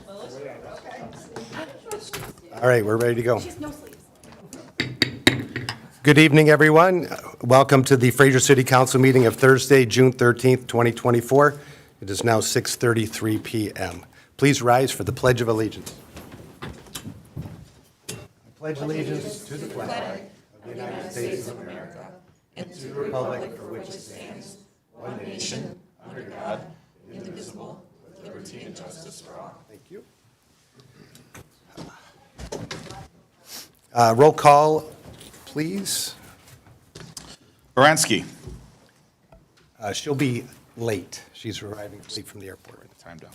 All right, we're ready to go. Good evening, everyone. Welcome to the Fraser City Council meeting of Thursday, June 13th, 2024. It is now 6:33 p.m. Please rise for the Pledge of Allegiance. I pledge allegiance to the flag of the United States of America and to the republic for which it stands, one nation, under God, indivisible, with liberty and justice for all. Thank you. Roll call, please. Baranski. She'll be late. She's arriving late from the airport. Time down.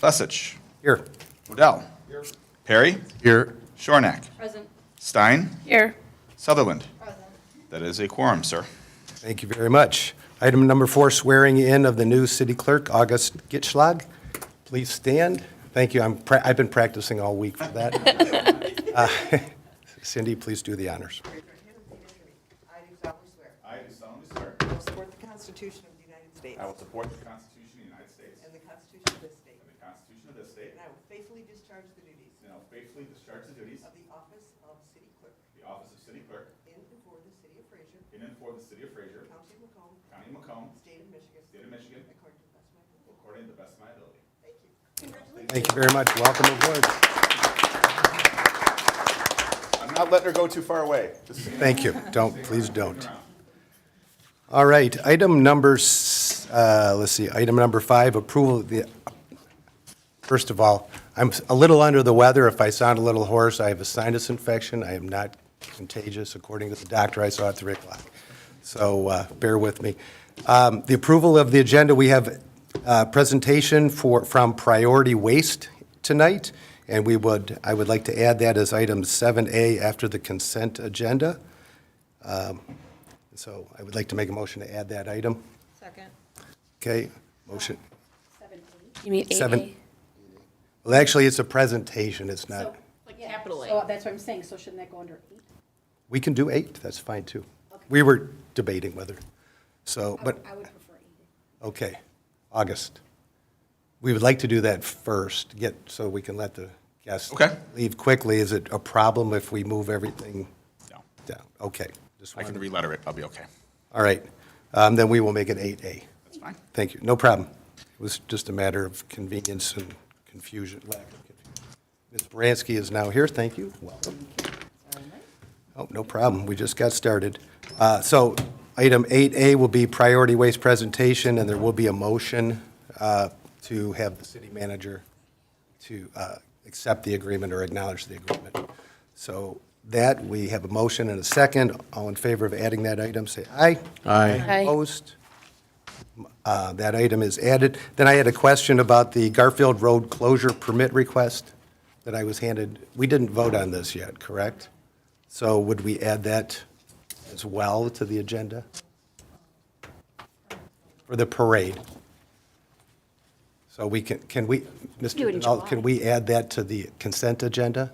Lesich. Here. Odell. Here. Perry. Here. Shornack. Present. Stein. Here. Sutherland. Present. That is a quorum, sir. Thank you very much. Item number 4, swearing in of the new city clerk, August Gitschlag. Please stand. Thank you. I've been practicing all week for that. Cindy, please do the honors. Raise your hand and repeat after me. I do solemnly swear. I do solemnly swear. I will support the Constitution of the United States. I will support the Constitution of the United States And the Constitution of this state. and the Constitution of this state, And I will faithfully discharge the duties and I will faithfully discharge the duties of the office of city clerk of the office of city clerk in and for the city of Fraser, in and for the city of Fraser, county of Macomb, county of Macomb, state of Michigan, state of Michigan, according to the best of my ability. according to the best of my ability. Thank you. Thank you very much. Welcome aboard. I'm not letting her go too far away. Just Thank you. Please don't. All right, item number 5, approval of the, first of all, I'm a little under the weather. If I sound a little hoarse, I have a sinus infection. I am not contagious, according to the doctor I saw at 3 o'clock. So bear with me. The approval of the agenda, we have a presentation from Priority Waste tonight, and I would like to add that as item 7A after the consent agenda. So I would like to make a motion to add that item. Second. Okay, motion. You mean 8A? 7. Well, actually, it's a presentation, it's not. Like capital So A. that's what I'm saying, so shouldn't that go under 8? We can do 8, that's fine, too. We were debating whether, so, but, I would prefer 8. okay, August. We would like to do that first, so we can let the guests Okay. leave quickly. Is it a problem if we move everything No, down? Okay. Just I can wanted- re-letter it. I'll be okay. All right, then we will make it 8A. That's fine. Thank you, no problem. It was just a matter of convenience and confusion, lack of confusion. Ms. Baranski is now here, thank you, welcome. Oh, no problem, we just got started. So item 8A will be priority waste presentation, and there will be a motion to have the city manager to accept the agreement or acknowledge the agreement. So that, we have a motion and a second. All in favor of adding that item, say aye. Aye. Opposed? That item is added. Then I had a question about the Garfield Road closure permit request that I was handed. We didn't vote on this yet, correct? So would we add that as well to the agenda? For the parade? So we can we, Do it Mr. in Denal, July. can we add that to the consent agenda?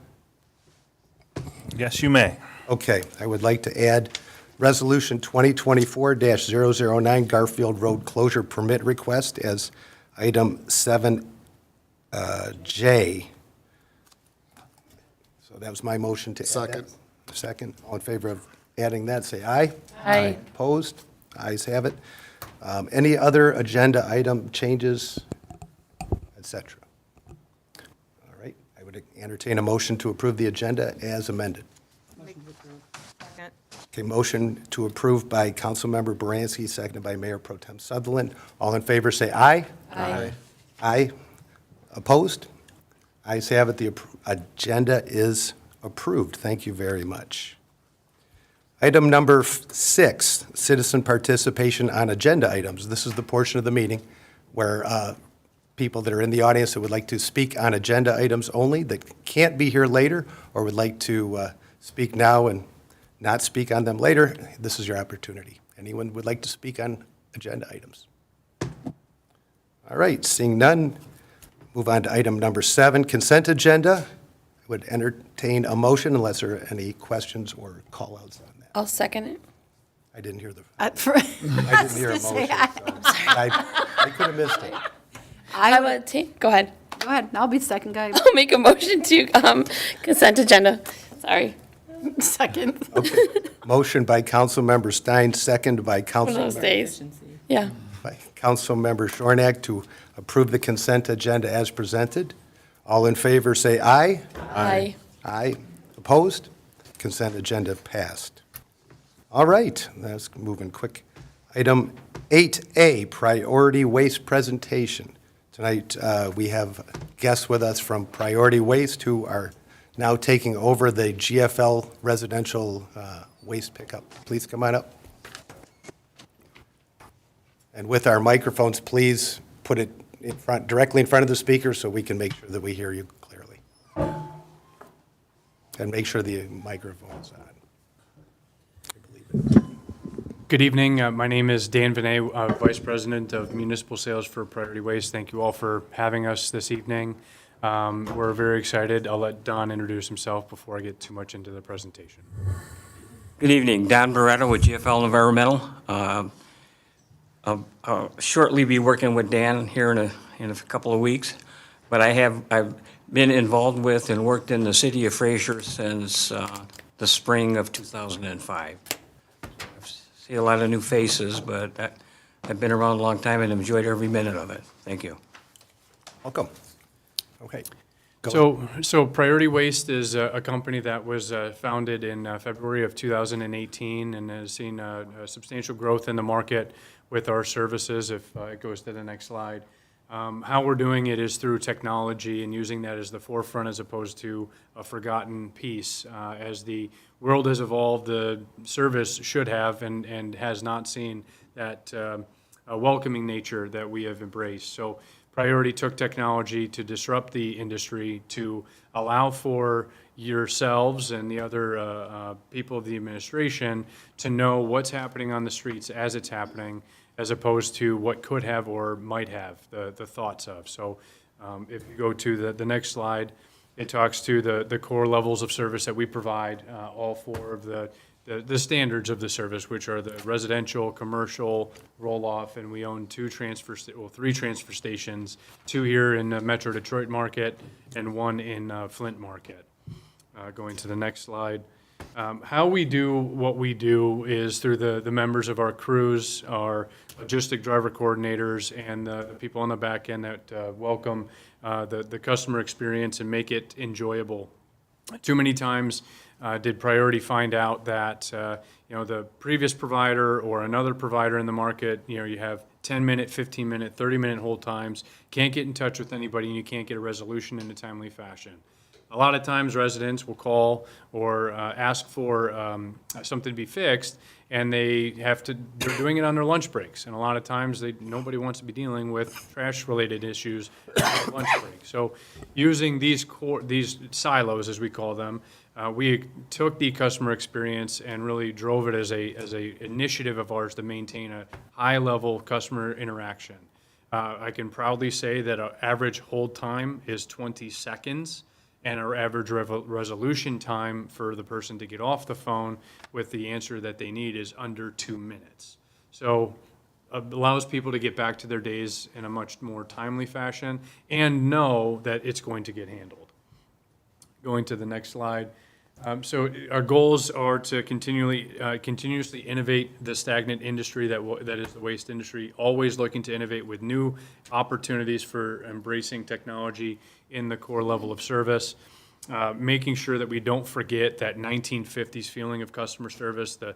Yes, you may. Okay, I would like to add Resolution 2024-009 Garfield Road Closure Permit Request as item 7J. So that was my motion to add that. Second. Second. All in favor of adding that, say aye. Aye. Opposed? Ayes have it. Any other agenda item changes, et cetera? All right, I would entertain a motion to approve the agenda as amended. Second. Okay, motion to approve by Councilmember Baranski, seconded by Mayor Pro Tem Sutherland. All in favor, say aye. Aye. Aye. Opposed? Ayes have it. The agenda is approved. Thank you very much. Item number 6, citizen participation on agenda items. This is the portion of the meeting where people that are in the audience that would like to speak on agenda items only, that can't be here later, or would like to speak now and not speak on them later, this is your opportunity. Anyone would like to speak on agenda items? All right, seeing none, move on to item number 7, consent agenda. I would entertain a motion unless there are any questions or call-outs on that. I'll second it. I didn't hear the, I I didn't hear a motion, so I could have missed it. I would take, go ahead. Go ahead, I'll be the second guy. I'll make a motion to consent agenda. Sorry. Second. Okay. Motion by Councilmember Stein, second by One of those Councilmember days. Yeah. Shornack to approve the consent agenda as presented. All in favor, say aye. Aye. Aye. Opposed? Consent agenda passed. All right, that's moving quick. Item 8A, priority waste presentation. Tonight, we have guests with us from Priority Waste who are now taking over the GFL residential waste pickup. Please come on up. And with our microphones, please put it in front, directly in front of the speaker so we can make sure that we hear you clearly. And make sure the microphone's on. Good evening. My name is Dan Vinay, Vice President of Municipal Sales for Priority Waste. Thank you all for having us this evening. We're very excited. I'll let Don introduce himself before I get too much into the presentation. Good evening, Don Beretta with GFL Environmental. I'll shortly be working with Dan here in a couple of weeks, but I've been involved with and worked in the City of Fraser since the spring of 2005. I see a lot of new faces, but I've been around a long time and enjoyed every minute of it. Thank you. Welcome. Okay. Go So Priority Waste is a company that was founded in February of 2018 and has seen a substantial growth in the market with our services. If it goes to the next slide. How we're doing it is through technology and using that as the forefront as opposed to a forgotten piece. As the world has evolved, the service should have and has not seen that welcoming nature that we have embraced. So Priority took technology to disrupt the industry, to allow for yourselves and the other people of the administration to know what's happening on the streets as it's happening, as opposed to what could have or might have, the thoughts of. So if you go to the next slide, it talks to the core levels of service that we provide, all four of the standards of the service, which are the residential, commercial, roll-off, and we own three transfer stations, two here in the Metro Detroit market and one in Flint market. Going to the next slide. How we do what we do is through the members of our crews, our logistic driver coordinators, and the people on the back end that welcome the customer experience and make it enjoyable. Too many times did Priority find out that the previous provider or another provider in the market, you have 10-minute, 15-minute, 30-minute hold times, can't get in touch with anybody, and you can't get a resolution in a timely fashion. A lot of times residents will call or ask for something to be fixed, and they're doing it on their lunch breaks. And a lot of times nobody wants to be dealing with trash-related issues at lunch break. So using these silos, as we call them, we took the customer experience and really drove it as a initiative of ours to maintain a high-level customer interaction. I can proudly say that our average hold time is 20 seconds. And our average resolution time for the person to get off the phone with the answer that they need is under 2 minutes. So it allows people to get back to their days in a much more timely fashion and know that it's going to get handled. Going to the next slide. So our goals are to continuously innovate the stagnant industry that is the waste industry, always looking to innovate with new opportunities for embracing technology in the core level of service, making sure that we don't forget that 1950s feeling of customer service, the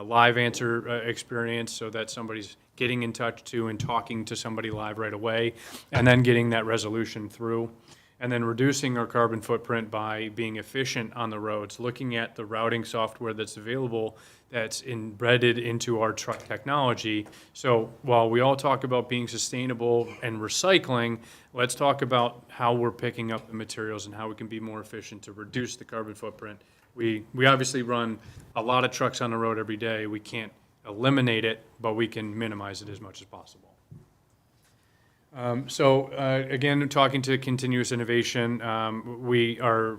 live answer experience, so that somebody's getting in touch to and talking to somebody live right away, and then getting that resolution through. And then reducing our carbon footprint by being efficient on the roads, looking at the routing software that's available that's embedded into our truck technology. So while we all talk about being sustainable and recycling, let's talk about how we're picking up the materials and how we can be more efficient to reduce the carbon footprint. We obviously run a lot of trucks on the road every day. We can't eliminate it, but we can minimize it as much as possible. Again, talking to continuous innovation, we are,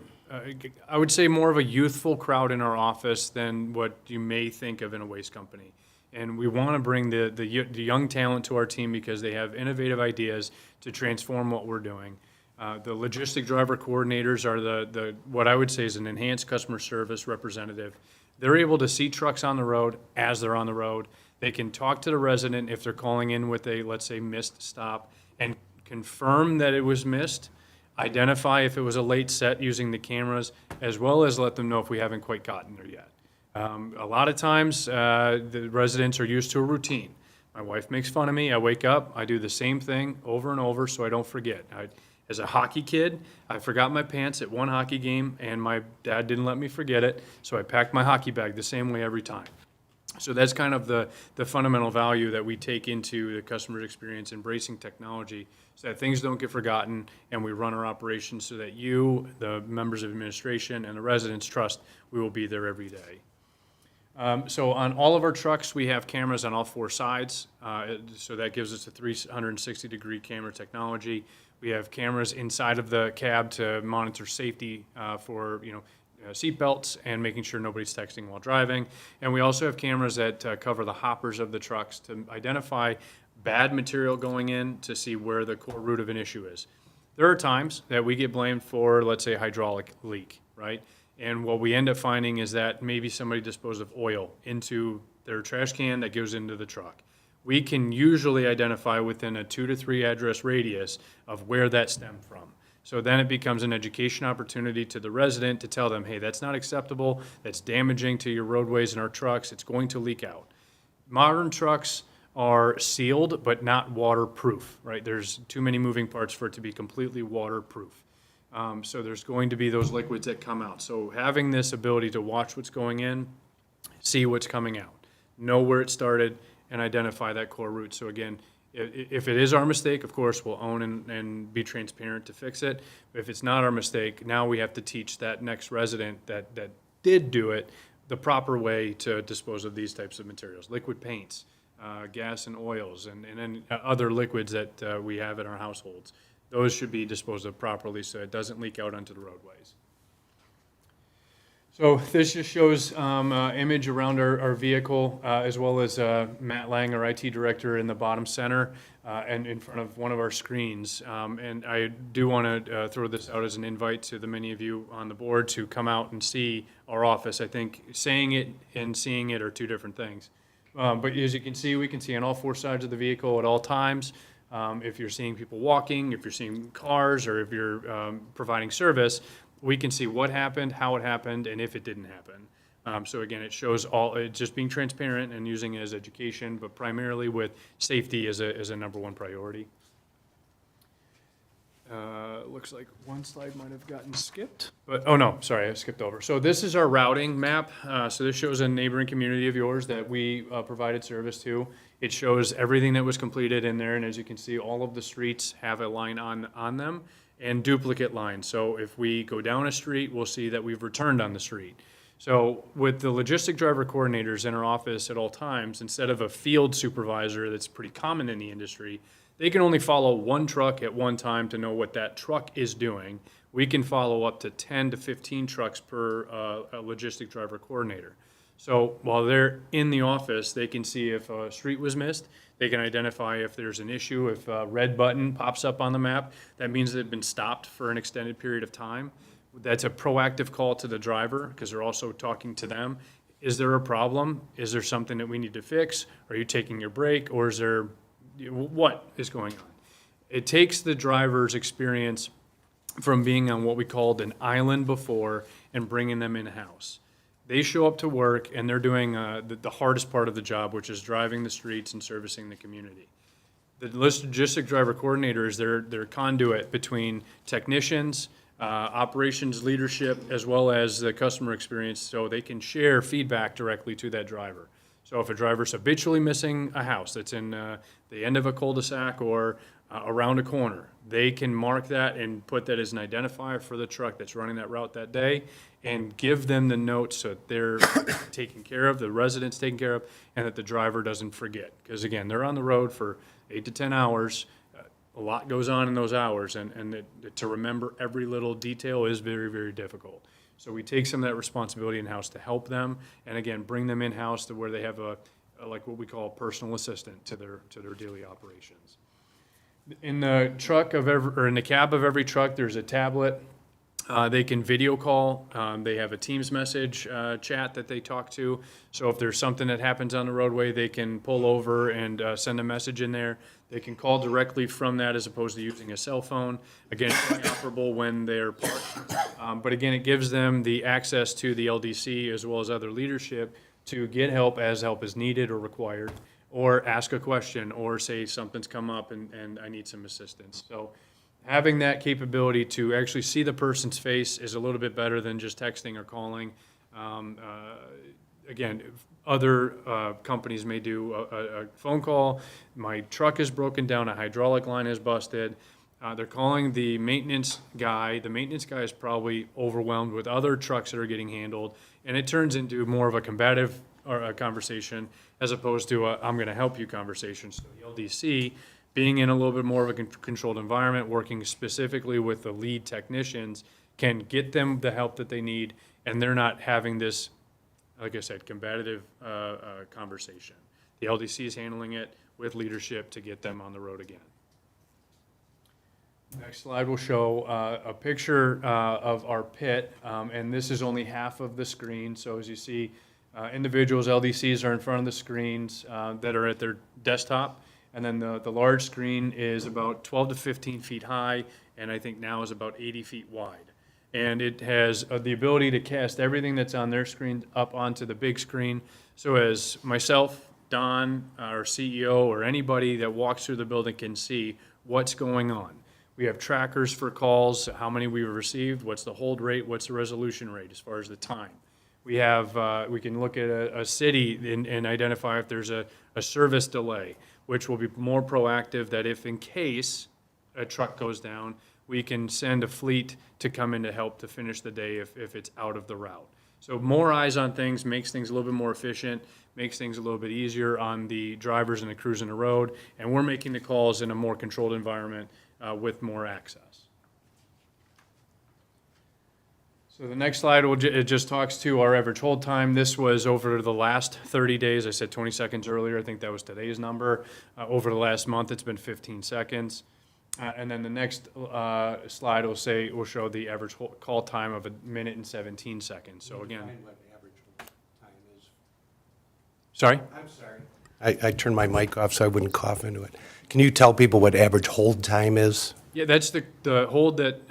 I would say, more of a youthful crowd in our office than what you may think of in a waste company. And we want to bring the young talent to our team because they have innovative ideas to transform what we're doing. The logistic driver coordinators are the what I would say is an enhanced customer service representative. They're able to see trucks on the road as they're on the road. They can talk to the resident if they're calling in with a, let's say, missed stop, and confirm that it was missed, identify if it was a late set using the cameras, as well as let them know if we haven't quite gotten there yet. A lot of times, the residents are used to a routine. My wife makes fun of me. I wake up, I do the same thing over and over so I don't forget. As a hockey kid, I forgot my pants at one hockey game, and my dad didn't let me forget it, so I packed my hockey bag the same way every time. So that's kind of the fundamental value that we take into the customer experience, embracing technology, so that things don't get forgotten, and we run our operations so that you, the members of administration, and the residents trust we will be there every day. So on all of our trucks, we have cameras on all four sides, so that gives us a 360-degree camera technology. We have cameras inside of the cab to monitor safety for, seat belts and making sure nobody's texting while driving. And we also have cameras that cover the hoppers of the trucks to identify bad material going in to see where the core root of an issue is. There are times that we get blamed for, let's say, a hydraulic leak, right? And what we end up finding is that maybe somebody disposed of oil into their trash can that goes into the truck. We can usually identify within a 2 to 3 address radius of where that stemmed from. So then it becomes an education opportunity to the resident to tell them, hey, that's not acceptable, that's damaging to your roadways and our trucks, it's going to leak out. Modern trucks are sealed but not waterproof, right? There's too many moving parts for it to be completely waterproof. So there's going to be those liquids that come out. So having this ability to watch what's going in, see what's coming out, know where it started, and identify that core root. So again, if it is our mistake, of course, we'll own and be transparent to fix it. But if it's not our mistake, now we have to teach that next resident that did do it the proper way to dispose of these types of materials, liquid paints, gas and oils, and then other liquids that we have in our households. Those should be disposed of properly so it doesn't leak out onto the roadways. So this just shows image around our vehicle, as well as Matt Lang, our IT director, in the bottom center, and in front of one of our screens. And I do want to throw this out as an invite to the many of you on the board to come out and see our office. I think saying it and seeing it are two different things. But as you can see, we can see on all four sides of the vehicle at all times. If you're seeing people walking, if you're seeing cars, or if you're providing service, we can see what happened, how it happened, and if it didn't happen. So again, it shows just being transparent and using it as education, but primarily with safety as a number one priority. Looks like one slide might have gotten skipped, but, oh no, sorry, I skipped over. So this is our routing map. So this shows a neighboring community of yours that we provided service to. It shows everything that was completed in there, and as you can see, all of the streets have a line on them and duplicate lines. So if we go down a street, we'll see that we've returned on the street. So with the logistic driver coordinators in our office at all times, instead of a field supervisor that's pretty common in the industry, they can only follow one truck at one time to know what that truck is doing. We can follow up to 10 to 15 trucks per a logistic driver coordinator. So while they're in the office, they can see if a street was missed. They can identify if there's an issue. If a red button pops up on the map, that means they've been stopped for an extended period of time. That's a proactive call to the driver because they're also talking to them. Is there a problem? Is there something that we need to fix? Are you taking your break, or is there, what is going on? It takes the driver's experience from being on what we called an island before and bringing them in-house. They show up to work and they're doing the hardest part of the job, which is driving the streets and servicing the community. The logistic driver coordinator is their conduit between technicians, operations leadership, as well as the customer experience, so they can share feedback directly to that driver. So if a driver's habitually missing a house that's in the end of a cul-de-sac or around a corner, they can mark that and put that as an identifier for the truck that's running that route that day and give them the notes so that they're taken care of, the resident's taken care of, and that the driver doesn't forget. Because again, they're on the road for 8 to 10 hours. A lot goes on in those hours, and to remember every little detail is very, very difficult. So we take some of that responsibility in-house to help them, and again, bring them in-house to where they have like what we call a personal assistant to their daily operations. In the truck of every, or in the cab of every truck, there's a tablet. They can video call. They have a Teams message chat that they talk to. So if there's something that happens on the roadway, they can pull over and send a message in there. They can call directly from that as opposed to using a cell phone. Again, it's operable when they're parked. But again, it gives them the access to the LDC as well as other leadership to get help as help is needed or required, or ask a question, or say something's come up and I need some assistance. So having that capability to actually see the person's face is a little bit better than just texting or calling. Again, other companies may do a phone call. My truck is broken down, a hydraulic line is busted. They're calling the maintenance guy. The maintenance guy is probably overwhelmed with other trucks that are getting handled, and it turns into more of a combative or a conversation as opposed to a I'm going to help you conversation. So the LDC, being in a little bit more of a controlled environment, working specifically with the lead technicians, can get them the help that they need, and they're not having this, like I said, combative conversation. The LDC is handling it with leadership to get them on the road again. Next slide will show a picture of our pit, and this is only half of the screen. So as you see, individuals, LDCs are in front of the screens that are at their desktop, and then the large screen is about 12 to 15 feet high, and I think now is about 80 feet wide. And it has the ability to cast everything that's on their screen up onto the big screen. So as myself, Don, our CEO, or anybody that walks through the building can see what's going on. We have trackers for calls, how many we've received, what's the hold rate, what's the resolution rate as far as the time. We have, we can look at a city and identify if there's a service delay, which will be more proactive, that if in case a truck goes down, we can send a fleet to come in to help to finish the day if it's out of the route. So more eyes on things makes things a little bit more efficient, makes things a little bit easier on the drivers and the crews in the road, and we're making the calls in a more controlled environment with more access. So the next slide, it just talks to our average hold time. This was over the last 30 days. I said 20 seconds earlier. I think that was today's number. Over the last month, it's been 15 seconds. And then the next slide will show the average call time of 1 minute and 17 seconds. So again. What average time is. Sorry? I'm sorry. I turned my mic off so I wouldn't cough into it. Can you tell people what average hold time is? Yeah, that's the hold that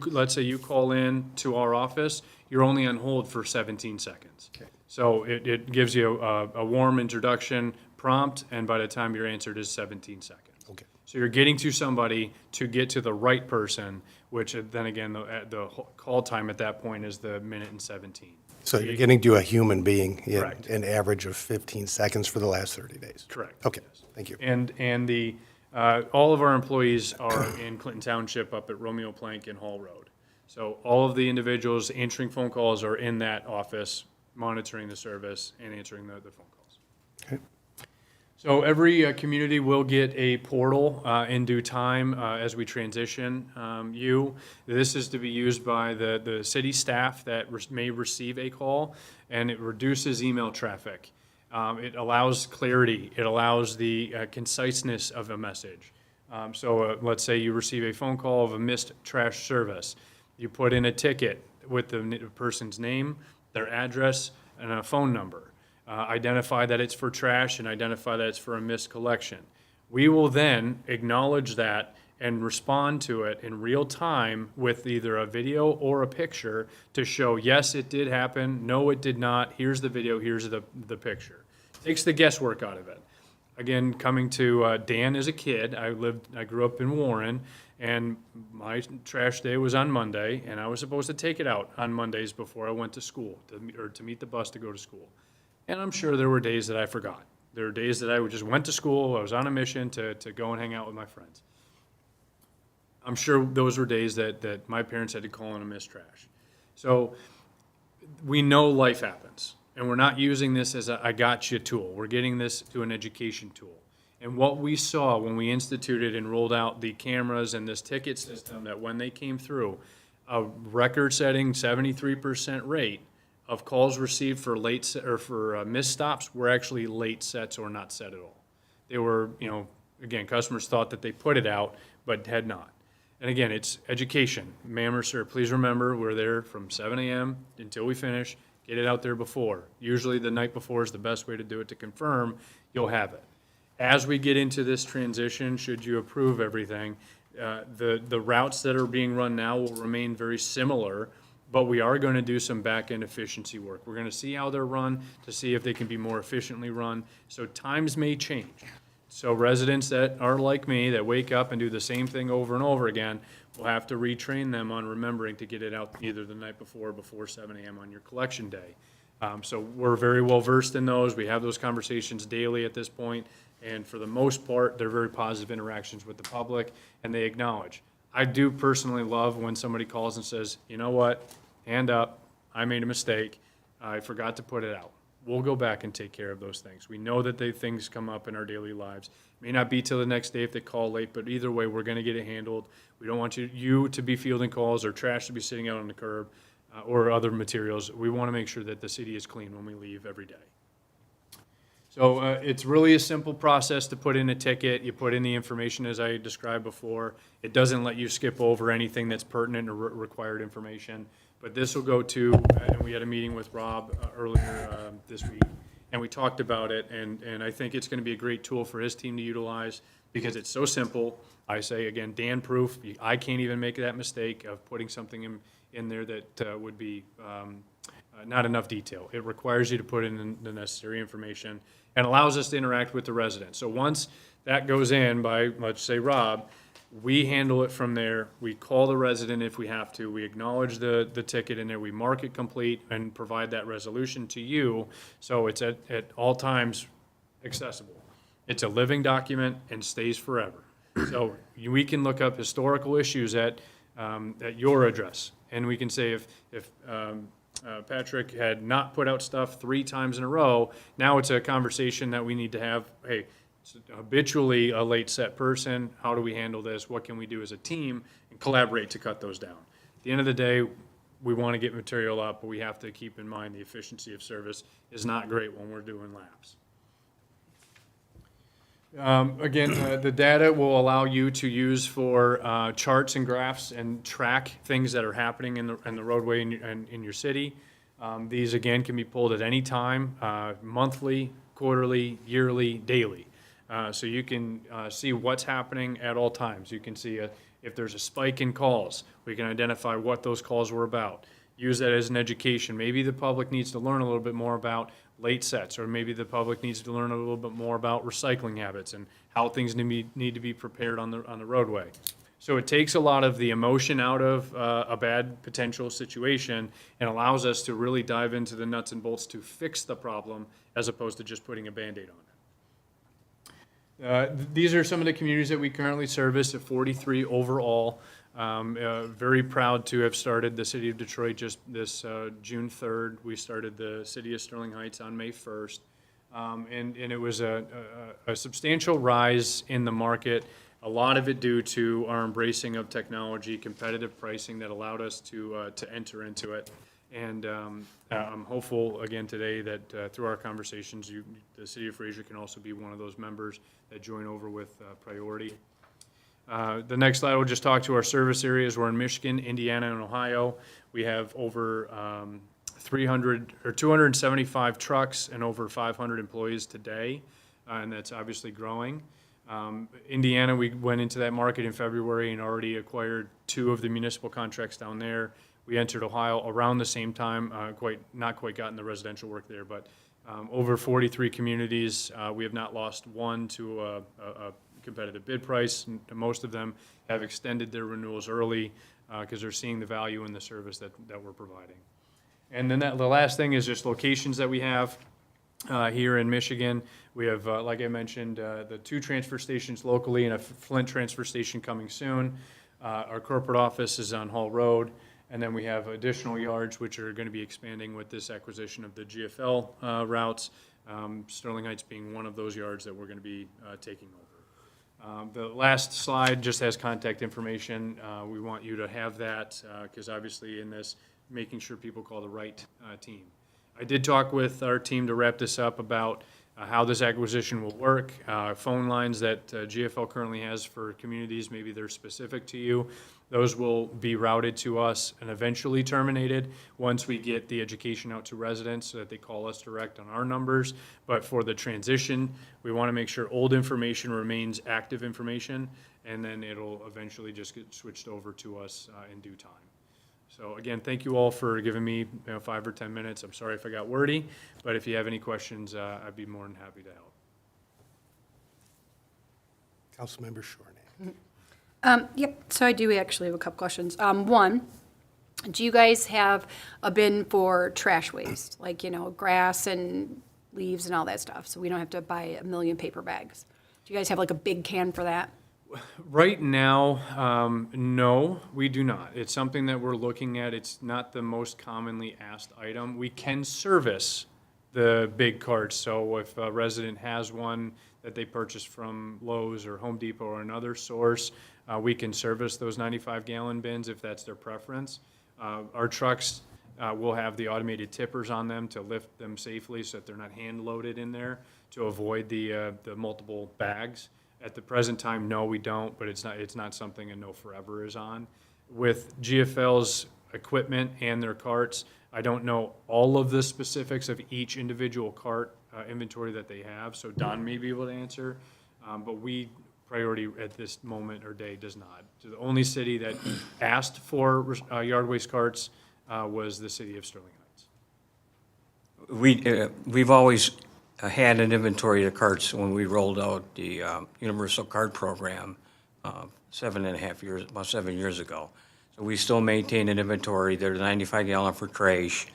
let's say you call in to our office, you're only on hold for 17 seconds. Okay. So it gives you a warm introduction prompt, and by the time you're answered is 17 seconds. Okay. So you're getting to somebody to get to the right person, which then again, the call time at that point is the 1 minute and 17. So you're getting to a human being in Correct. an average of 15 seconds for the last 30 days? Correct. Okay, thank you. And the all of our employees are in Clinton Township up at Romeo Plank and Hall Road. So all of the individuals answering phone calls are in that office, monitoring the service and answering the phone calls. Okay. So every community will get a portal in due time as we transition you. This is to be used by the city staff that may receive a call, and it reduces email traffic. It allows clarity. It allows the conciseness of a message. So let's say you receive a phone call of a missed trash service. You put in a ticket with the person's name, their address, and a phone number. Identify that it's for trash and identify that it's for a missed collection. We will then acknowledge that and respond to it in real time with either a video or a picture to show, yes, it did happen, no, it did not, here's the video, here's the picture. Takes the guesswork out of it. Again, coming to Dan as a kid, I grew up in Warren, and my trash day was on Monday, and I was supposed to take it out on Mondays before I went to school, to meet the bus to go to school. And I'm sure there were days that I forgot. There were days that I just went to school, I was on a mission to go and hang out with my friends. I'm sure those were days that my parents had to call in a missed trash. So we know life happens, and we're not using this as a I got you tool. We're getting this to an education tool. And what we saw when we instituted and rolled out the cameras and this ticket system, that when they came through, a record-setting 73% rate of calls received for missed stops were actually late sets or not set at all. They were, again, customers thought that they put it out, but had not. And again, it's education. Ma'am or sir, please remember, we're there from 7 a.m. until we finish. Get it out there before. Usually the night before is the best way to do it to confirm you'll have it. As we get into this transition, should you approve everything, the routes that are being run now will remain very similar, but we are going to do some back-end efficiency work. We're going to see how they're run to see if they can be more efficiently run. So times may change. So residents that are like me, that wake up and do the same thing over and over again, we'll have to retrain them on remembering to get it out either the night before or before 7 a.m. on your collection day. So we're very well versed in those. We have those conversations daily at this point, and for the most part, they're very positive interactions with the public, and they acknowledge. I do personally love when somebody calls and says, you know what, hand up, I made a mistake, I forgot to put it out. We'll go back and take care of those things. We know that things come up in our daily lives. May not be till the next day if they call late, but either way, we're gonna get it handled. We don't want you to be fielding calls or trash to be sitting out on the curb or other materials. We wanna make sure that the city is clean when we leave every day. So it's really a simple process to put in a ticket. You put in the information as I described before. It doesn't let you skip over anything that's pertinent or required information. But this will go to, and we had a meeting with Rob earlier this week, and we talked about it, and I think it's going to be a great tool for his team to utilize because it's so simple. I say, again, Dan-proof. I can't even make that mistake of putting something in there that would be not enough detail. It requires you to put in the necessary information and allows us to interact with the residents. So once that goes in by, let's say, Rob, we handle it from there. We call the resident if we have to. We acknowledge the ticket in there. We mark it complete and provide that resolution to you. So it's at all times accessible. It's a living document and stays forever. So we can look up historical issues at your address. And we can say if Patrick had not put out stuff 3 times in a row, now it's a conversation that we need to have. Hey, habitually a late set person, how do we handle this? What can we do as a team and collaborate to cut those down? At the end of the day, we want to get material up, but we have to keep in mind the efficiency of service is not great when we're doing laps. Again, the data will allow you to use for charts and graphs and track things that are happening in the roadway in your city. These, again, can be pulled at any time, monthly, quarterly, yearly, daily. So you can see what's happening at all times. You can see if there's a spike in calls, we can identify what those calls were about. Use that as an education. Maybe the public needs to learn a little bit more about late sets, or maybe the public needs to learn a little bit more about recycling habits and how things need to be prepared on the roadway. So it takes a lot of the emotion out of a bad potential situation and allows us to really dive into the nuts and bolts to fix the problem as opposed to just putting a Band-Aid on it. These are some of the communities that we currently service, at 43 overall. Very proud to have started the City of Detroit just this June 3rd. We started the City of Sterling Heights on May 1st. And it was a substantial rise in the market, a lot of it due to our embracing of technology, competitive pricing that allowed us to enter into it. And I'm hopeful again today that through our conversations, the City of Fraser can also be one of those members that join over with priority. The next slide will just talk to our service areas. We're in Michigan, Indiana, and Ohio. We have over 275 trucks and over 500 employees today, and that's obviously growing. Indiana, we went into that market in February and already acquired 2 of the municipal contracts down there. We entered Ohio around the same time, not quite gotten the residential work there, but over 43 communities. We have not lost one to a competitive bid price. Most of them have extended their renewals early because they're seeing the value in the service that we're providing. And then the last thing is just locations that we have here in Michigan. We have, like I mentioned, the 2 transfer stations locally and a Flint transfer station coming soon. Our corporate office is on Hall Road. And then we have additional yards which are going to be expanding with this acquisition of the GFL routes, Sterling Heights being one of those yards that we're going to be taking over. The last slide just has contact information. We want you to have that because obviously in this, making sure people call the right team. I did talk with our team to wrap this up about how this acquisition will work, phone lines that GFL currently has for communities, maybe they're specific to you. Those will be routed to us and eventually terminated once we get the education out to residents so that they call us direct on our numbers. But for the transition, we want to make sure old information remains active information, and then it'll eventually just get switched over to us in due time. So again, thank you all for giving me 5 or 10 minutes. I'm sorry if I got wordy, but if you have any questions, I'd be more than happy to help. Councilmember Shornack. Yep, so I do actually have a couple questions. One, do you guys have a bin for trash waste? Like, grass and leaves and all that stuff, so we don't have to buy a million paper bags? Do you guys have like a big can for that? Right now, no, we do not. It's something that we're looking at. It's not the most commonly asked item. We can service the big carts, so if a resident has one that they purchased from Lowe's or Home Depot or another source, we can service those 95-gallon bins if that's their preference. Our trucks will have the automated tippers on them to lift them safely so that they're not hand-loaded in there to avoid the multiple bags. At the present time, no, we don't, but it's not something a no forever is on. With GFL's equipment and their carts, I don't know all of the specifics of each individual cart inventory that they have, so Don may be able to answer, but priority at this moment or day does not. So the only city that asked for yard waste carts was the city of Sterling Heights. We've always had an inventory of carts when we rolled out the universal cart program 7 years ago. So we still maintain an inventory. They're 95-gallon for trash,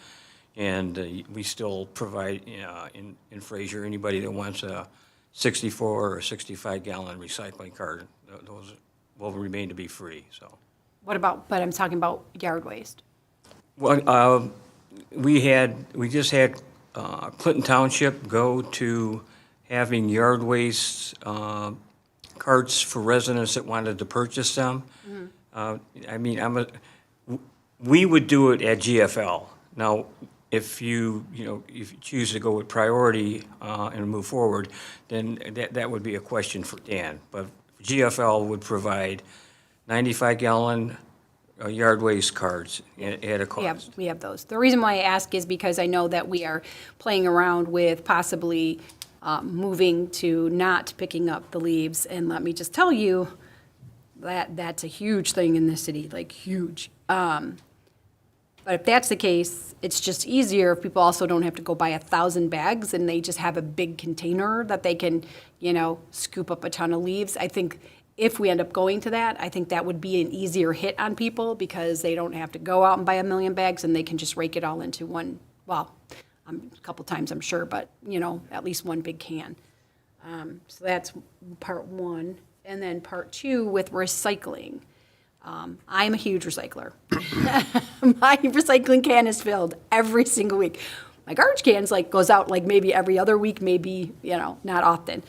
and we still provide in Fraser, anybody that wants a 64 or 65-gallon recycling cart, those will remain to be free. So, But I'm talking about yard waste. well, we just had Clinton Township go to having yard waste carts for residents that wanted to purchase them. We would do it at GFL. Now, if you choose to go with priority and move forward, then that would be a question for Dan. But GFL would provide 95-gallon yard waste carts at a cost. We have those. The reason why I ask is because I know that we are playing around with possibly moving to not picking up the leaves. And let me just tell you that that's a huge thing in this city, like huge. But if that's the case, it's just easier if people also don't have to go buy 1,000 bags and they just have a big container that they can, scoop up a ton of leaves. I think if we end up going to that, I think that would be an easier hit on people because they don't have to go out and buy a million bags and they can just rake it all into one, a couple times I'm sure, but, at least one big can. So that's part one. And then part two with recycling. I'm a huge recycler. My recycling can is filled every single week. My garbage cans goes out maybe every other week, maybe, not often.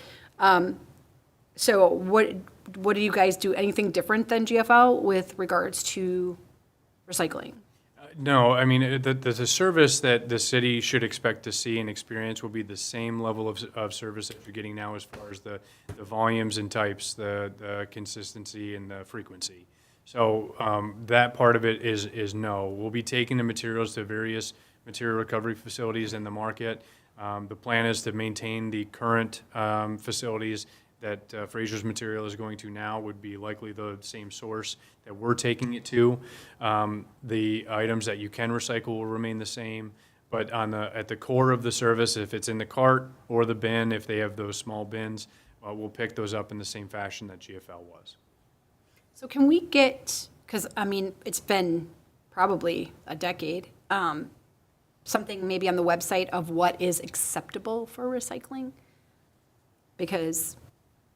So what do you guys do? Anything different than GFL with regards to recycling? No, I mean, the service that the city should expect to see and experience will be the same level of service that you're getting now as far as the volumes and types, the consistency and the frequency. So that part of it is no. We'll be taking the materials to various material recovery facilities in the market. The plan is to maintain the current facilities that Fraser's material is going to now would be likely the same source that we're taking it to. The items that you can recycle will remain the same, but at the core of the service, if it's in the cart or the bin, if they have those small bins, we'll pick those up in the same fashion that GFL was. So can we get, because, it's been probably a decade, something maybe on the website of what is acceptable for recycling? Because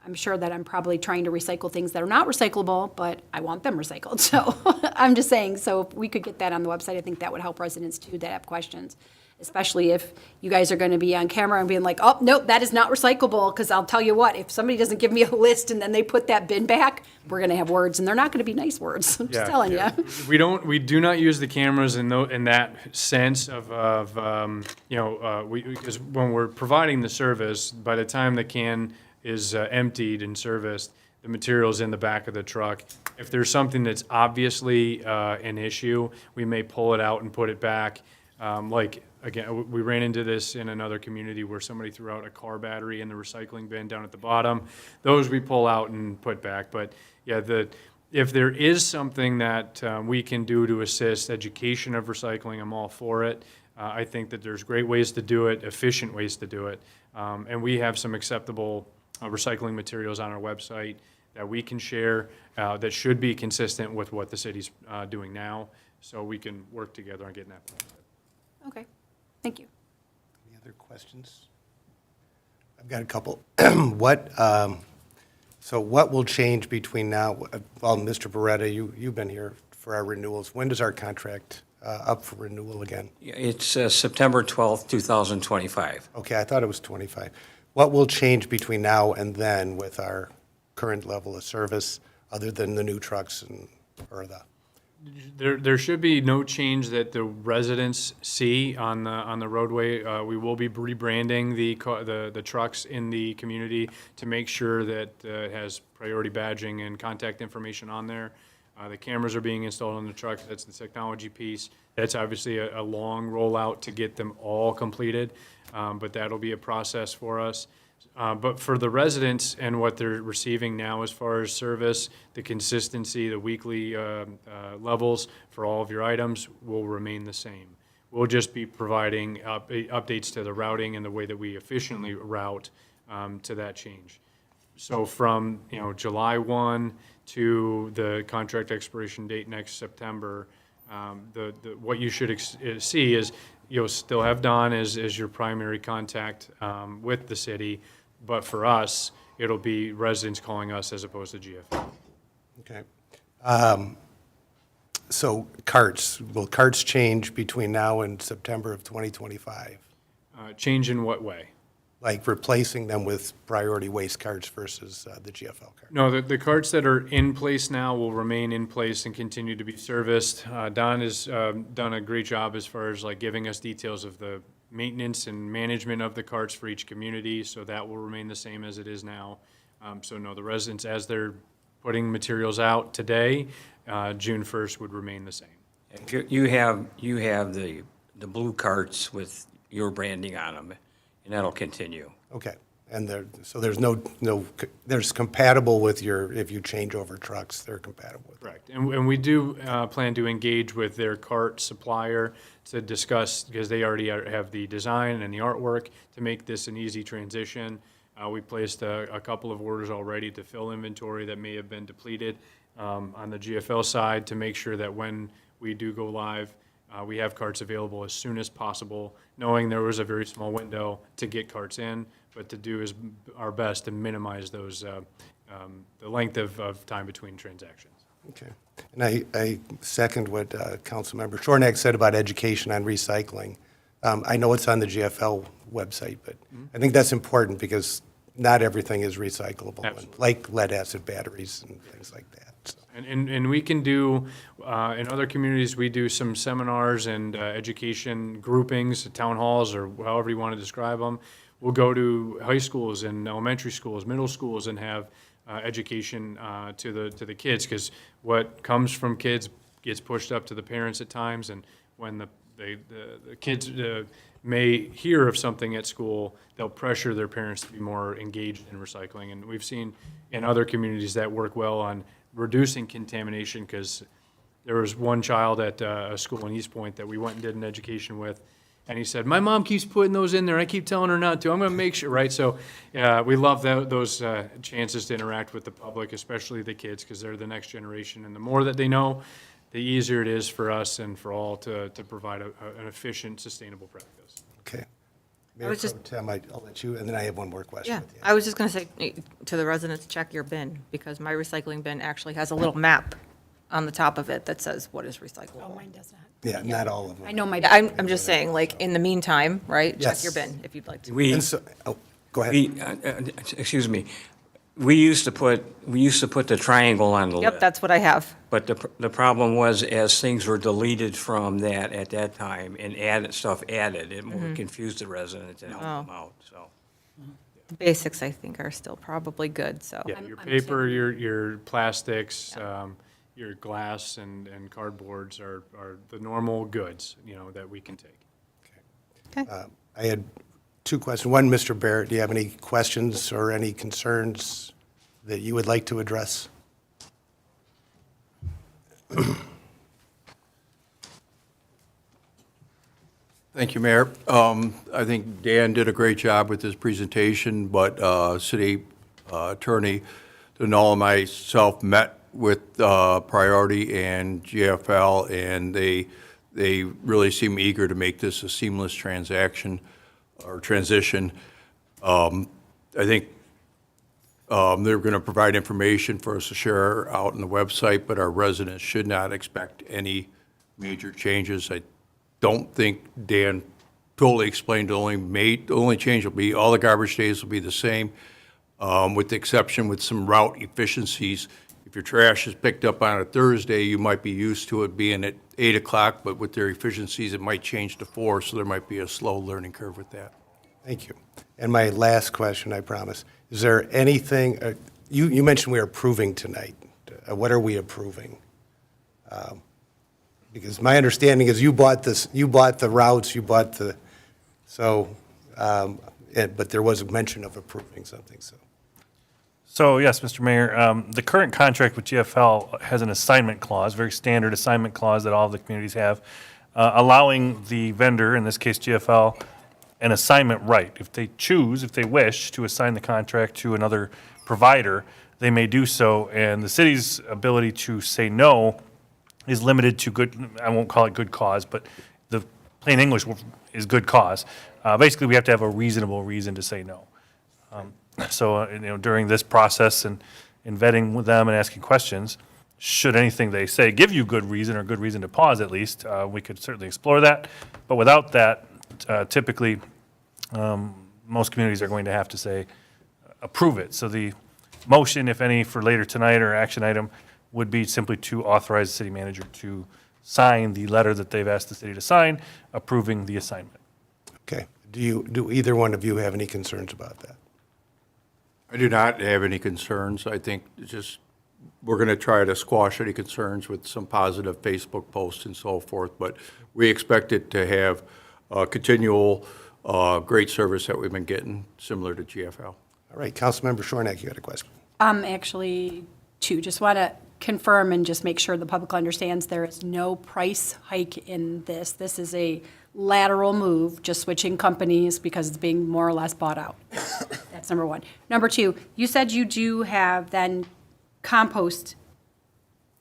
I'm sure that I'm probably trying to recycle things that are not recyclable, but I want them recycled. So I'm just saying, so if we could get that on the website, I think that would help residents too that have questions. especially if you guys are going to be on camera and being like, oh, nope, that is not recyclable, because I'll tell you what, if somebody doesn't give me a list and then they put that bin back, we're going to have words, and they're not going to be nice words. I'm just telling you. We do not use the cameras in that sense of because when we're providing the service, by the time the can is emptied and serviced, the material's in the back of the truck. If there's something that's obviously an issue, we may pull it out and put it back. Again, we ran into this in another community where somebody threw out a car battery in the recycling bin down at the bottom. Those we pull out and put back. But yeah, if there is something that we can do to assist education of recycling, I'm all for it. I think that there's great ways to do it, efficient ways to do it. And we have some acceptable recycling materials on our website that we can share that should be consistent with what the city's doing now. So we can work together on getting that. Okay, thank you. Any other questions? I've got a couple. So what will change between now, well, Mr. Beretta, you've been here for our renewals. When does our contract up for renewal again? It's September 12th, 2025. Okay, I thought it was 25. What will change between now and then with our current level of service, other than the new trucks or the? There should be no change that the residents see on the roadway. We will be rebranding the trucks in the community to make sure that it has priority badging and contact information on there. The cameras are being installed on the trucks. That's the technology piece. That's obviously a long rollout to get them all completed, but that'll be a process for us. But for the residents and what they're receiving now as far as service, the consistency, the weekly levels for all of your items will remain the same. We'll just be providing updates to the routing and the way that we efficiently route to that change. So from July 1 to the contract expiration date next September, what you should see is you'll still have Don as your primary contact with the city. But for us, it'll be residents calling us as opposed to GFL. Okay. So will carts change between now and September of 2025? Change in what way? Like replacing them with priority waste carts versus the GFL cart? No, the carts that are in place now will remain in place and continue to be serviced. Don has done a great job as far as giving us details of the maintenance and management of the carts for each community, so that will remain the same as it is now. So no, the residents, as they're putting materials out today, June 1st would remain the same. You have the blue carts with your branding on them, and that'll continue. Okay. And there's compatible with if you change over trucks, they're compatible with. Correct. And we do plan to engage with their cart supplier to discuss, because they already have the design and the artwork, to make this an easy transition. We placed a couple of orders already to fill inventory that may have been depleted on the GFL side, to make sure that when we do go live, we have carts available as soon as possible, knowing there was a very small window to get carts in, but to do our best to minimize those the length of time between transactions. Okay. And I second what Councilmember Shornack said about education on recycling. I know it's on the GFL website, but I think that's important because not everything is recyclable, like lead acid batteries and things like that. So. And we can do, in other communities, we do some seminars and education groupings, town halls, or however you want to describe them. We'll go to high schools and elementary schools, middle schools, and have education to the kids, because what comes from kids gets pushed up to the parents at times, and when the kids may hear of something at school, they'll pressure their parents to be more engaged in recycling. And we've seen in other communities that work well on reducing contamination, because there was one child at a school in East Point that we went and did an education with, and he said, my mom keeps putting those in there. I keep telling her not to. I'm going to make sure, right? So we love those chances to interact with the public, especially the kids, because they're the next generation. And the more that they know, the easier it is for us and for all to provide an efficient, sustainable practice. Okay. Mayor Pro Tem, I'll let you, and then I have one more question. Yeah, at the end. I was just going to say to the residents, check your bin, because my recycling bin actually has a little map on the top of it that says what is recyclable. Oh, mine does not. Yeah, not all of them. I know my. Yeah, I'm just saying, like, in the meantime, right? Yes. Check your bin if you'd like to. We, And so, oh, go ahead. we, excuse me, we used to put the triangle on the list. Yep, that's what I have. But the problem was, as things were deleted from that at that time and stuff added, it more confused the residents and helped them out, so. The basics, I think, are still probably good, so. Yeah, your paper, your plastics, your glass and cardboards are the normal goods, that we can take. Okay. I had two questions. One, Mr. Barrett, do you have any questions or any concerns that you would like to address? Thank you, Mayor. I think Dan did a great job with his presentation, but City Attorney Denal and myself met with Priority and GFL, and they really seem eager to make this a seamless transaction or transition. I think they're going to provide information for us to share out on the website, but our residents should not expect any major changes. I don't think Dan totally explained the only change will be all the garbage days will be the same, with the exception with some route efficiencies. If your trash is picked up on a Thursday, you might be used to it being at 8 o'clock, but with their efficiencies, it might change to 4, so there might be a slow learning curve with that. Thank you. And my last question, I promise. Is there anything, you mentioned we are approving tonight. What are we approving? Because my understanding is you bought the routes, but there was a mention of approving something, so. So, yes, Mr. Mayor, the current contract with GFL has an assignment clause, very standard assignment clause that all of the communities have, allowing the vendor, in this case GFL, an assignment right. If they wish to assign the contract to another provider, they may do so, and the city's ability to say no is limited to I won't call it good cause, but the plain English is good cause. Basically, we have to have a reasonable reason to say no. So, during this process and in vetting with them and asking questions, should anything they say give you good reason or good reason to pause at least, we could certainly explore that. But without that, typically, most communities are going to have to say, approve it. So the motion, if any, for later tonight or action item would be simply to authorize the city manager to sign the letter that they've asked the city to sign, approving the assignment. Okay. Do either one of you have any concerns about that? I do not have any concerns. I think we're going to try to squash any concerns with some positive Facebook posts and so forth, but we expect it to have continual great service that we've been getting, similar to GFL. All right, Councilmember Shornack, you had a question. Actually, two, just want to confirm and just make sure the public understands there is no price hike in this. This is a lateral move, just switching companies because it's being more or less bought out. That's number one. Number two, you said you do have then compost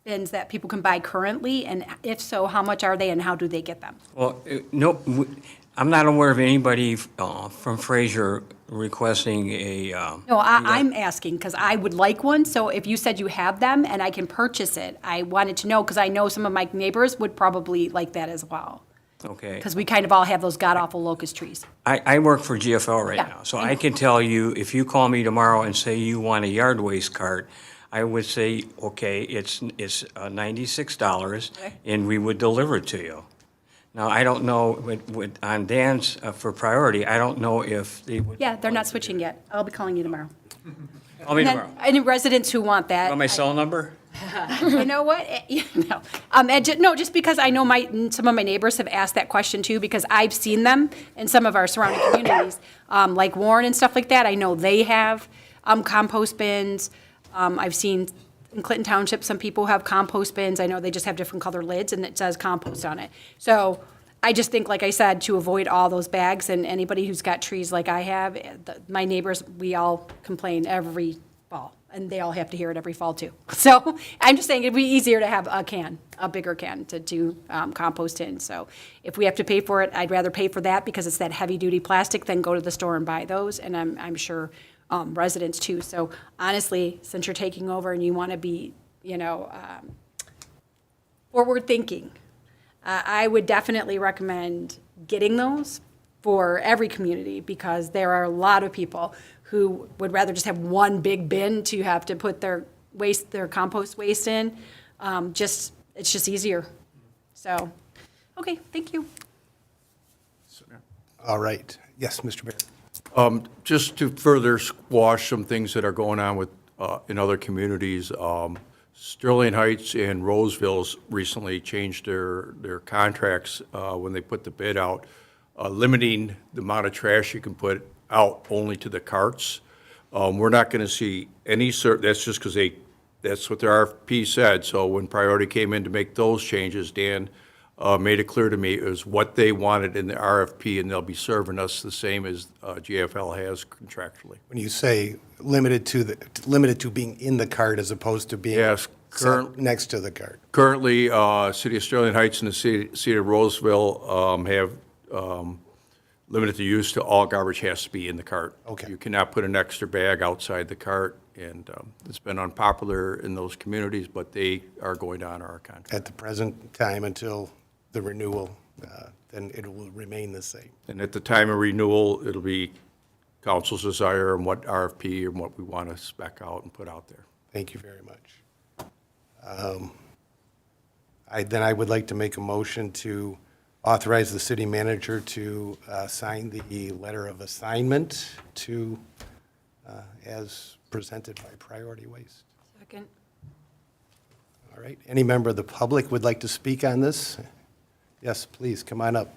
bins that people can buy currently, and if so, how much are they and how do they get them? Well, no, I'm not aware of anybody from Fraser requesting a. No, I'm asking because I would like one, so if you said you have them and I can purchase it, I wanted to know because I know some of my neighbors would probably like that as well. Okay. Because we kind of all have those god-awful locust trees. I work for GFL right Yeah, now, so I I know. can tell you, if you call me tomorrow and say you want a yard waste cart, I would say, okay, it's $96, Okay. and we would deliver it to you. Now, I don't know, on Dan's, for priority, I don't know if they would. Yeah, they're not switching yet. I'll be calling you tomorrow. Call me And then tomorrow. any residents who want that. Want my cell number? You know what? No. No, just because I know some of my neighbors have asked that question too, because I've seen them in some of our surrounding communities, like Warren and stuff like that. I know they have compost bins. I've seen in Clinton Township, some people have compost bins. I know they just have different color lids and it says compost on it. So I just think, like I said, to avoid all those bags, and anybody who's got trees like I have, my neighbors, we all complain every fall, and they all have to hear it every fall too. So I'm just saying it'd be easier to have a bigger can to do compost in. So if we have to pay for it, I'd rather pay for that because it's that heavy-duty plastic than go to the store and buy those, and I'm sure residents too. So honestly, since you're taking over and you want to be, forward thinking. I would definitely recommend getting those for every community because there are a lot of people who would rather just have one big bin to have to put their waste, their compost waste in. It's just easier. So, okay, thank you. All right. Yes, Mr. Mayor. Just to further squash some things that are going on with, in other communities, Sterling Heights and Roseville's recently changed their contracts when they put the bid out, limiting the amount of trash you can put out only to the carts. We're not going to see any that's just because that's what their RFP said. So when Priority came in to make those changes, Dan made it clear to me it was what they wanted in the RFP, and they'll be serving us the same as GFL has contractually. When you say limited to being in the cart as opposed to being Yes, set next to the cart. Currently, City of Sterling Heights and the City of Roseville have limited the use to all garbage has to be in the cart. Okay. You cannot put an extra bag outside the cart, and it's been unpopular in those communities, but they are going to honor our contract. At the present time until the renewal, then it will remain the same. And at the time of renewal, it'll be council's desire and what RFP and what we want to spec out and put out there. Thank you very much. I would like to make a motion to authorize the city manager to sign the letter of assignment to, as presented by Priority Waste. Second. All right. Any member of the public would like to speak on this? Yes, please, come on up.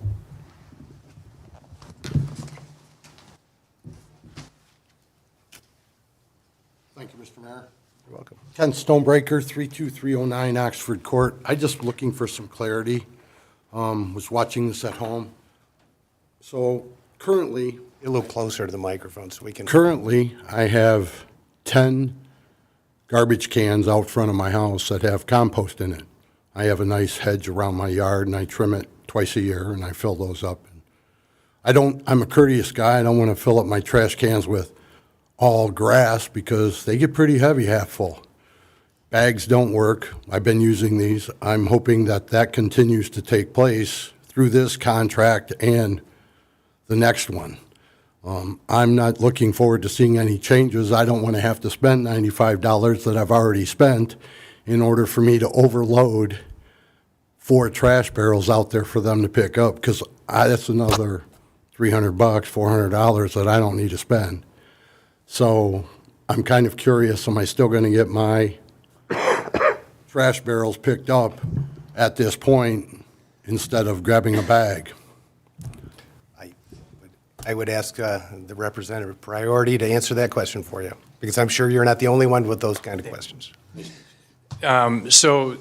Thank you, Mr. Mayor. You're welcome. Ken Stonebreaker, 32309 Oxford Court. I just looking for some clarity. Was watching this at home. So currently, Get a little closer to the microphone so we can. I have 10 garbage cans out front of my house that have compost in it. I have a nice hedge around my yard, and I trim it twice a year, and I fill those up. I'm a courteous guy. I don't want to fill up my trash cans with all grass because they get pretty heavy half full. Bags don't work. I've been using these. I'm hoping that continues to take place through this contract and the next one. I'm not looking forward to seeing any changes. I don't want to have to spend $95 that I've already spent in order for me to overload 4 trash barrels out there for them to pick up, because that's another $300, $400 that I don't need to spend. So I'm kind of curious, am I still going to get my trash barrels picked up at this point instead of grabbing a bag? I would ask the representative Priority to answer that question for you, because I'm sure you're not the only one with those kind of questions. So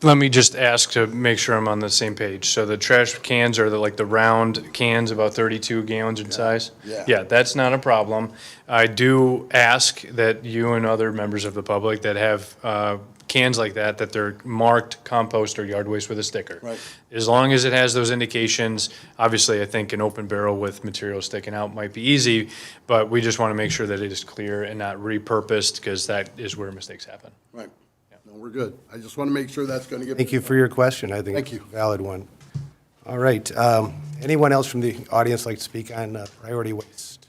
let me just ask to make sure I'm on the same page. So the trash cans are like the round cans, about 32 gallons in size? Yeah, that's not a problem. I do ask that you and other members of the public that have cans like that they're marked compost or yard waste with a sticker. Right. As long as it has those indications, obviously, I think an open barrel with material sticking out might be easy, but we just want to make sure that it is clear and not repurposed, because that is where mistakes happen. Right. No, we're good. I just want to make sure that's going to get. Thank you for your question. I think Thank it's you. a valid one. All right. Anyone else from the audience like to speak on priority waste?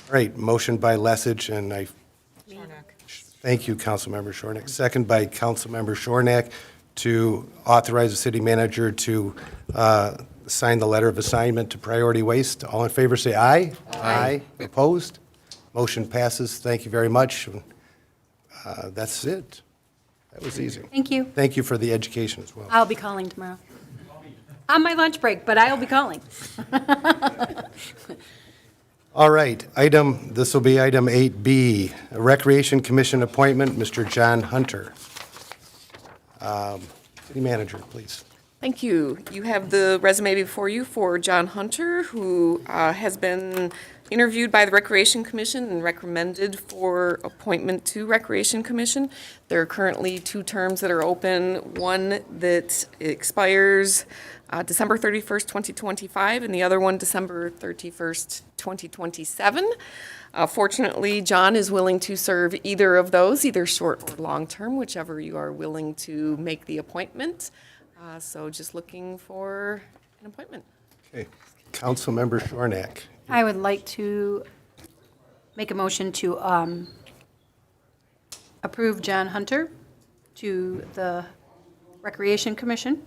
All right. Motion by Lessig, and I thank you, Councilmember Shornack. Second by Councilmember Shornack to authorize the city manager to sign the letter of assignment to priority waste. All in favor, say aye. Aye. Opposed? Motion passes. Thank you very much. That's it. That was easy. Thank you. Thank you for the education as well. I'll be calling tomorrow. On my lunch break, but I'll be calling. All right, this will be item 8B, a Recreation Commission appointment, Mr. John Hunter. City manager, please. Thank you. You have the resume before you for John Hunter, who has been interviewed by the Recreation Commission and recommended for appointment to Recreation Commission. There are currently 2 terms that are open, one that expires December 31st, 2025, and the other one December 31st, 2027. Fortunately, John is willing to serve either of those, either short or long-term, whichever you are willing to make the appointment. So just looking for an appointment. Okay. Councilmember Shornack. I would like to make a motion to approve John Hunter to the Recreation Commission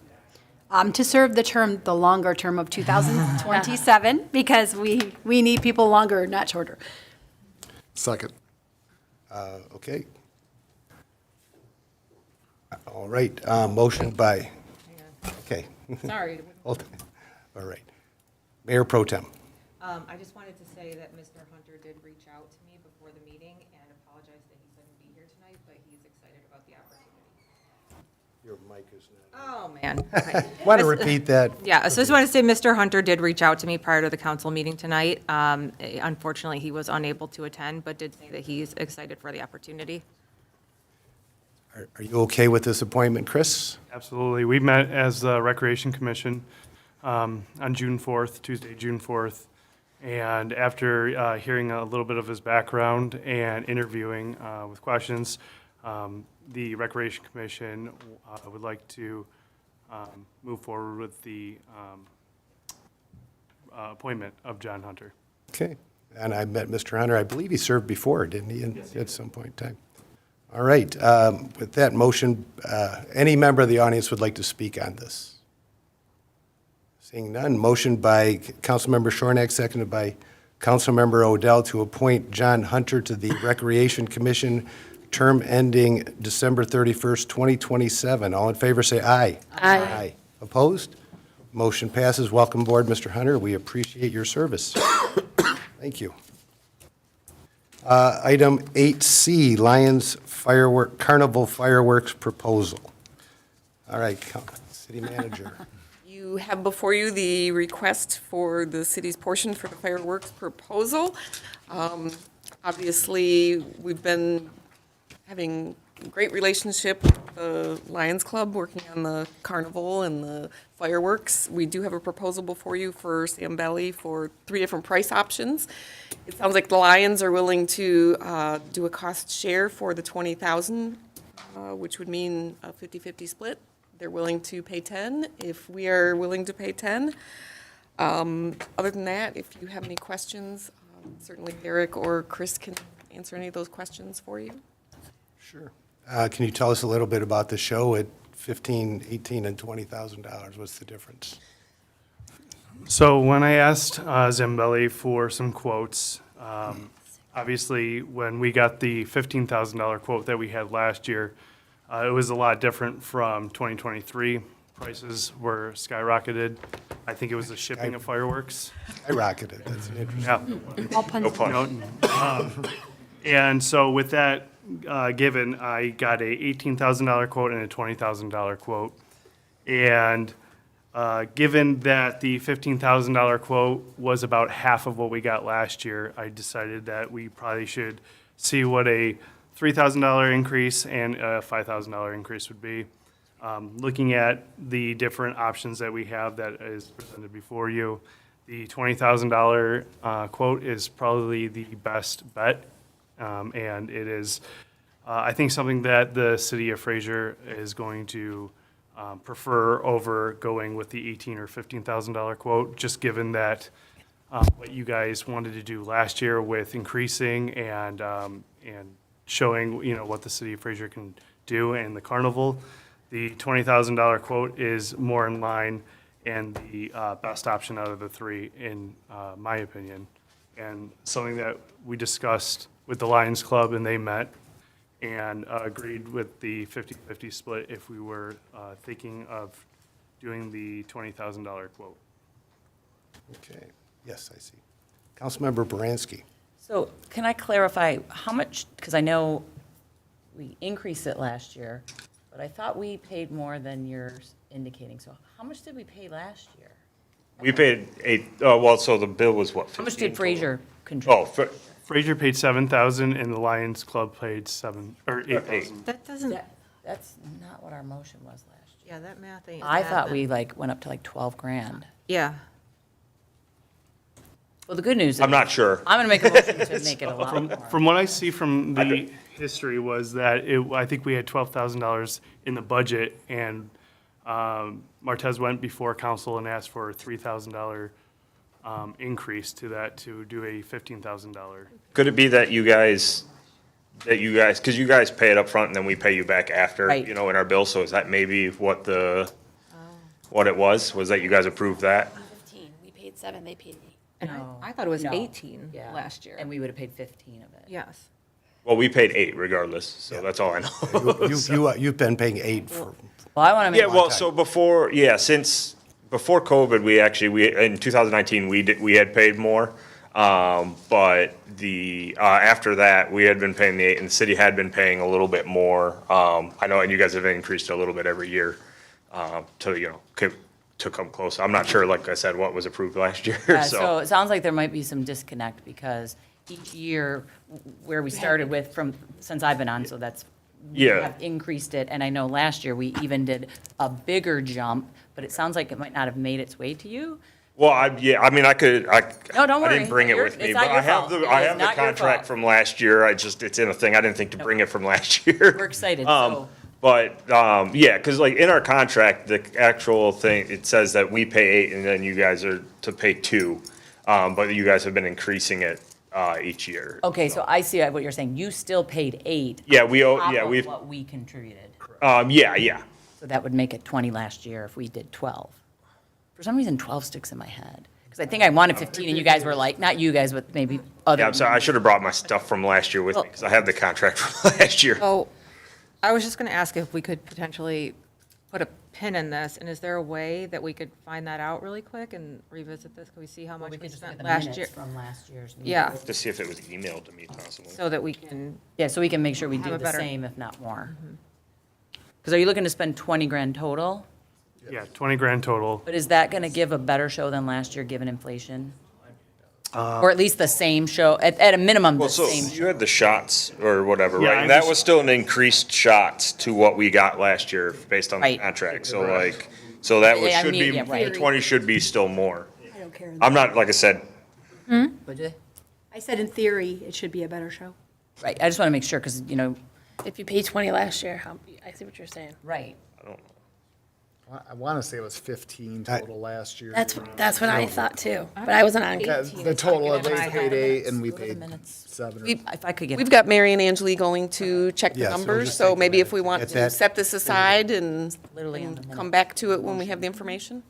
to serve the longer term of 2027, because we need people longer, not shorter. Second. Okay. All right, motion by, okay. Sorry. Hold on. All right. Mayor Pro Tem. I just wanted to say that Mr. Hunter did reach out to me before the meeting and apologize that he couldn't be here tonight, but he's excited about the opportunity. Your mic is not. Oh, man. Okay. Want to repeat that? Yeah, so I just want to say Mr. Hunter did reach out to me prior to the council meeting tonight. Unfortunately, he was unable to attend, but did say that he's excited for the opportunity. Are you okay with this appointment, Chris? Absolutely. We met as the Recreation Commission on June 4th, Tuesday, June 4th. And after hearing a little bit of his background and interviewing with questions, the Recreation Commission would like to move forward with the appointment of John Hunter. Okay. And I met Mr. Hunter, I believe he served before, didn't he, at some point in time? All right. With that motion, any member of the audience would like to speak on this? Seeing none, motion by Councilmember Shornack, seconded by Councilmember Odell to appoint John Hunter to the Recreation Commission, term ending December 31st, 2027. All in favor, say aye. Aye. Opposed? Motion passes. Welcome aboard, Mr. Hunter. We appreciate your service. Thank you. Item 8C, Lions Carnival Fireworks Proposal. All right, City Manager. You have before you the request for the city's portion for the fireworks proposal. Obviously, we've been having a great relationship with the Lions Club, working on the carnival and the fireworks. We do have a proposal before you for Sam Belly for 3 different price options. It sounds like the Lions are willing to do a cost share for the 20,000, which would mean a 50-50 split. They're willing to pay 10 if we are willing to pay 10. Other than that, if you have any questions, certainly Derek or Chris can answer any of those questions for you. Sure. Can you tell us a little bit about the show at $15,000, $18,000, and $20,000? What's the difference? So when I asked Zambelli for some quotes, obviously when we got the $15,000 quote that we had last year, it was a lot different from 2023. Prices were skyrocketed. I think it was the shipping of fireworks. Skyrocketed, that's an interesting. Yeah. All puns. And so with that given, I got a $18,000 quote and a $20,000 quote. And given that the $15,000 quote was about half of what we got last year, I decided that we probably should see what a $3,000 increase and a $5,000 increase would be. Looking at the different options that we have that is presented before you, the $20,000 quote is probably the best bet. And it is, I think, something that the City of Fraser is going to prefer over going with the $18,000 or $15,000 quote, just given that what you guys wanted to do last year with increasing and showing, what the City of Fraser can do in the carnival. The $20,000 quote is more in line and the best option out of the 3, in my opinion. And something that we discussed with the Lions Club, and they met and agreed with the 50-50 split if we were thinking of doing the $20,000 quote. Okay, yes, I see. Councilmember Baranski. So can I clarify how much, because I know we increased it last year, but I thought we paid more than you're indicating. So how much did we pay last year? We paid 8, well, so the bill was what, 15 How much did total? Fraser contribute? Oh, Fraser paid 7,000 and the Lions Club paid 8,000. That doesn't, That's not what our motion was last year. yeah, that math ain't. I thought mathing. we went up to 12 grand. Yeah. Well, the good news is. I'm not sure. I'm gonna make a motion to make it a lot more. From what I see from the history was that I think we had $12,000 in the budget, and Martez went before council and asked for a $3,000 increase to that to do a $15,000. Could it be that you guys, because you guys pay it up front and then we pay you back after, Right. in our bill, so is that maybe what it was that you guys approved that? 15, we paid 7, they paid 8. And No. I thought it was No. 18 Yeah. last year. And we would have paid 15 of it. Yes. Well, we paid 8 regardless, so that's all I know. You've been paying 8 for, Well, I wanna make. Yeah, well, so since before COVID, in 2019, we had paid more. But after that, we had been paying the 8 and the city had been paying a little bit more. I know, and you guys have increased a little bit every year, to come close. I'm not sure, like I said, what was approved last year, Yeah, so. so it sounds like there might be some disconnect because each year where we started with since I've been on, so that's. We Yeah. have increased it, and I know last year we even did a bigger jump, but it sounds like it might not have made its way to you. Well, I mean, No, don't I worry. didn't bring it with me, It's but not I your have fault. the, It I is have the not your contract fault. from last year. It's in a thing. I didn't think to bring it from last year. We're excited, so. But, yeah, because like in our contract, the actual thing, it says that we pay 8 and then you guys are to pay 2. But you guys have been increasing it, each year. Okay, so I see what you're saying. You still paid 8. Yeah, we owe, on yeah, top of we've, what we contributed. yeah. So that would make it 20 last year if we did 12. For some reason, 12 sticks in my head. Because I think I wanted 15 and you guys were like, not you guys, but maybe other. Yeah, I'm sorry. I should have brought my stuff from last year with me because I have the contract from last year. So I was just going to ask if we could potentially put a pin in this, and is there a way that we could find that out really quick and revisit this? Can we see how much we spent last year? From last year's meeting. Yeah, To see if it was emailed to me possibly. so that we can, Yeah, so we can make sure we Have do a the better- same, if not more. Because are you looking to spend 20 grand total? Yeah, 20 grand total. But is that going to give a better show than last year, given inflation? Or at least the same show, at a minimum, the Well, so same. you had the shots or whatever, Yeah, right? I And that just- was still an increased shots to what we got last year based on the Right. contract. So like, so that was, Yeah, I should mean, be, yeah, right. 20 should be still more. I don't care. I'm not, like I said, Would you? I said in theory, it should be a better show. Right, I just want to make sure, because, If you paid 20 last year, I see what you're saying. right. I want to say it was 15 total last year. That's what I thought too, but I wasn't on. Yeah, the total of they paid 8 and we Go to the paid minutes. 7. If I could get. We've got Mary and Angeli going to check the Yeah, so we'll numbers, just so take a maybe if minute we to want get to that. set this aside and Literally on the come minute. back to it when we have the information.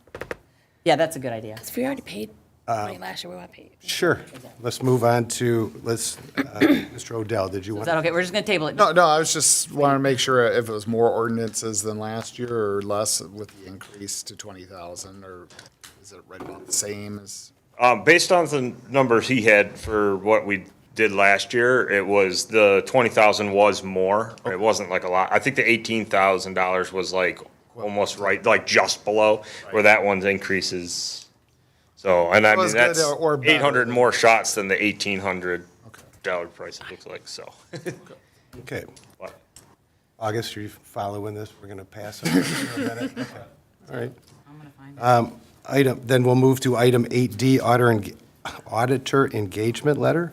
Yeah, that's a good idea. If we already paid 20 last year, we want to pay. sure. Let's move on to, Mr. Odell, did you Is want? that okay? We're just going to table it. No, I was just wanting to make sure if it was more ordinances than last year or less with the increase to 20,000, or is it right about the same as? based on the numbers he had for what we did last year, it was the 20,000 was more. It wasn't like a lot. I think the $18,000 was like almost right, like just below where that one's increases. So, and I mean, Was good that's or better 800 than- more shots than the $1,800 price it looks like, so. Okay. What? August, are you following this? We're going to pass it for a minute? Okay. All right. I'm going to find it. Then we'll move to item 8D, auditor engagement letter.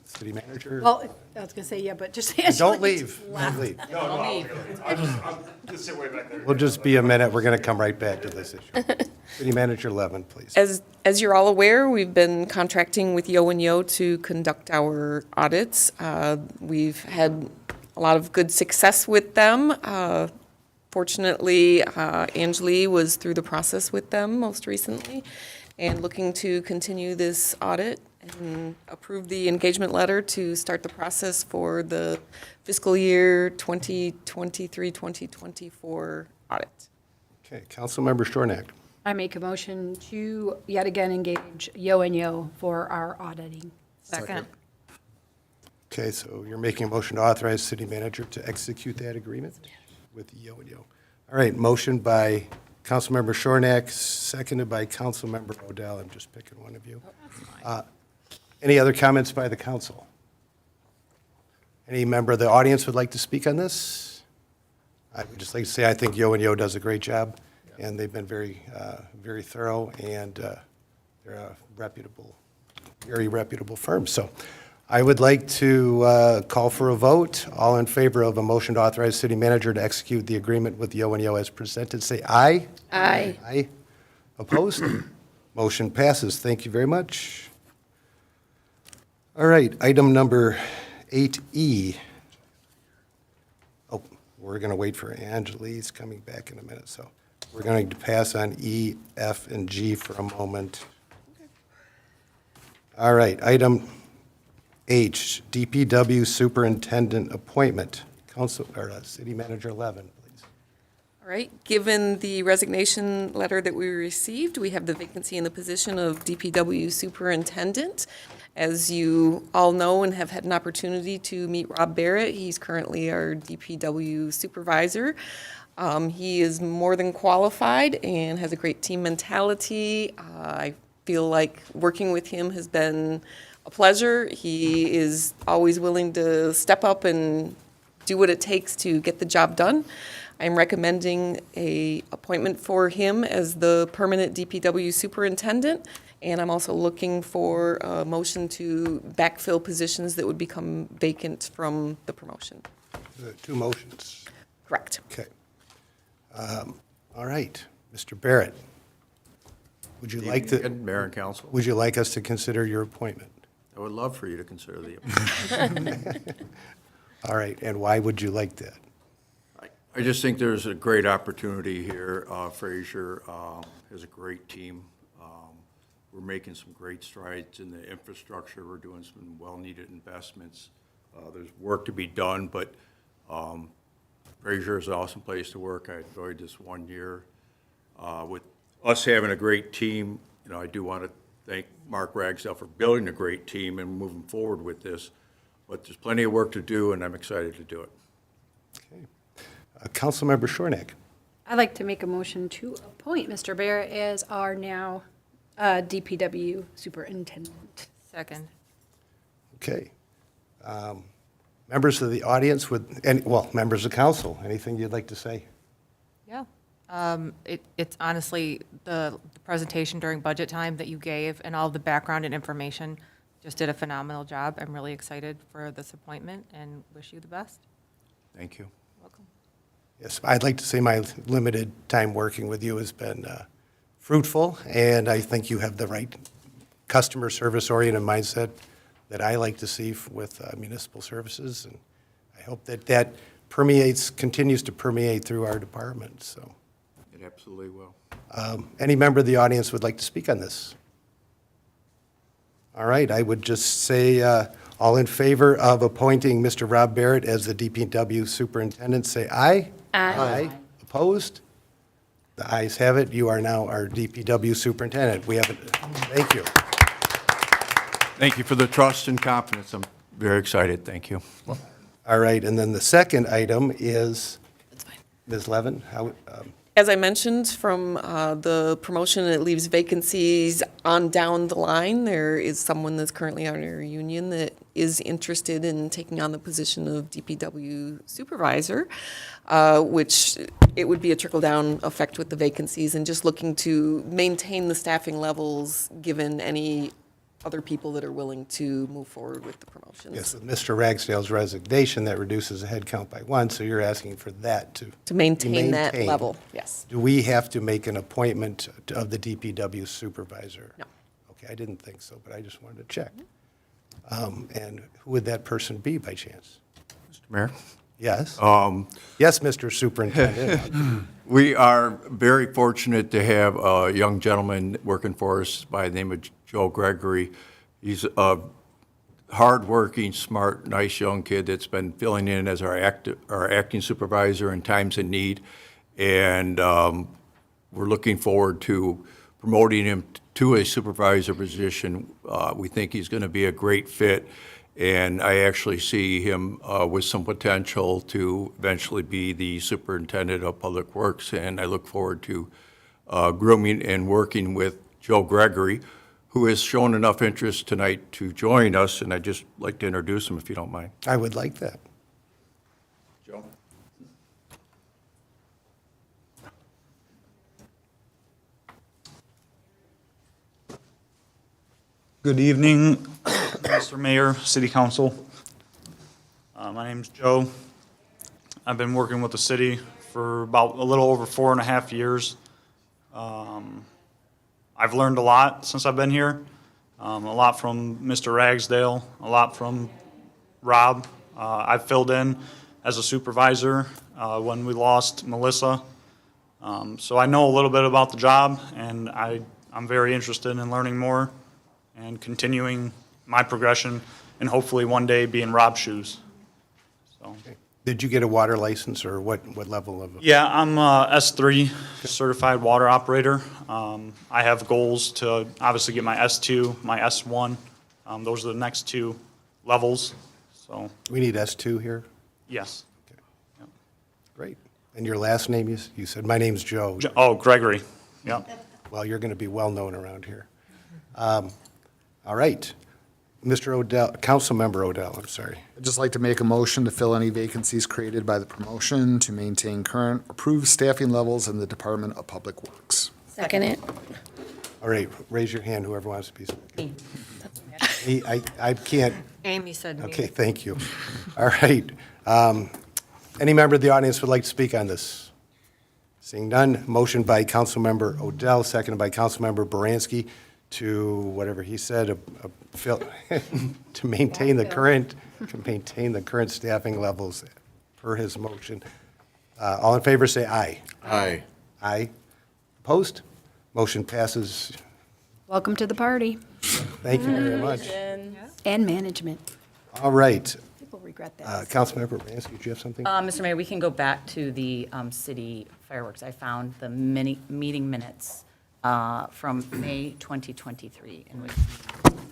City manager? Well, I was going to say, yeah, but just. Don't leave. Don't leave. Don't leave. Just sit way back there. We'll just be a minute. We're going to come right back to this issue. City manager Levin, please. As you're all aware, we've been contracting with Yo and Yo to conduct our audits. We've had a lot of good success with them. Fortunately, Angeli was through the process with them most recently and looking to continue this audit and approve the engagement letter to start the process for the fiscal year 2023-2024 audit. Okay, Councilmember Shornack. I make a motion to yet again engage Yo and Yo for our auditing. second. Okay, so you're making a motion to authorize city manager to execute that agreement with Yo and Yo. All right, motion by Councilmember Shornack, seconded by Councilmember Odell. I'm just picking one of you. Any other comments by the council? Any member of the audience would like to speak on this? I would just like to say I think Yo and Yo does a great job, and they've been very, very thorough, and they're a reputable, very reputable firm. So I would like to call for a vote. All in favor of a motion to authorize city manager to execute the agreement with Yo and Yo as presented, say aye. Aye. Aye. Opposed? Motion passes. Thank you very much. All right, item number 8E. Oh, we're going to wait for Angeli's coming back in a minute, so we're going to pass on E, F, and G for a moment. All right, item H, DPW Superintendent Appointment. Council, or City Manager Levin, please. All right, given the resignation letter that we received, we have the vacancy in the position of DPW Superintendent. As you all know and have had an opportunity to meet Rob Barrett, he's currently our DPW Supervisor. He is more than qualified and has a great team mentality. I feel like working with him has been a pleasure. He is always willing to step up and do what it takes to get the job done. I'm recommending a appointment for him as the permanent DPW superintendent, and I'm also looking for a motion to backfill positions that would become vacant from the promotion. Two motions. Correct. Okay. All right, Mr. Barrett, would you like to? Mayor and council. Would you like us to consider your appointment? I would love for you to consider the appointment. All right, and why would you like that? I just think there's a great opportunity here. Fraser has a great team. We're making some great strides in the infrastructure. We're doing some well-needed investments. There's work to be done, but Fraser is an awesome place to work. I enjoyed this 1 year. With us having a great team, I do want to thank Mark Ragsdale for building a great team and moving forward with this. But there's plenty of work to do, and I'm excited to do it. Okay. Councilmember Shornack. I'd like to make a motion to appoint Mr. Barrett as our now DPW Superintendent. Second. Okay. Members of the audience members of council, anything you'd like to say? Yeah. It's honestly the presentation during budget time that you gave and all the background and information just did a phenomenal job. I'm really excited for this appointment and wish you the best. Thank you. Welcome. Yes, I'd like to say my limited time working with you has been fruitful, and I think you have the right customer service-oriented mindset that I like to see with municipal services, and I hope that continues to permeate through our department, so. It absolutely will. Any member of the audience would like to speak on this? All right, I would just say, all in favor of appointing Mr. Rob Barrett as the DPW superintendent, say aye. Aye. Opposed? The ayes have it. You are now our DPW superintendent. Thank you. Thank you for the trust and confidence. I'm very excited. Thank you. All right, and then the second item is, Ms. Levin, As I mentioned, from the promotion, it leaves vacancies on down the line. There is someone that's currently on our union that is interested in taking on the position of DPW supervisor, which it would be a trickle-down effect with the vacancies and just looking to maintain the staffing levels given any other people that are willing to move forward with the promotions. yes, with Mr. Ragsdale's resignation, that reduces the head count by one, so you're asking for that to To maintain that level, yes. Do we have to make an appointment of the DPW supervisor? No. Okay, I didn't think so, but I just wanted to check. And who would that person be by chance? Mr. Mayor? Yes? Yes, Mr. Superintendent. We are very fortunate to have a young gentleman working for us by the name of Joe Gregory. He's a hardworking, smart, nice young kid that's been filling in as our acting supervisor in times of need. And we're looking forward to promoting him to a supervisor position. We think he's going to be a great fit. And I actually see him with some potential to eventually be the superintendent of public works. And I look forward to grooming and working with Joe Gregory, who has shown enough interest tonight to join us, and I'd just like to introduce him if you don't mind. I would like that. Joe? Good evening, Mr. Mayor, City Council. My name's Joe. I've been working with the city for about a little over 4.5 years. I've learned a lot since I've been here. A lot from Mr. Ragsdale, a lot from Rob. I've filled in as a supervisor when we lost Melissa. So I know a little bit about the job, and I'm very interested in learning more and continuing my progression, and hopefully one day be in Rob's shoes. So, Did you get a water license, or what level of? yeah, I'm a S3 certified water operator. I have goals to obviously get my S2, my S1. Those are the next two levels. So, We need S2 here? yes. Great. And your last name, you said, my name's Joe. Oh, Gregory. Yeah. Well, you're going to be well-known around here. All right. Mr. Odell, Councilmember Odell, I'm sorry. I'd just like to make a motion to fill any vacancies created by the promotion to maintain current approved staffing levels in the Department of Public Works. Second it. All right, raise your hand, whoever wants to be. Me, I can't, Amy said me. okay, thank you. All right. Any member of the audience would like to speak on this? Seeing none, motion by Councilmember Odell, seconded by Councilmember Baranski to, whatever he said, to maintain the current staffing levels per his motion. All in favor, say aye. Aye. Aye. Opposed? Motion passes. Welcome to the party. Thank you very much. And management. All right. People regret that. Councilmember Baranski, do you have something? Mr. Mayor, we can go back to the city fireworks. I found the meeting minutes from May 2023, in which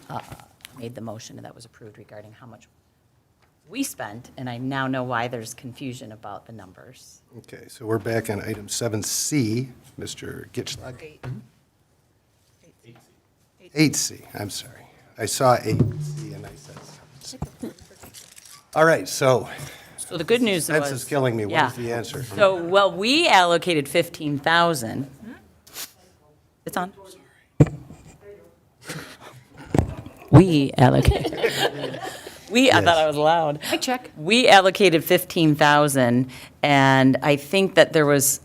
we made the motion and that was approved regarding how much we spent, and I now know why there's confusion about the numbers. Okay, so we're back on item 7C, Mr. Gitschlag. 8C, I'm sorry. I saw 8C and I said 7C. All right, so So the good news was. This is killing me. What yeah. is the answer? So, well, we allocated 15,000. It's on. We allocated. I thought I was loud. I check. We allocated 15,000, and I think that there was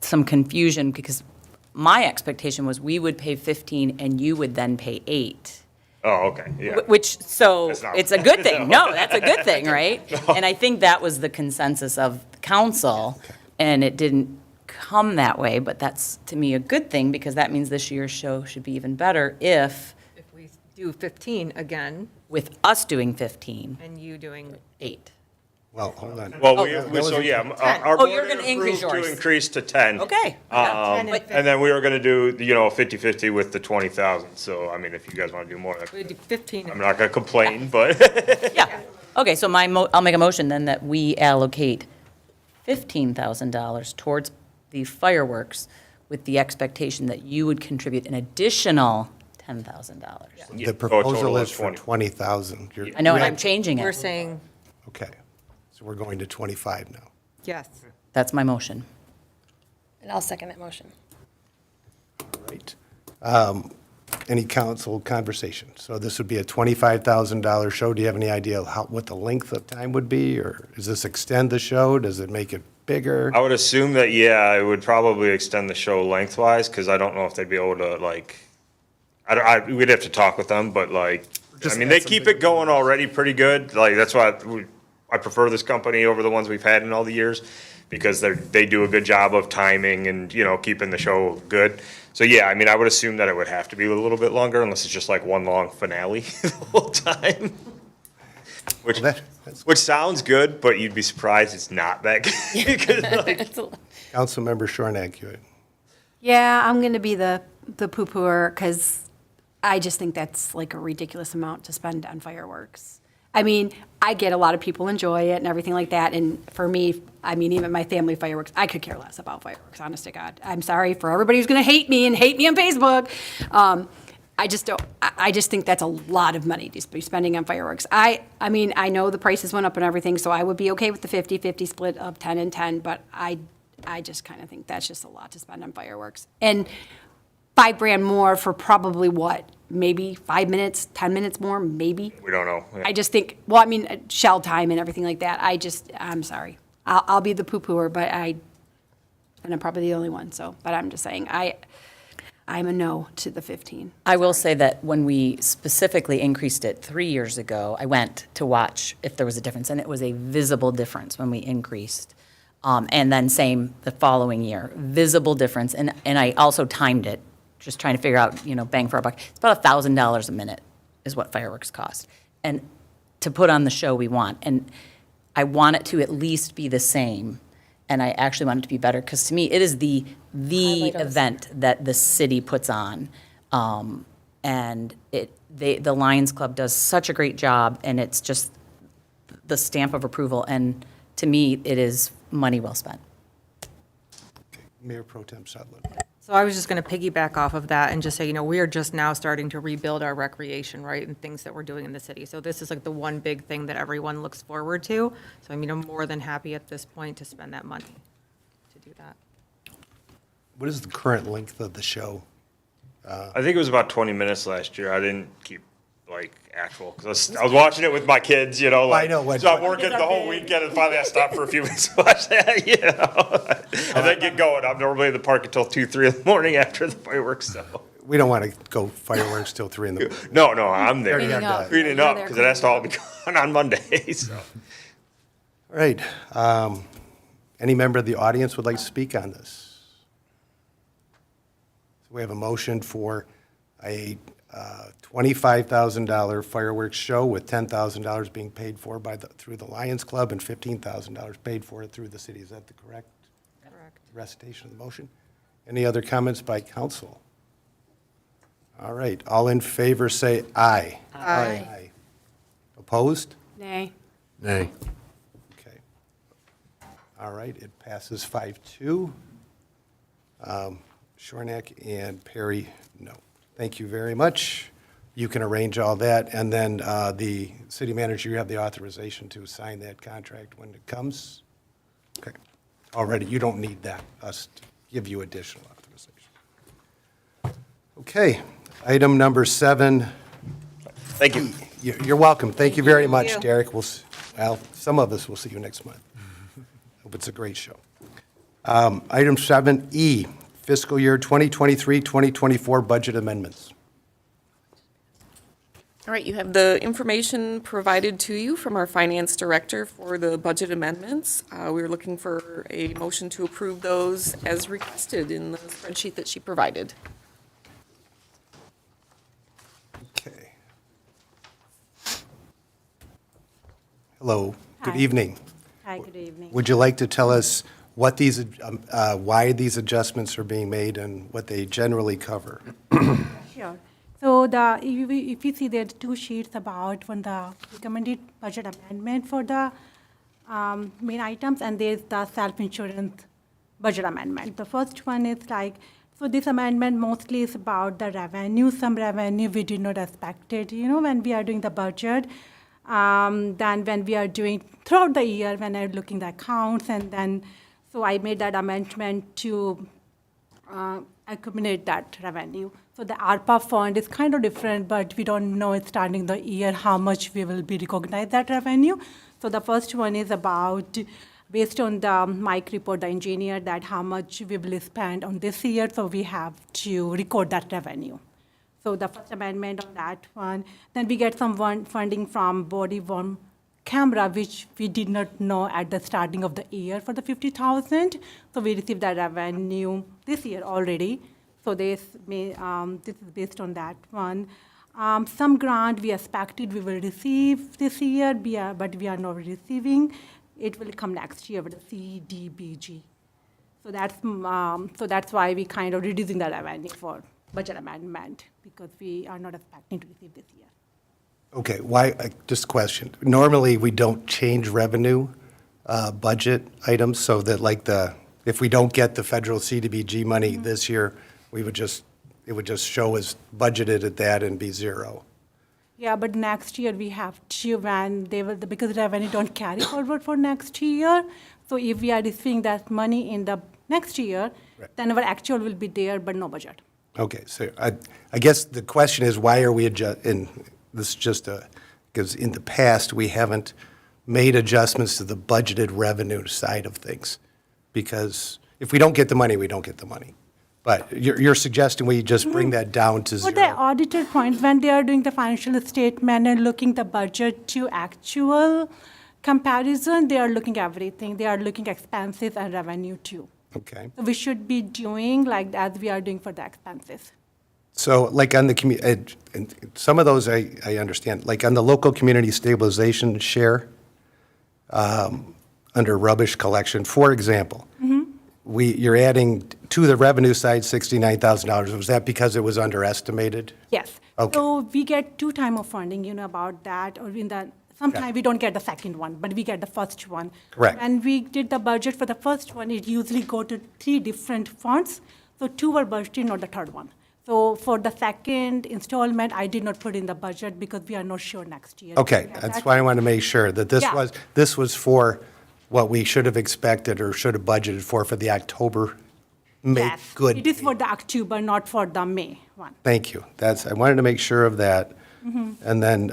some confusion because my expectation was we would pay 15 and you would then pay 8. Oh, okay, yeah. Which, so, That's not- it's a good thing. No, that's a good thing, right? And I think that was the consensus of the council, and it didn't come that way, but that's, to me, a good thing, because that means this year's show should be even better if, We do 15 again, with us doing 15, and you doing 8. Well, hold on. Well, our Oh, board you're gonna increase approved to yours. increase to 10. Okay. And then we were gonna do, 50/50 with the 20,000, so, I mean, if you guys wanna do more, we do 15. I'm not gonna complain, but. Yeah. Okay, so I'll make a motion then that we allocate $15,000 towards the fireworks with the expectation that you would contribute an additional $10,000. The proposal is for 20,000. I know, and I'm changing We're it. saying Okay, so we're going to 25 now. yes. That's my motion. And I'll second that motion. All right. Any council conversation? So this would be a $25,000 show. Do you have any idea what the length of time would be? Or does this extend the show? Does it make it bigger? I would assume that, yeah, it would probably extend the show lengthwise, because I don't know if they'd be able to, we'd have to talk with them, but Just I mean, add they some keep big it going already pretty good. That's why I prefer this company over the ones we've had in all the years, because they do a good job of timing and, keeping the show good. So, yeah, I mean, I would assume that it would have to be a little bit longer, unless it's just like one long finale the whole time. Which sounds good, but you'd be surprised it's not that good. 'Cause, Councilmember Shornack, you had. Yeah, I'm going to be the poo-pooer because I just think that's like a ridiculous amount to spend on fireworks. I mean, I get a lot of people enjoy it and everything like that, and for me, I mean, even my family fireworks, I could care less about fireworks, honest to God. I'm sorry for everybody who's gonna hate me and hate me on Facebook. I just don't, I just think that's a lot of money to be spending on fireworks. I mean, I know the prices went up and everything, so I would be okay with the 50-50 split of 10 and 10, but I just kind of think that's just a lot to spend on fireworks. And $5,000 more for probably what? Maybe 5 minutes, 10 minutes more, maybe? We don't know. Yeah. I just think, well, I mean, shell time and everything like that, I'm sorry. I'll be the poo-pooer, but and I'm probably the only one, so, but I'm just saying, I'm a no to the 15. I will say that when we specifically increased it 3 years ago, I went to watch if there was a difference, and it was a visible difference when we increased. And then same the following year, visible difference. And I also timed it, just trying to figure out, bang for our buck. It's about $1,000 a minute is what fireworks cost. And to put on the show we want. And I want it to at least be the same. And I actually want it to be better, because to me, it is the event that the city puts on. And the Lions Club does such a great job, and it's just the stamp of approval. And to me, it is money well spent. Mayor Pro Tem Sutherland. So I was just going to piggyback off of that and just say, we are just now starting to rebuild our recreation, right, and things that we're doing in the city. So this is like the one big thing that everyone looks forward to. So I'm more than happy at this point to spend that money to do that. What is the current length of the show? I think it was about 20 minutes last year. I didn't keep actual, because I was watching it with my kids, I know. So I'm working the whole weekend, and finally I stopped for a few minutes to watch that, and then get going. I'm normally in the park until 2, 3 in the morning after the fireworks, so. We don't want to go fireworks till 3 in the morning. No, I'm there. Cleaning up. Cleaning up, because it has to all be gone on Monday, so. All right. Any member of the audience would like to speak on this? So we have a motion for a $25,000 fireworks show with $10,000 being paid for through the Lions Club and $15,000 paid for it through the city. Is that the correct recitation of the motion? Any other comments by council? All right. All in favor say aye. Aye. Opposed? Nay. Nay. Okay. All right. It passes 5-2. Shornack and Perry, no. Thank you very much. You can arrange all that, and then the city manager, you have the authorization to sign that contract when it comes? Okay. Already, you don't need us to give you additional authorization. Okay. Item number 7. Thank you. You're welcome. Thank you very much, Derek. Well, some of us will see you next month. Hope it's a great show. Item 7E. Fiscal year 2023-2024 budget amendments. All right, you have the information provided to you from our finance director for the budget amendments. We were looking for a motion to approve those as requested in the spreadsheet that she provided. Okay. Hello, good Hi. evening. Hi, good evening. Would you like to tell us what these, why these adjustments are being made and what they generally cover? Sure. So if you see there are 2 sheets about when the recommended budget amendment for the main items, and there's the self-insurance budget amendment. The first one is so this amendment mostly is about the revenue. Some revenue we did not expect it, when we are doing the budget. Then when we are doing throughout the year, when I'm looking at the accounts, and then so I made that amendment to accumulate that revenue. So the ARPA fund is kind of different, but we don't know at starting the year how much we will be recognize that revenue. So the first one is about, based on the Mike report, the engineer, that how much we will spend on this year, so we have to record that revenue. So the first amendment on that one. Then we get some funding from body-worn camera, which we did not know at the starting of the year for the 50,000. So we received that revenue this year already. So this is based on that one. Some grant we expected we will receive this year, but we are not receiving. It will come next year with the CDBG. So that's why we kind of reducing the revenue for budget amendment, because we are not expecting to receive this year. Okay, why, just a question. Normally, we don't change revenue budget items so that like if we don't get the federal CDBG money this year, it would just show as budgeted at that and be zero. Yeah, but next year we have to, when they will, because revenue don't carry forward for next year. So if we are receiving that money in the next year, then our actual will be there, but no budget. Okay, so I guess the question is, why are we and this is just because in the past, we haven't made adjustments to the budgeted revenue side of things. Because if we don't get the money, we don't get the money. But you're suggesting we just bring that down to For zero? the auditor point, when they are doing the financial statement and looking the budget to actual comparison, they are looking everything. They are looking expenses and revenue too. Okay. So we should be doing like as we are doing for the expenses. So like on the, and some of those I understand, like on the local community stabilization share, under rubbish collection, for example, you're adding to the revenue side $69,000. Was that because it was underestimated? Yes. Okay. So we get 2 times of funding, you know about that, or in the, sometimes we don't get the second one, but we get the first one. Correct. When we did the budget for the first one, it usually go to 3 different funds. So 2 were budgeted, not the third one. So for the second installment, I did not put in the budget because we are not sure next year. Okay, We have that's that. why I want to make sure that Yeah. this was for what we should have expected or should have budgeted for the October, May, Yes. good. It is for the October, not for the May one. Thank you. I wanted to make sure of that. And then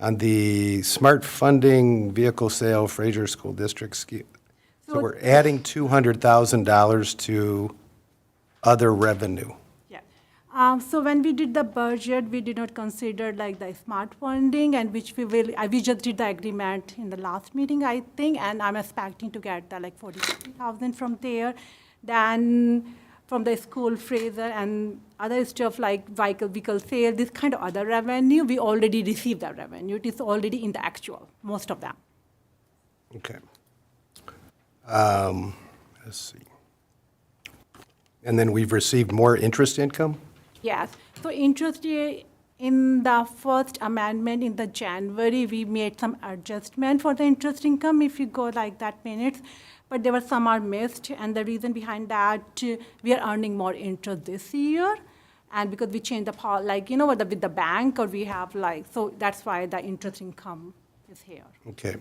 on the smart funding vehicle sale, Fraser School District, so we're adding $200,000 to other revenue. Yeah. So when we did the budget, we did not consider like the smart funding, and which we just did the agreement in the last meeting, I think, and I'm expecting to get the like 40,000 from there. Then from the school Fraser and other stuff like vehicle sale, this kind of other revenue, we already received that revenue. It is already in the actual, most of them. Okay. Let's see. And then we've received more interest income? Yes. So interest in the first amendment in the January, we made some adjustment for the interest income, if you go like that minutes. But there were some are missed, and the reason behind that, we are earning more interest this year. And because we changed the, like, you know, with the bank, or we have like, so that's why the interest income is here. Okay.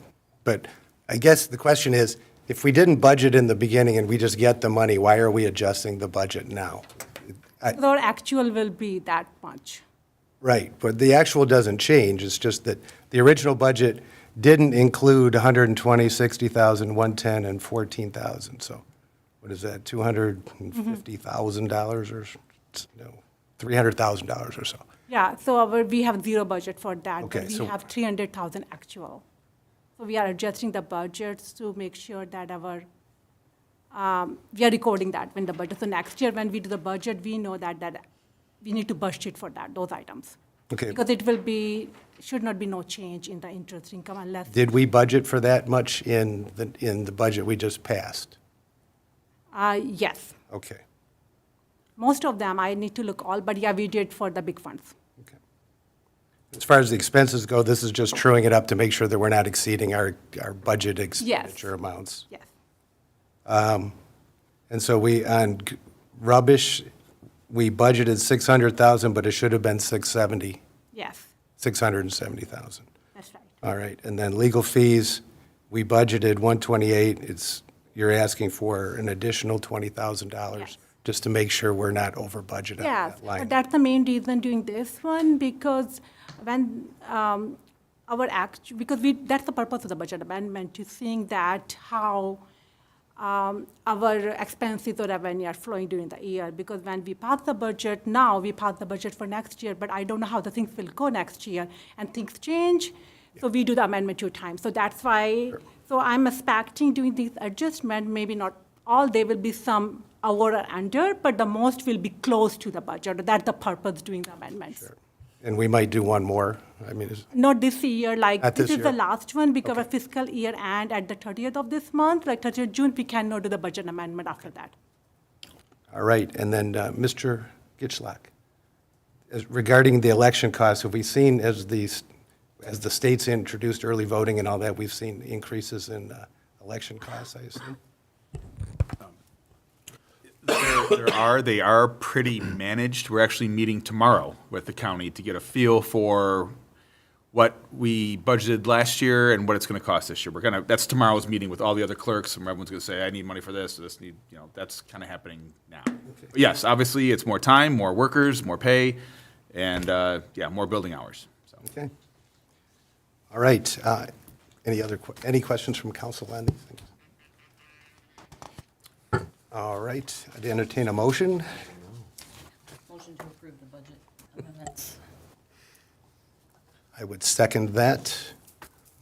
But I guess the question is, if we didn't budget in the beginning and we just get the money, why are we adjusting the budget now? Our actual will be that much. Right, but the actual doesn't change. It's just that the original budget didn't include 120, 60,000, 110, and 14,000. So what is that, $250,000 or no, $300,000 or so? Yeah, so we have 0 budget for that, Okay, but we so- have 300,000 actual. So we are adjusting the budgets to make sure that we are recording that when the budget. So next year when we do the budget, we know that we need to budget for those items. Okay. Because should not be no change in the interest income unless. Did we budget for that much in the budget we just passed? Yes. Okay. Most of them, I need to look all, but yeah, we did for the big funds. As far as the expenses go, this is just truing it up to make sure that we're not exceeding our budget expenditure amounts. Yes. And so on rubbish, we budgeted 600,000, but it should have been 670, Yes, 670,000. that's right. All right, and then legal fees, we budgeted 128. You're asking for an additional $20,000 just to make sure we're not over budget on Yes, that line. but that's the main reason doing this one, because when that's the purpose of the budget amendment, to seeing that how our expenses or revenue are flowing during the year. Because when we pass the budget now, we pass the budget for next year, but I don't know how the things will go next year, and things change. So we do the amendment 2 times. So that's why. So I'm expecting doing this adjustment. Maybe not all. There will be some over or under, but the most will be close to the budget. That's the purpose doing the amendments. And we might do one more. I mean, Not this year, like Not this this is the year? last one, because our fiscal year end at the 30th of this month, like 30th June, we cannot do the budget amendment after that. all right, and then Mr. Gitschlak. regarding the election costs, have we seen, as the states introduced early voting and all that, we've seen increases in election costs, I assume? They are pretty managed. We're actually meeting tomorrow with the county to get a feel for what we budgeted last year and what it's gonna cost this year. That's tomorrow's meeting with all the other clerks, and everyone's gonna say, I need money for this, that's kind of happening now. But yes, obviously, it's more time, more workers, more pay, and, more building hours, so. Okay. All right. Any questions from council on these things? All right. I'd entertain a motion. Motion to approve the budget amendments. I would second that.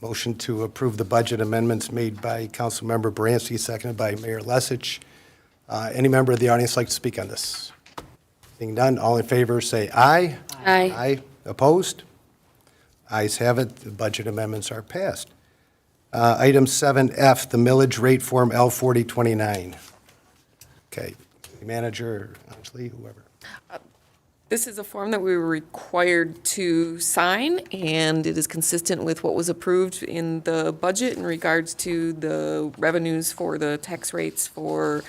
Motion to approve the budget amendments made by Councilmember Baranski, seconded by Mayor Lesich. Any member of the audience like to speak on this? Seeing none, all in favor say aye. Aye. Aye. Opposed? Ayes have it. The budget amendments are passed. Item 7F, the millage rate form L4029. Okay. Manager, Anjali, whoever. This is a form that we were required to sign, and it is consistent with what was approved in the budget in regards to the revenues for the tax rates for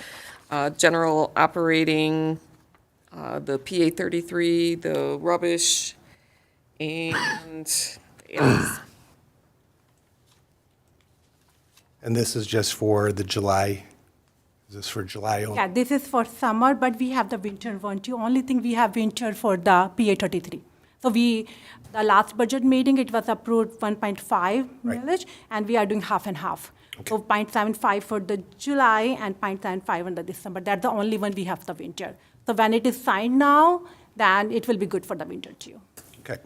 general operating, the PA 33, the rubbish, and And this is just for the July, is this for July only? Yeah, this is for summer, but we have the winter one too. Only thing we have winter for the PA 33. So the last budget meeting, it was approved 1.5 millage, and we are doing half and half. So 0.75 for the July and 0.75 in the December. That's the only one we have the winter. So when it is signed now, then it will be good for the winter too. Okay.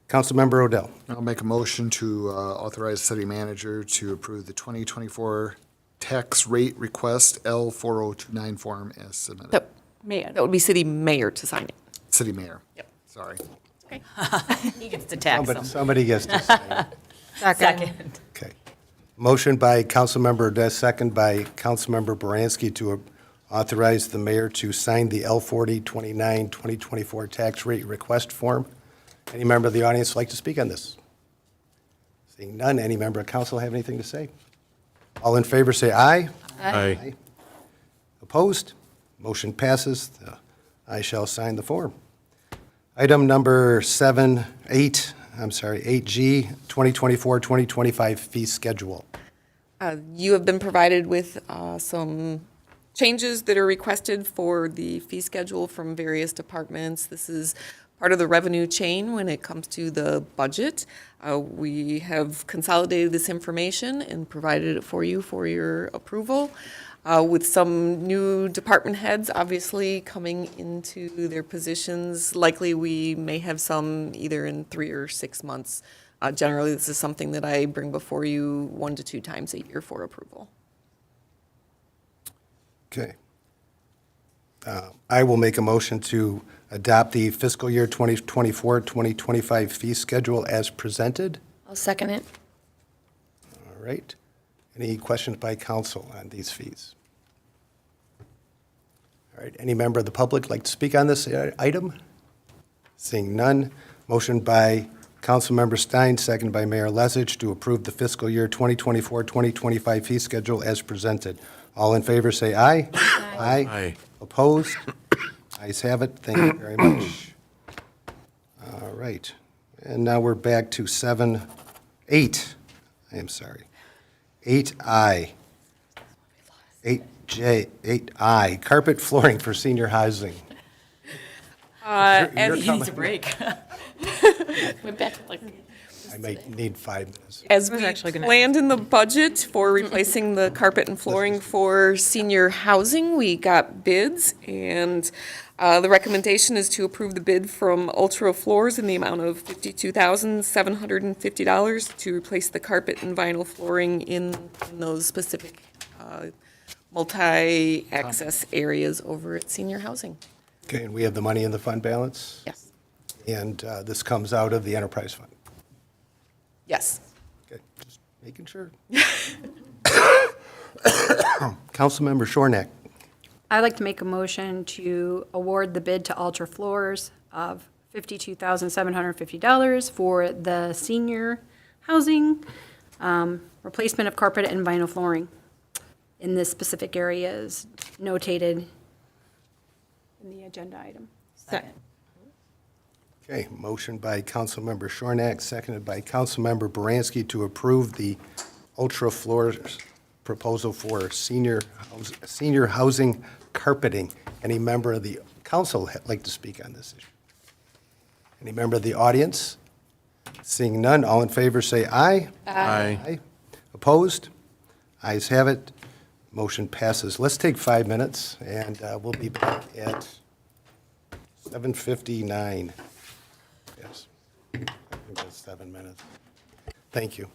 Councilmember Odell. I'll make a motion to authorize city manager to approve the 2024 tax rate request L4029 form as submitted. That Mayor. would be city mayor to sign it. City mayor. Yep. Sorry. He gets to tax them. Somebody gets to sign it. Second. Okay. Motion by Councilmember Odell, second by Councilmember Baranski to authorize the mayor to sign the L4029 2024 tax rate request form. Any member of the audience like to speak on this? Seeing none, any member of council have anything to say? All in favor say aye. Aye. Opposed? Motion passes. I shall sign the form. Item number 8G, 2024-2025 fee schedule. You have been provided with some changes that are requested for the fee schedule from various departments. This is part of the revenue chain when it comes to the budget. We have consolidated this information and provided it for you for your approval. With some new department heads obviously coming into their positions, likely we may have some either in 3 or 6 months. Generally, this is something that I bring before you 1 to 2 times a year for approval. Okay. I will make a motion to adopt the fiscal year 2024-2025 fee schedule as presented. I'll second it. All right. Any questions by council on these fees? All right. Any member of the public like to speak on this item? Seeing none. Motion by Councilmember Stein, seconded by Mayor Lesich, to approve the fiscal year 2024-2025 fee schedule as presented. All in favor say aye. Aye. Aye. Opposed? Ayes have it. Thank you very much. All right. And now we're back to 8. I am sorry. 8I. 8I, carpet flooring for senior housing. As- He needs a break. We're back to like. I might need 5 minutes. As was we actually gonna planned in the budget for replacing the carpet and flooring for senior housing, we got bids, and the recommendation is to approve the bid from Ultra Floors in the amount of $52,750 to replace the carpet and vinyl flooring in those specific multi-access areas over at senior housing. Okay, and we have the money in the fund balance? Yes. And this comes out of the enterprise fund? Yes. Okay, just making sure. Councilmember Shornack. I'd like to make a motion to award the bid to Ultra Floors of $52,750 for the senior housing, replacement of carpet and vinyl flooring in this specific area is notated in the agenda item. Second. Okay, motion by Councilmember Shornack, seconded by Councilmember Baranski to approve the Ultra Floors proposal for senior housing carpeting. Any member of the council like to speak on this issue? Any member of the audience? Seeing none, all in favor say aye. Aye. Opposed? Ayes have it. Motion passes. Let's take 5 minutes, and we'll be back at 7:59. Yes, I think that's 7 minutes. Thank you.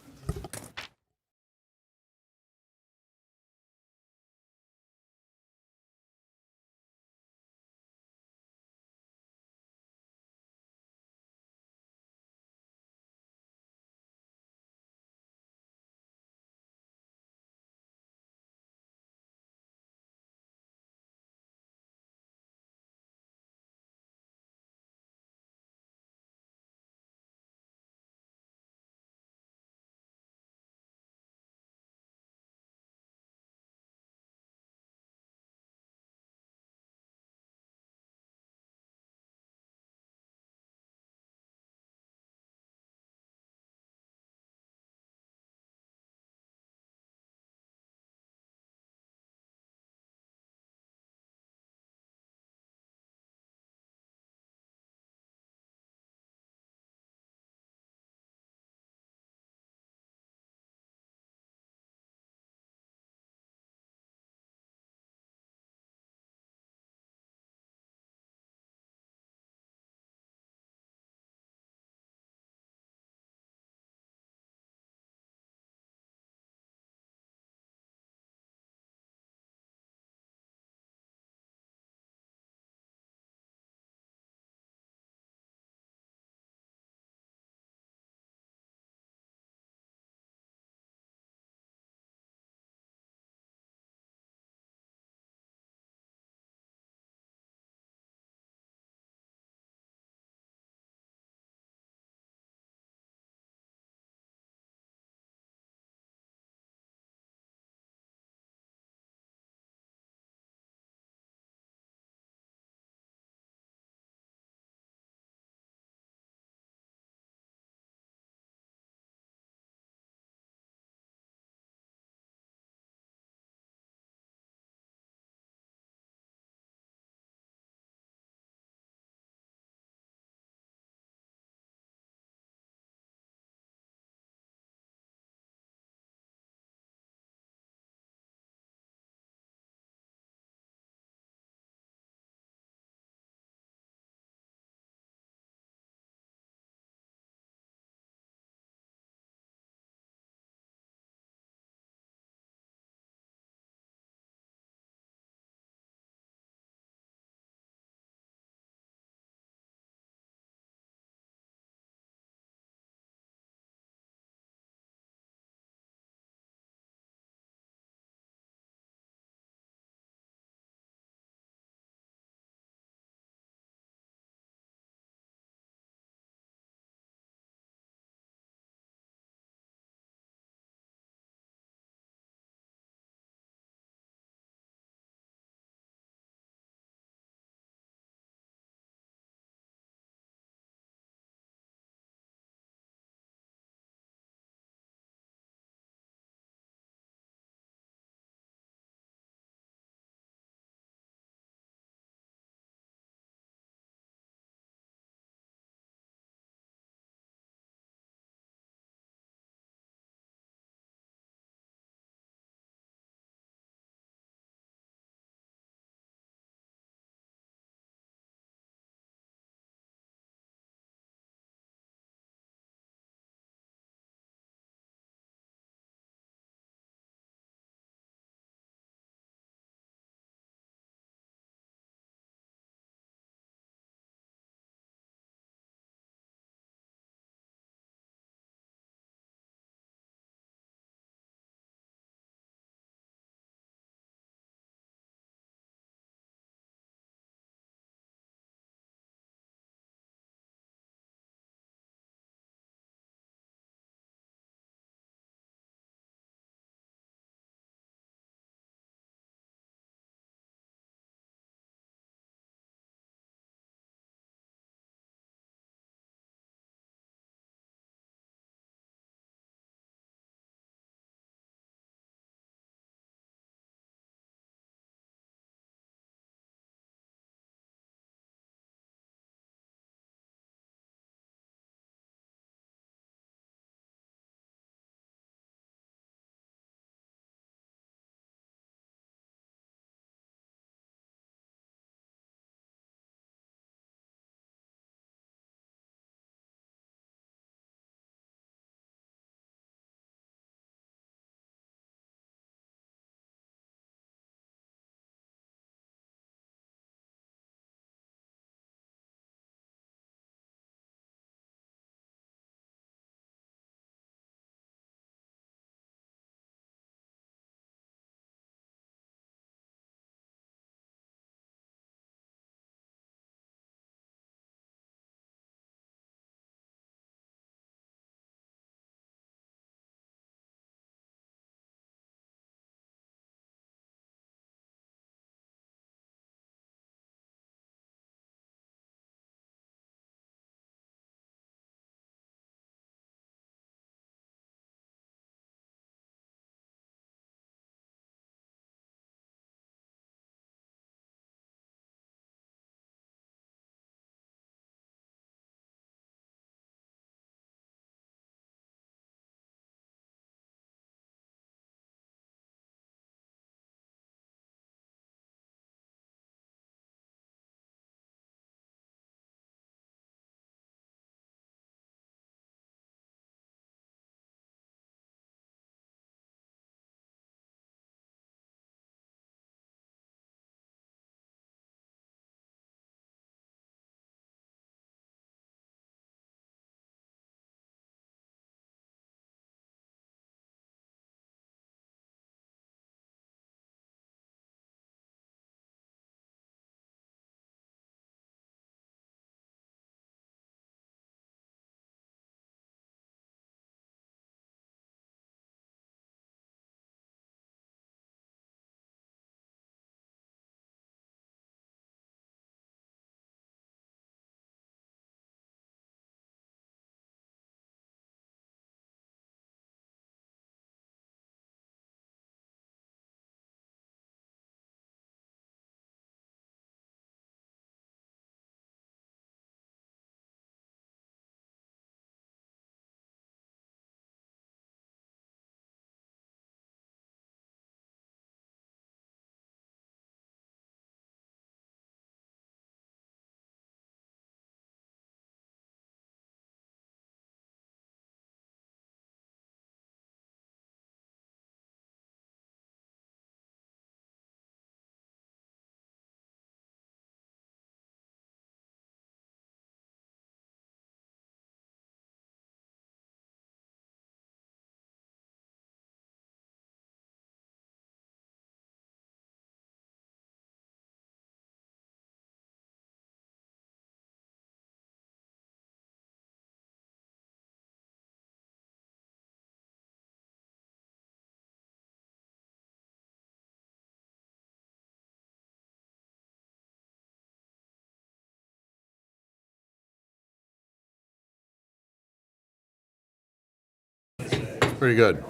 Pretty good.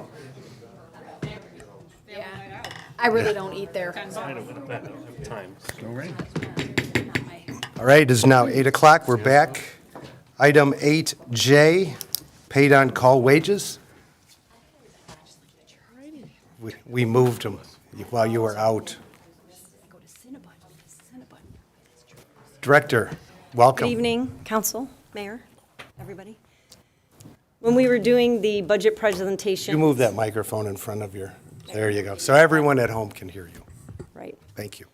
I really don't eat there. All right, it is now 8 o'clock. We're back. Item 8J, paid on call wages. We moved them while you were out. Director, welcome. Good evening, council, mayor, everybody. When we were doing the budget presentation. You move that microphone in front of your, there you go, so everyone at home can hear you. Right. Thank you.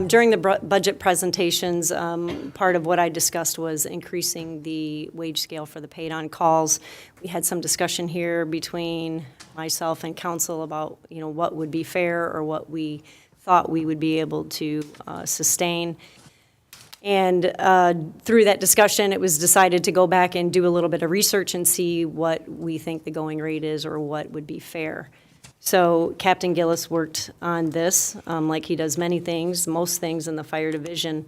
During the budget presentations, part of what I discussed was increasing the wage scale for the paid-on calls. We had some discussion here between myself and council about, what would be fair or what we thought we would be able to sustain. And through that discussion, it was decided to go back and do a little bit of research and see what we think the going rate is or what would be fair. So Captain Gillis worked on this, like he does many things, most things in the fire division.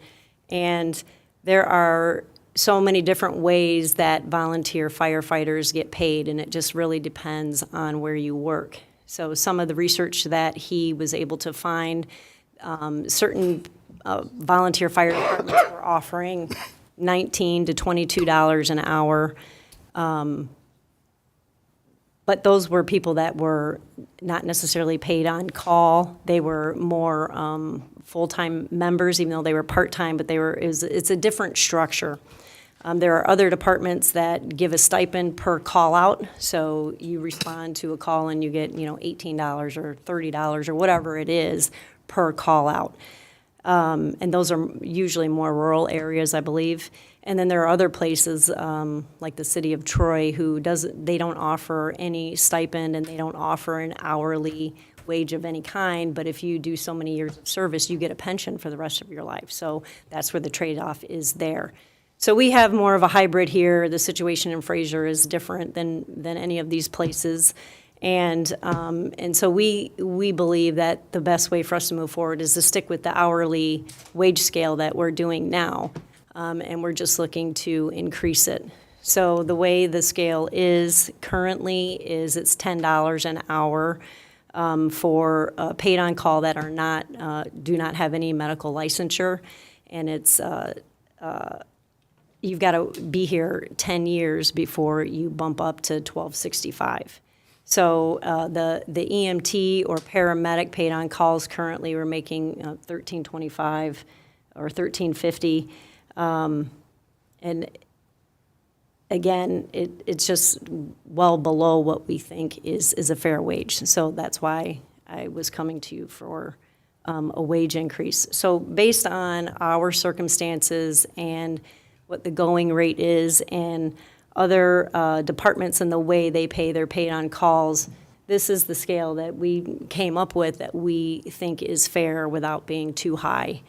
And there are so many different ways that volunteer firefighters get paid, and it just really depends on where you work. So some of the research that he was able to find, certain volunteer fire departments were offering $19 to $22 an hour. But those were people that were not necessarily paid on call. They were more full-time members, even though they were part-time, but it's a different structure. There are other departments that give a stipend per call-out. So you respond to a call and you get, $18 or $30 or whatever it is per call-out. And those are usually more rural areas, I believe. And then there are other places, like the City of Troy, they don't offer any stipend and they don't offer an hourly wage of any kind, but if you do so many years of service, you get a pension for the rest of your life. So that's where the trade-off is there. So we have more of a hybrid here. The situation in Fraser is different than any of these places. And so we believe that the best way for us to move forward is to stick with the hourly wage scale that we're doing now. And we're just looking to increase it. So the way the scale is currently is it's $10 an hour for paid on call that are do not have any medical licensure, and it's you've got to be here 10 years before you bump up to $12.65. So the EMT or paramedic paid on calls currently we're making $13.25 or $13.50. And again, it's just well below what we think is a fair wage. So that's why I was coming to you for a wage increase. So based on our circumstances and what the going rate is and other departments and the way they pay their paid on calls, this is the scale that we came up with that we think is fair without being too high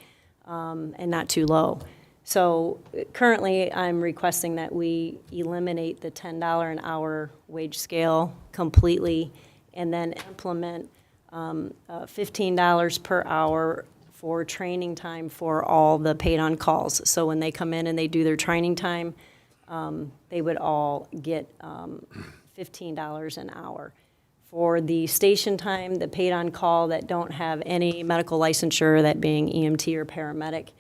and not too low. So currently, I'm requesting that we eliminate the $10 an hour wage scale completely and then implement $15 per hour for training time for all the paid on calls. So when they come in and they do their training time, they would all get $15 an hour. For the station time, the paid on call that don't have any medical licensure, that being EMT or paramedic,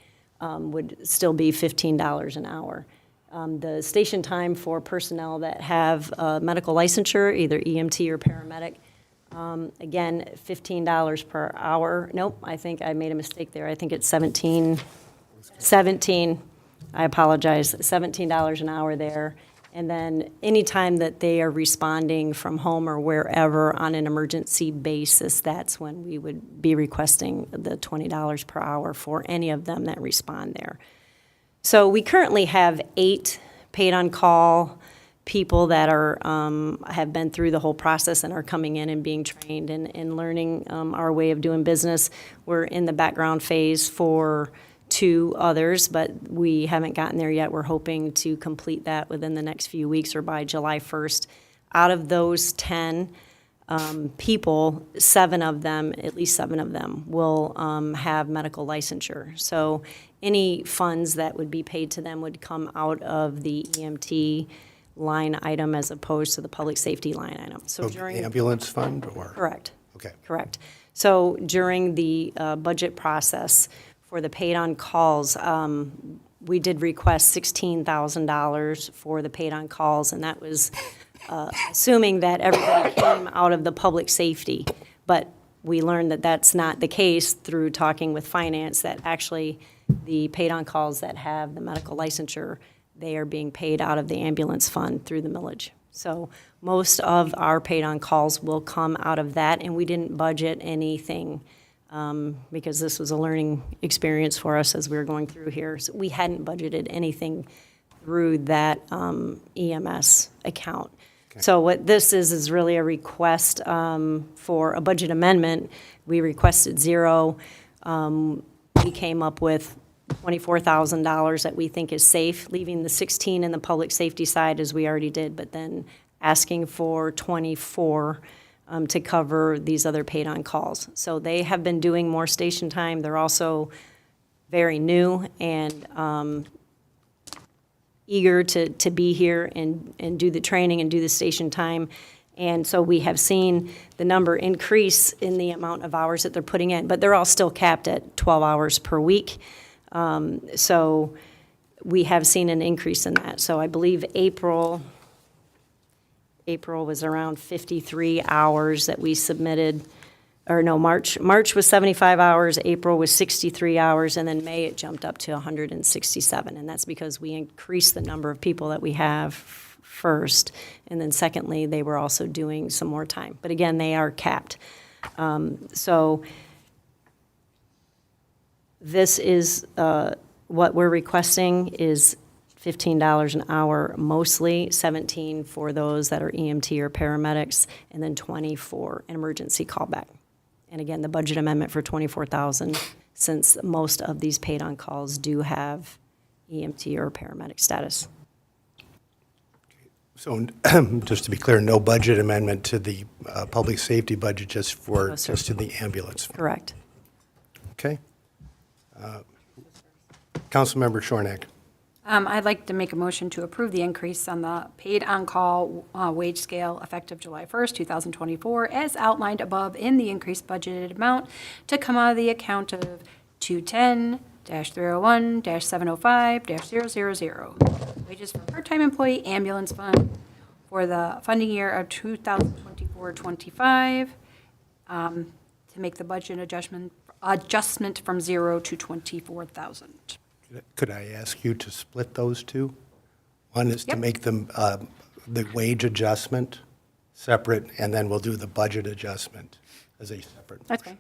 would still be $15 an hour. The station time for personnel that have medical licensure, either EMT or paramedic, again, $15 per hour. Nope, I think I made a mistake there. I think it's 17, I apologize, $17 an hour there. And then anytime that they are responding from home or wherever on an emergency basis, that's when we would be requesting the $20 per hour for any of them that respond there. So we currently have 8 paid-on-call people that are have been through the whole process and are coming in and being trained and learning our way of doing business. We're in the background phase for 2 others, but we haven't gotten there yet. We're hoping to complete that within the next few weeks or by July 1st. Out of those 10 people, 7 of them, at least 7 of them, will have medical licensure. So any funds that would be paid to them would come out of the EMT line item as opposed to the public safety line item. So So during. ambulance fund or? Correct. Okay. Correct. So during the budget process for the paid-on calls, we did request $16,000 for the paid-on calls, and that was assuming that everybody came out of the public safety. But we learned that that's not the case through talking with finance, that actually the paid-on calls that have the medical licensure, they are being paid out of the ambulance fund through the millage. So most of our paid-on calls will come out of that, and we didn't budget anything because this was a learning experience for us as we were going through here. So we hadn't budgeted anything through that EMS account. So what this is really a request for a budget amendment. We requested zero. We came up with $24,000 that we think is safe, leaving the 16 in the public safety side as we already did, but then asking for 24 to cover these other paid-on calls. So they have been doing more station time. They're also very new and eager to be here and do the training and do the station time. And so we have seen the number increase in the amount of hours that they're putting in, but they're all still capped at 12 hours per week. So we have seen an increase in that. So I believe April was around 53 hours that we submitted, or no, March was 75 hours, April was 63 hours, and then May it jumped up to 167. And that's because we increased the number of people that we have first. And then secondly, they were also doing some more time. But again, they are capped. So this is what we're requesting is $15 an hour mostly, 17 for those that are EMT or paramedics, and then 20 for an emergency callback. And again, the budget amendment for $24,000, since most of these paid-on calls do have EMT or paramedic status. So just to be clear, no budget amendment to the public safety budget, just to the ambulance fund. Correct. Okay. Councilmember Shornack. I'd like to make a motion to approve the increase on the paid on-call wage scale effective July 1st, 2024, as outlined above in the increased budgeted amount to come out of the account of 210-301-705-000. Wages for part-time employee ambulance fund for the funding year of 2024-25 to make the budget adjustment from 0 to 24,000. Could I ask you to split those two? One is to make them, the wage adjustment separate, and then we'll do the budget adjustment as a separate. That's fine.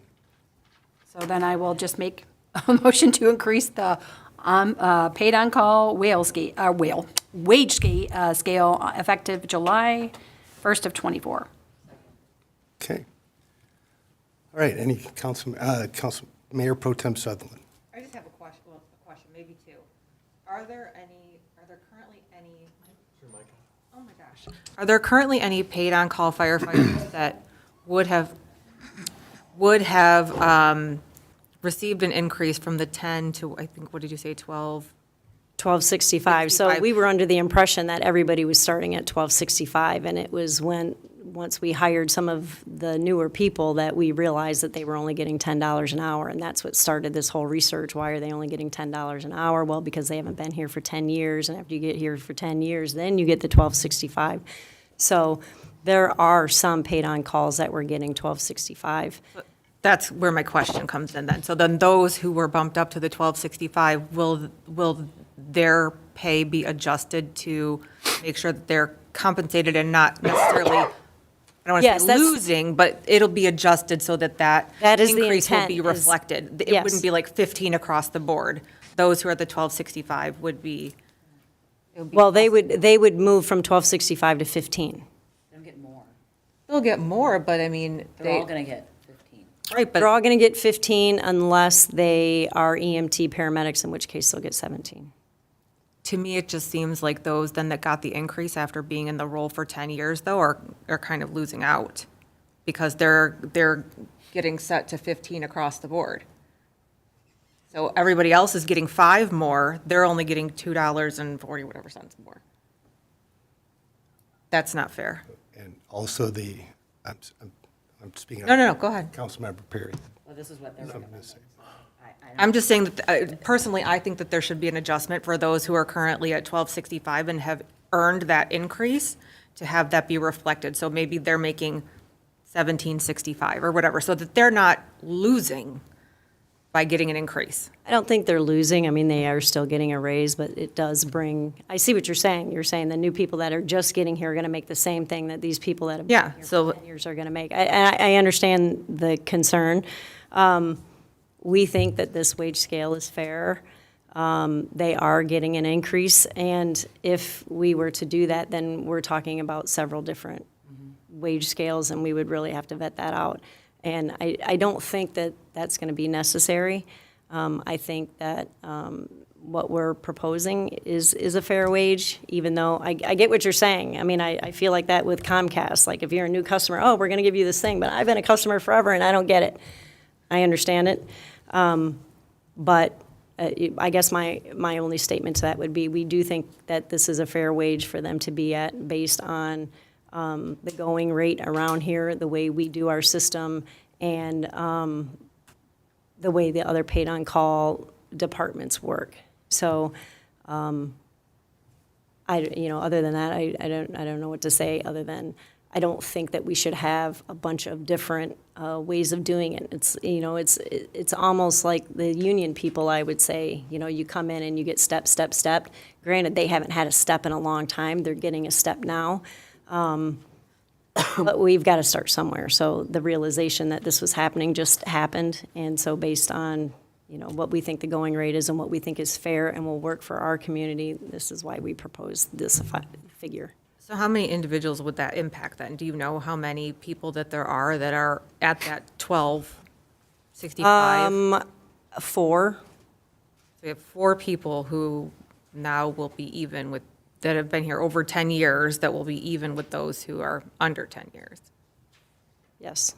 So then I will just make a motion to increase the paid on-call wage scale effective July 1st of 24. Okay. All right, any Mayor Pro Tem Sutherland. I just have a question, maybe two. Are there currently any, oh my gosh. Are there currently any paid-on-call firefighters that would have received an increase from the 10 to, I think, what did you say, 12? 1265. So we were under the impression that everybody was starting at 1265, and it was once we hired some of the newer people that we realized that they were only getting $10 an hour, and that's what started this whole research. Why are they only getting $10 an hour? Well, because they haven't been here for 10 years, and after you get here for 10 years, then you get the 1265. So there are some paid-on calls that were getting 1265. That's where my question comes in then. So then those who were bumped up to the 1265, will their pay be adjusted to make sure that they're compensated and not necessarily, I don't want to say losing, but it'll be adjusted so that is the increase will intent, be is- reflected. It yes. wouldn't be like 15 across the board. Those who are at the 1265 would be. Well, they would move from 1265 to 15. They'll get more. They'll get more, but I mean. They're all going to get 15. Right, but. They're all going to get 15 unless they are EMT paramedics, in which case they'll get 17. To me, it just seems like those then that got the increase after being in the role for 10 years, though, are kind of losing out because they're getting set to 15 across the board. So everybody else is getting 5 more. They're only getting $2.40 whatever cents more. That's not fair. And also I'm speaking. No, go ahead. Councilmember Perry. Well, this is what they're Something to say. I'm just saying that, personally, I think that there should be an adjustment for those who are currently at 1265 and have earned that increase, to have that be reflected. So maybe they're making 1765 or whatever, so that they're not losing by getting an increase. I don't think they're losing. I mean, they are still getting a raise, but it does bring, I see what you're saying. You're saying the new people that are just getting here are going to make the same thing that these people that have been here for 10 years are going to make. I understand the concern. We think that this wage scale is fair. They are getting an increase, and if we were to do that, then we're talking about several different wage scales, and we would really have to vet that out. And I don't think that that's going to be necessary. I think that what we're proposing is a fair wage, even though I get what you're saying. I mean, I feel like that with Comcast. Like, if you're a new customer, oh, we're going to give you this thing, but I've been a customer forever and I don't get it. I understand it. But I guess my only statement to that would be, we do think that this is a fair wage for them to be at, based on the going rate around here, the way we do our system, and the way the other paid-on-call departments work. So, other than that, I don't know what to say, other than I don't think that we should have a bunch of different ways of doing it. It's almost like the union people, I would say. You come in and you get step. Granted, they haven't had a step in a long time. They're getting a step now. But we've got to start somewhere. So the realization that this was happening just happened. And so based on, what we think the going rate is and what we think is fair and will work for our community, this is why we propose this figure. So how many individuals would that impact then? Do you know how many people that there are that are at that 1265? 4. So we have 4 people who now will be even with, that have been here over 10 years, that will be even with those who are under 10 years. Yes.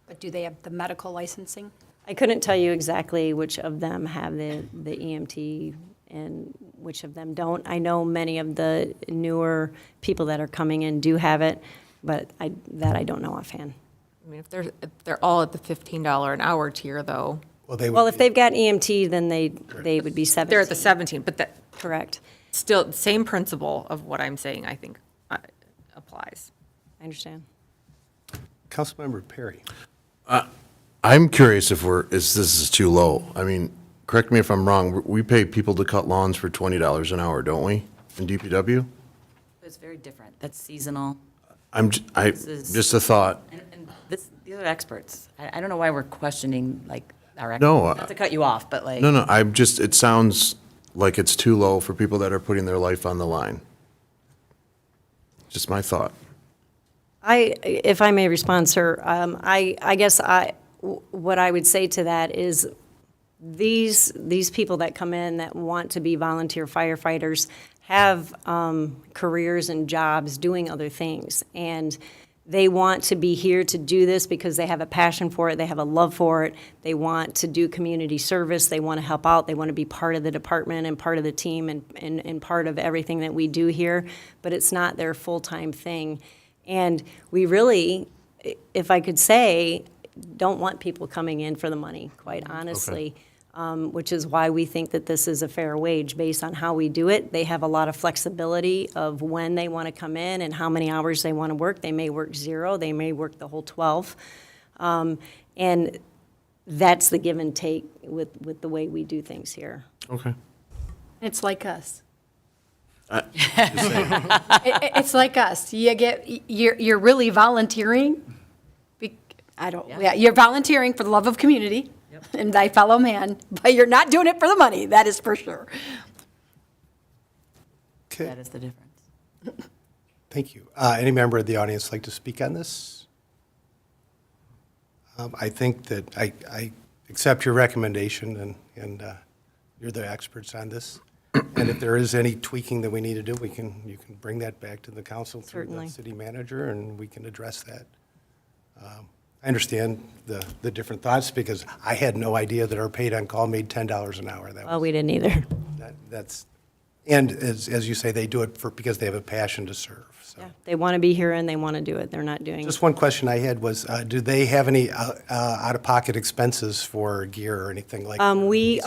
But do they have the medical licensing? I couldn't tell you exactly which of them have the EMT and which of them don't. I know many of the newer people that are coming in do have it, but I don't know offhand. I mean, if they're all at the $15 an hour tier, though. Well, if they've got EMT, then they would be 17. They're at the 17, but that. Correct. Still, same principle of what I'm saying, I think, applies. I understand. Councilmember Perry. I'm curious if this is too low. I mean, correct me if I'm wrong, we pay people to cut lawns for $20 an hour, don't we, in DPW? It's very different. That's seasonal. Just a thought. And these are experts. I don't know why we're questioning, like, our experts. No. Not to cut you off, but like. No, it sounds like it's too low for people that are putting their life on the line. Just my thought. If I may respond, sir, I guess what I would say to that is these people that come in that want to be volunteer firefighters have careers and jobs doing other things, and they want to be here to do this because they have a passion for it, they have a love for it, they want to do community service, they want to help out, they want to be part of the department and part of the team and part of everything that we do here, but it's not their full-time thing. And we really, if I could say, don't want people coming in for the money, quite honestly. Okay. Which is why we think that this is a fair wage based on how we do it. They have a lot of flexibility of when they want to come in and how many hours they want to work. They may work 0, they may work the whole 12. And that's the give and take with the way we do things here. Okay. It's like us. It's like us. You're really volunteering. You're volunteering for the love of community and thy fellow man, but you're not doing it for the money. That is for sure. Okay. That is the difference. Thank you. Any member of the audience like to speak on this? I think that I accept your recommendation, and you're the experts on this. And if there is any tweaking that we need to do, you can bring that back to the council through Certainly. the city manager, and we can address that. I understand the different thoughts, because I had no idea that our paid-on-call made $10 an hour. Well, we didn't either. That's And as you say, they do it because they have a passion to serve. So. Yeah, they want to be here and they want to do it. They're not doing. Just one question I had was, do they have any out-of-pocket expenses for gear or anything like that? We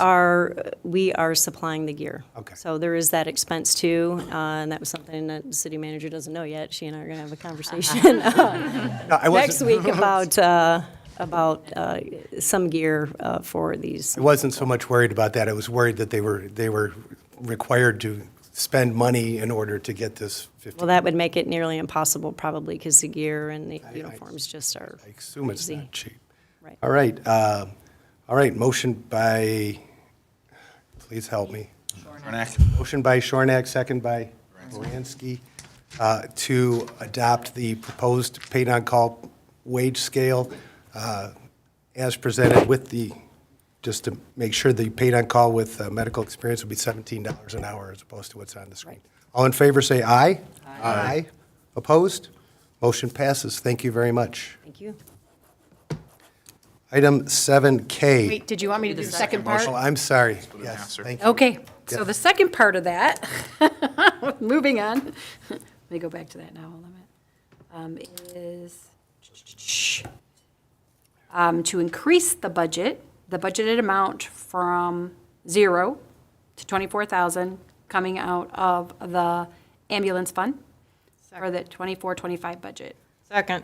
are supplying the gear. Okay. So there is that expense too, and that was something that the city manager doesn't know yet. She and I are going to have a conversation next week about some gear for these. I wasn't so much worried about that. I was worried that they were required to spend money in order to get this 50. Well, that would make it nearly impossible probably because the gear and the uniforms just are. I assume it's crazy. not cheap. Right. All right, motion by, please help me. Motion by Shornack, second by Baranski, to adopt the proposed paid-on-call wage scale as presented with the, just to make sure the paid-on-call with medical experience will be $17 an hour as opposed to what's on the screen. All in favor, say aye. Aye. Opposed? Motion passes. Thank you very much. Thank you. Item 7K. Wait, did you want me to do the second part? Oh, I'm sorry. Yes, thank you. Okay, so Yeah. the second part of that, moving on, let me go back to that now, hold on a minute, is to increase the budgeted amount from 0 to 24,000 coming out of the ambulance fund for the 24-25 budget. Second.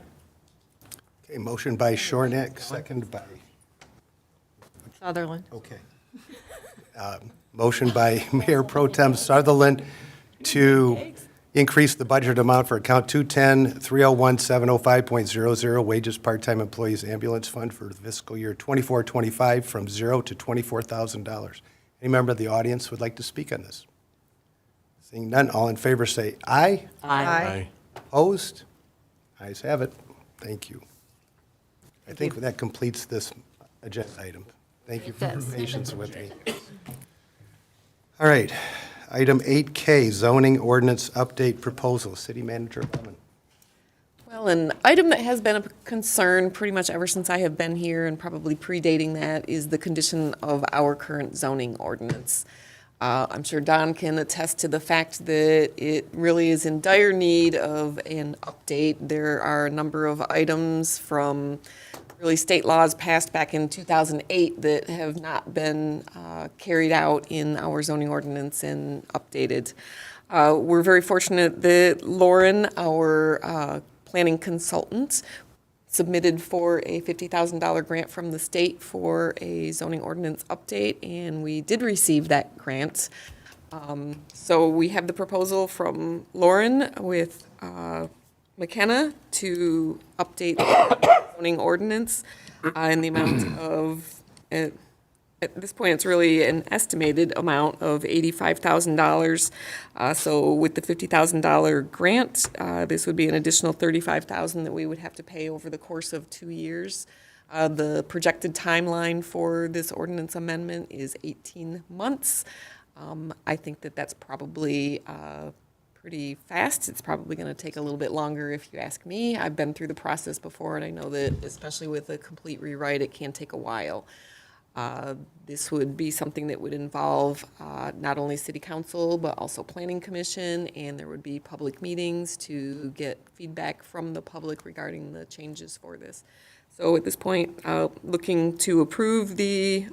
Okay, motion by Shornack, second by, Sutherland. okay. Motion by Mayor Pro Tem Sutherland to increase the budget amount for account 210-301-705.00, wages part-time employees ambulance fund for the fiscal year 24-25 from 0 to $24,000. Any member of the audience would like to speak on this? Seeing none, all in favor say aye. Aye. Opposed? Ayes have it. Thank you. I think that completes this agenda item. Thank you for your patience with me. All right, item 8K, zoning ordinance update proposal. City Manager Lemon. Well, an item that has been a concern pretty much ever since I have been here and probably predating that is the condition of our current zoning ordinance. I'm sure Don can attest to the fact that it really is in dire need of an update. There are a number of items from really state laws passed back in 2008 that have not been carried out in our zoning ordinance and updated. We're very fortunate that Lauren, our planning consultant, submitted for a $50,000 grant from the state for a zoning ordinance update, and we did receive that grant. So we have the proposal from Lauren with McKenna to update the zoning ordinance in the amount of, at this point, it's really an estimated amount of $85,000. So with the $50,000 grant, this would be an additional $35,000 that we would have to pay over the course of 2 years. The projected timeline for this ordinance amendment is 18 months. I think that that's probably pretty fast. It's probably going to take a little bit longer if you ask me. I've been through the process before, and I know that especially with a complete rewrite, it can take a while. This would be something that would involve not only city council, but also planning commission, and there would be public meetings to get feedback from the public regarding the changes for this. So at this point, looking to approve the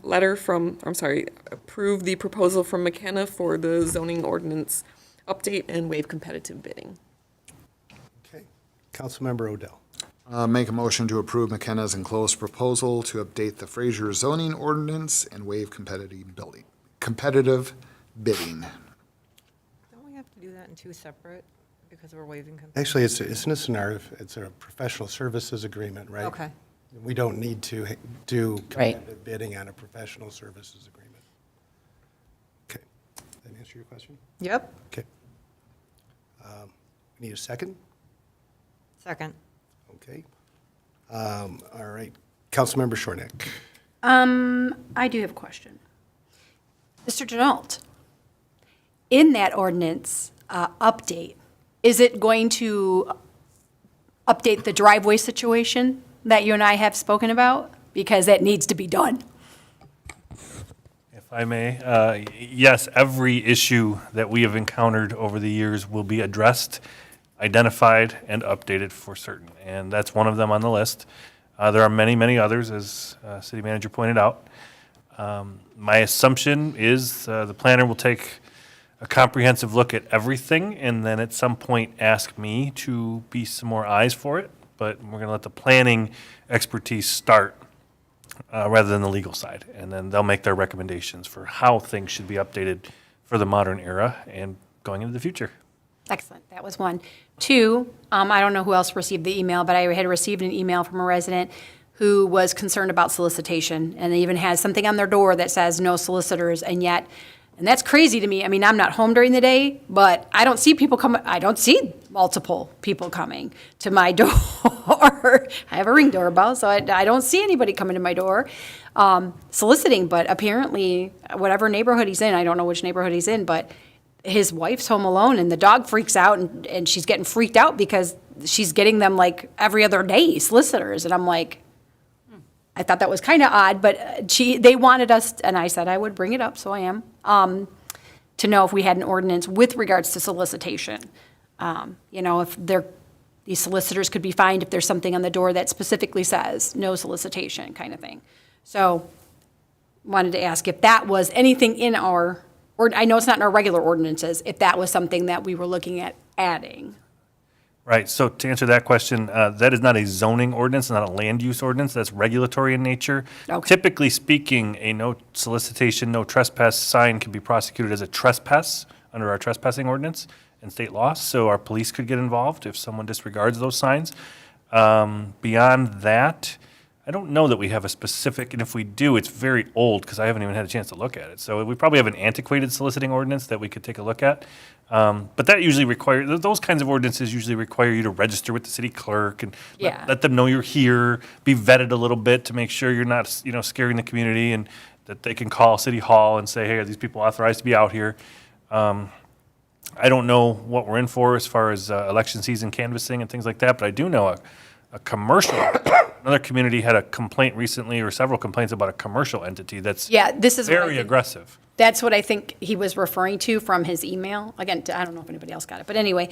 approve the proposal from McKenna for the zoning ordinance update and waive competitive bidding. Okay. Councilmember Odell. Make a motion to approve McKenna's enclosed proposal to update the Fraser zoning ordinance and waive competitive bidding. Don't we have to do that in two separate because we're waiving? Actually, it's a professional services agreement, right? Okay. We don't need to do competitive bidding on a professional services agreement. Okay. Does that answer your question? Yep. Okay. Need a second? Second. Okay. All right. Councilmember Shornack. I do have a question. Mr. Denault, in that ordinance update, is it going to update the driveway situation that you and I have spoken about? Because that needs to be done. If I may. Yes, every issue that we have encountered over the years will be addressed, identified, and updated for certain. And that's one of them on the list. There are many, many others, as city manager pointed out. My assumption is the planner will take a comprehensive look at everything and then at some point ask me to be some more eyes for it. But we're going to let the planning expertise start rather than the legal side. And then they'll make their recommendations for how things should be updated for the modern era and going into the future. Excellent. That was one. Two, I don't know who else received the email, but I had received an email from a resident who was concerned about solicitation, and they even has something on their door that says no solicitors, and that's crazy to me. I mean, I'm not home during the day, but I don't see people come. I don't see multiple people coming to my door. I have a Ring doorbell, so I don't see anybody coming to my door soliciting. But apparently, whatever neighborhood he's in, I don't know which neighborhood he's in, but his wife's home alone, and the dog freaks out, and she's getting freaked out because she's getting them like every other day, solicitors, and I'm like, I thought that was kind of odd, but they wanted us, and I said I would bring it up, so I am, to know if we had an ordinance with regards to solicitation. If these solicitors could be fined if there's something on the door that specifically says no solicitation kind of thing. So wanted to ask if that was anything in our, or I know it's not in our regular ordinances, if that was something that we were looking at adding. Right, so to answer that question, that is not a zoning ordinance, not a land use ordinance, that's regulatory in nature. Okay. Typically speaking, a no solicitation, no trespass sign can be prosecuted as a trespass under our trespassing ordinance and state law, so our police could get involved if someone disregards those signs. Beyond that, I don't know that we have a specific, and if we do, it's very old, because I haven't even had a chance to look at it. So we probably have an antiquated soliciting ordinance that we could take a look at. But that usually those kinds of ordinances usually require you to register with the city clerk and let them know you're here, be vetted a little bit to make sure you're not, scaring the community, and that they can call City Hall and say, hey, are these people authorized to be out here? I don't know what we're in for as far as election season canvassing and things like that, but I do know a commercial, another community had a complaint recently, or several complaints about a commercial entity that's This is very aggressive. That's what I think he was referring to from his email. Again, I don't know if anybody else got it, but anyway,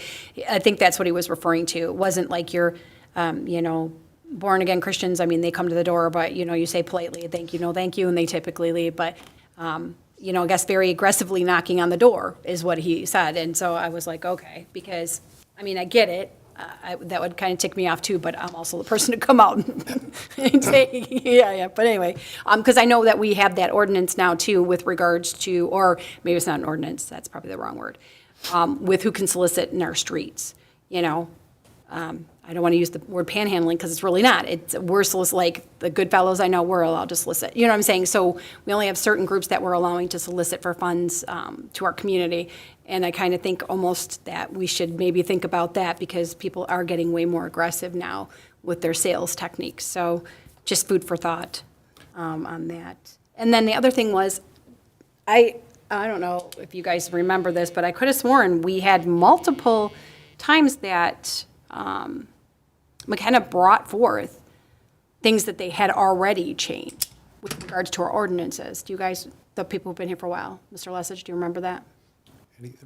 I think that's what he was referring to. It wasn't like you're, born-again Christians. I mean, they come to the door, but, you say politely, thank you, no thank you, and they typically leave. But, I guess very aggressively knocking on the door is what he said. And so I was like, okay, because, I get it. That would kind of tick me off too, but I'm also the person to come out and say, yeah. But anyway, because I know that we have that ordinance now too with regards to, or maybe it's not an ordinance, that's probably the wrong word, with who can solicit in our streets, I don't want to use the word panhandling because it's really not. We're like the good fellows I know, we're allowed to solicit. You know what I'm saying? So we only have certain groups that we're allowing to solicit for funds to our community. And I kind of think almost that we should maybe think about that because people are getting way more aggressive now with their sales techniques. So just food for thought on that. And then the other thing was, I don't know if you guys remember this, but I could have sworn we had multiple times that McKenna brought forth things that they had already changed with regards to our ordinances. Do you guys, the people who've been here for a while, Mr. Lessig, do you remember that?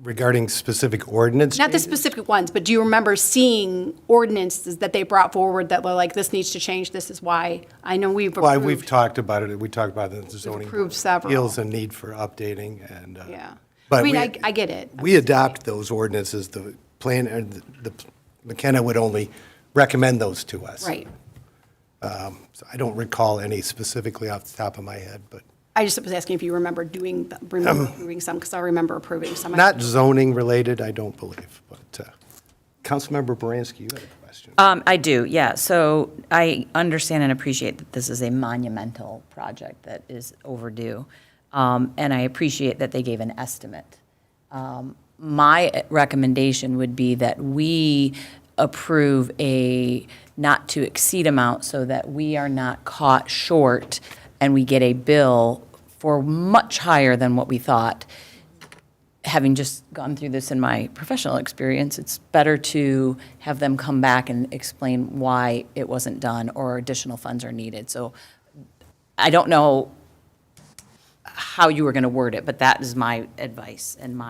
Regarding specific ordinance Not the changes? specific ones, but do you remember seeing ordinances that they brought forward that were like, this needs to change, this is why? I know we've approved. Well, we've talked about it, we talked about it in the zoning. approved several. Feels a need for updating and. Yeah. But I mean, we- I get it. We adopt those ordinances, the plan, the McKenna would only recommend those to us. Right. So I don't recall any specifically off the top of my head, but I just was asking if you remember approving some, because I remember approving some. not zoning related, I don't believe. But Councilmember Baranski, you had a question. I do, yeah. So I understand and appreciate that this is a monumental project that is overdue. And I appreciate that they gave an estimate. My recommendation would be that we approve a not to exceed amount so that we are not caught short and we get a bill for much higher than what we thought. Having just gone through this in my professional experience, it's better to have them come back and explain why it wasn't done or additional funds are needed. So I don't know how you were going to word it, but that is my advice and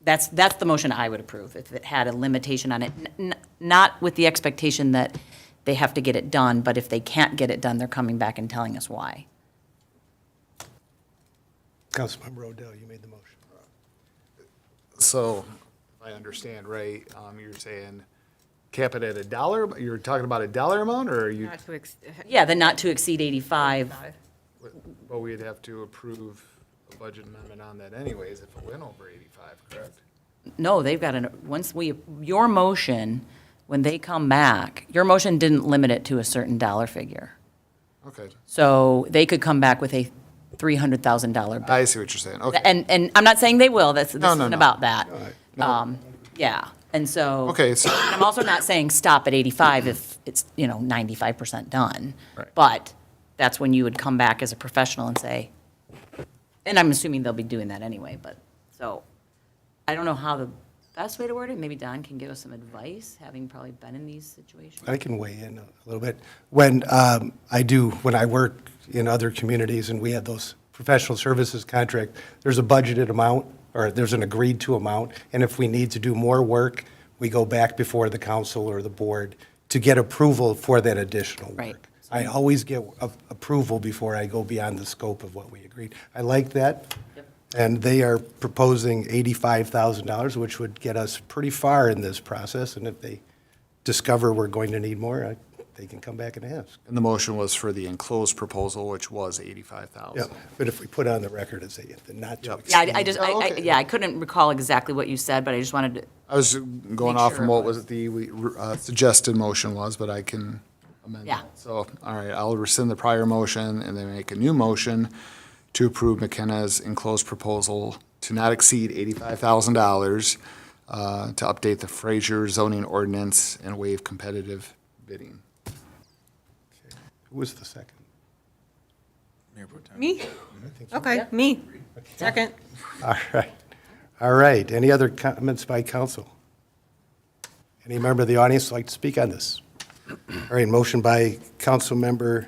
that's the motion I would approve, if it had a limitation on it. Not with the expectation that they have to get it done, but if they can't get it done, they're coming back and telling us why. Councilmember Odell, you made the motion. So, if I understand right, you're saying cap it at $1, you're talking about a dollar amount, or are you? Not to ex- Yeah, the not to exceed 85. Well, we'd have to approve a budget amendment on that anyways if it went over 85, correct? No, they've got your motion, when they come back, your motion didn't limit it to a certain dollar figure. Okay. So they could come back with a $300,000 bill. I see what you're saying, okay. And I'm not saying they will, this No, isn't no. about that. No. Yeah, and so. Okay, so- I'm also not saying stop at 85 if it's, 95% done. Right. But that's when you would come back as a professional and say, and I'm assuming they'll be doing that anyway, but, so, I don't know how the best way to word it, maybe Don can give us some advice, having probably been in these situations. I can weigh in a little bit. When I work in other communities and we have those professional services contract, there's a budgeted amount, or there's an agreed to amount, and if we need to do more work, we go back before the council or the board to get approval for that additional work. Right. I always get approval before I go beyond the scope of what we agreed. I like that. And they are proposing $85,000, which would get us pretty far in this process. And if they discover we're going to need more, they can come back and ask. And the motion was for the enclosed proposal, which was 85,000. Yeah, but if we put on the record and say not to Yeah, exceed. I couldn't recall exactly what you said, but I just wanted to. I was going Make off sure from it what was. was the suggested motion was, but I can amend Yeah. that. So, all right, I'll rescind the prior motion and then make a new motion to approve McKenna's enclosed proposal to not exceed $85,000 to update the Fraser zoning ordinance and waive competitive bidding. Who was the second? Me? Okay, me. Second. All right. All right. Any other comments by council? Any member of the audience like to speak on this? All right, motion by Councilmember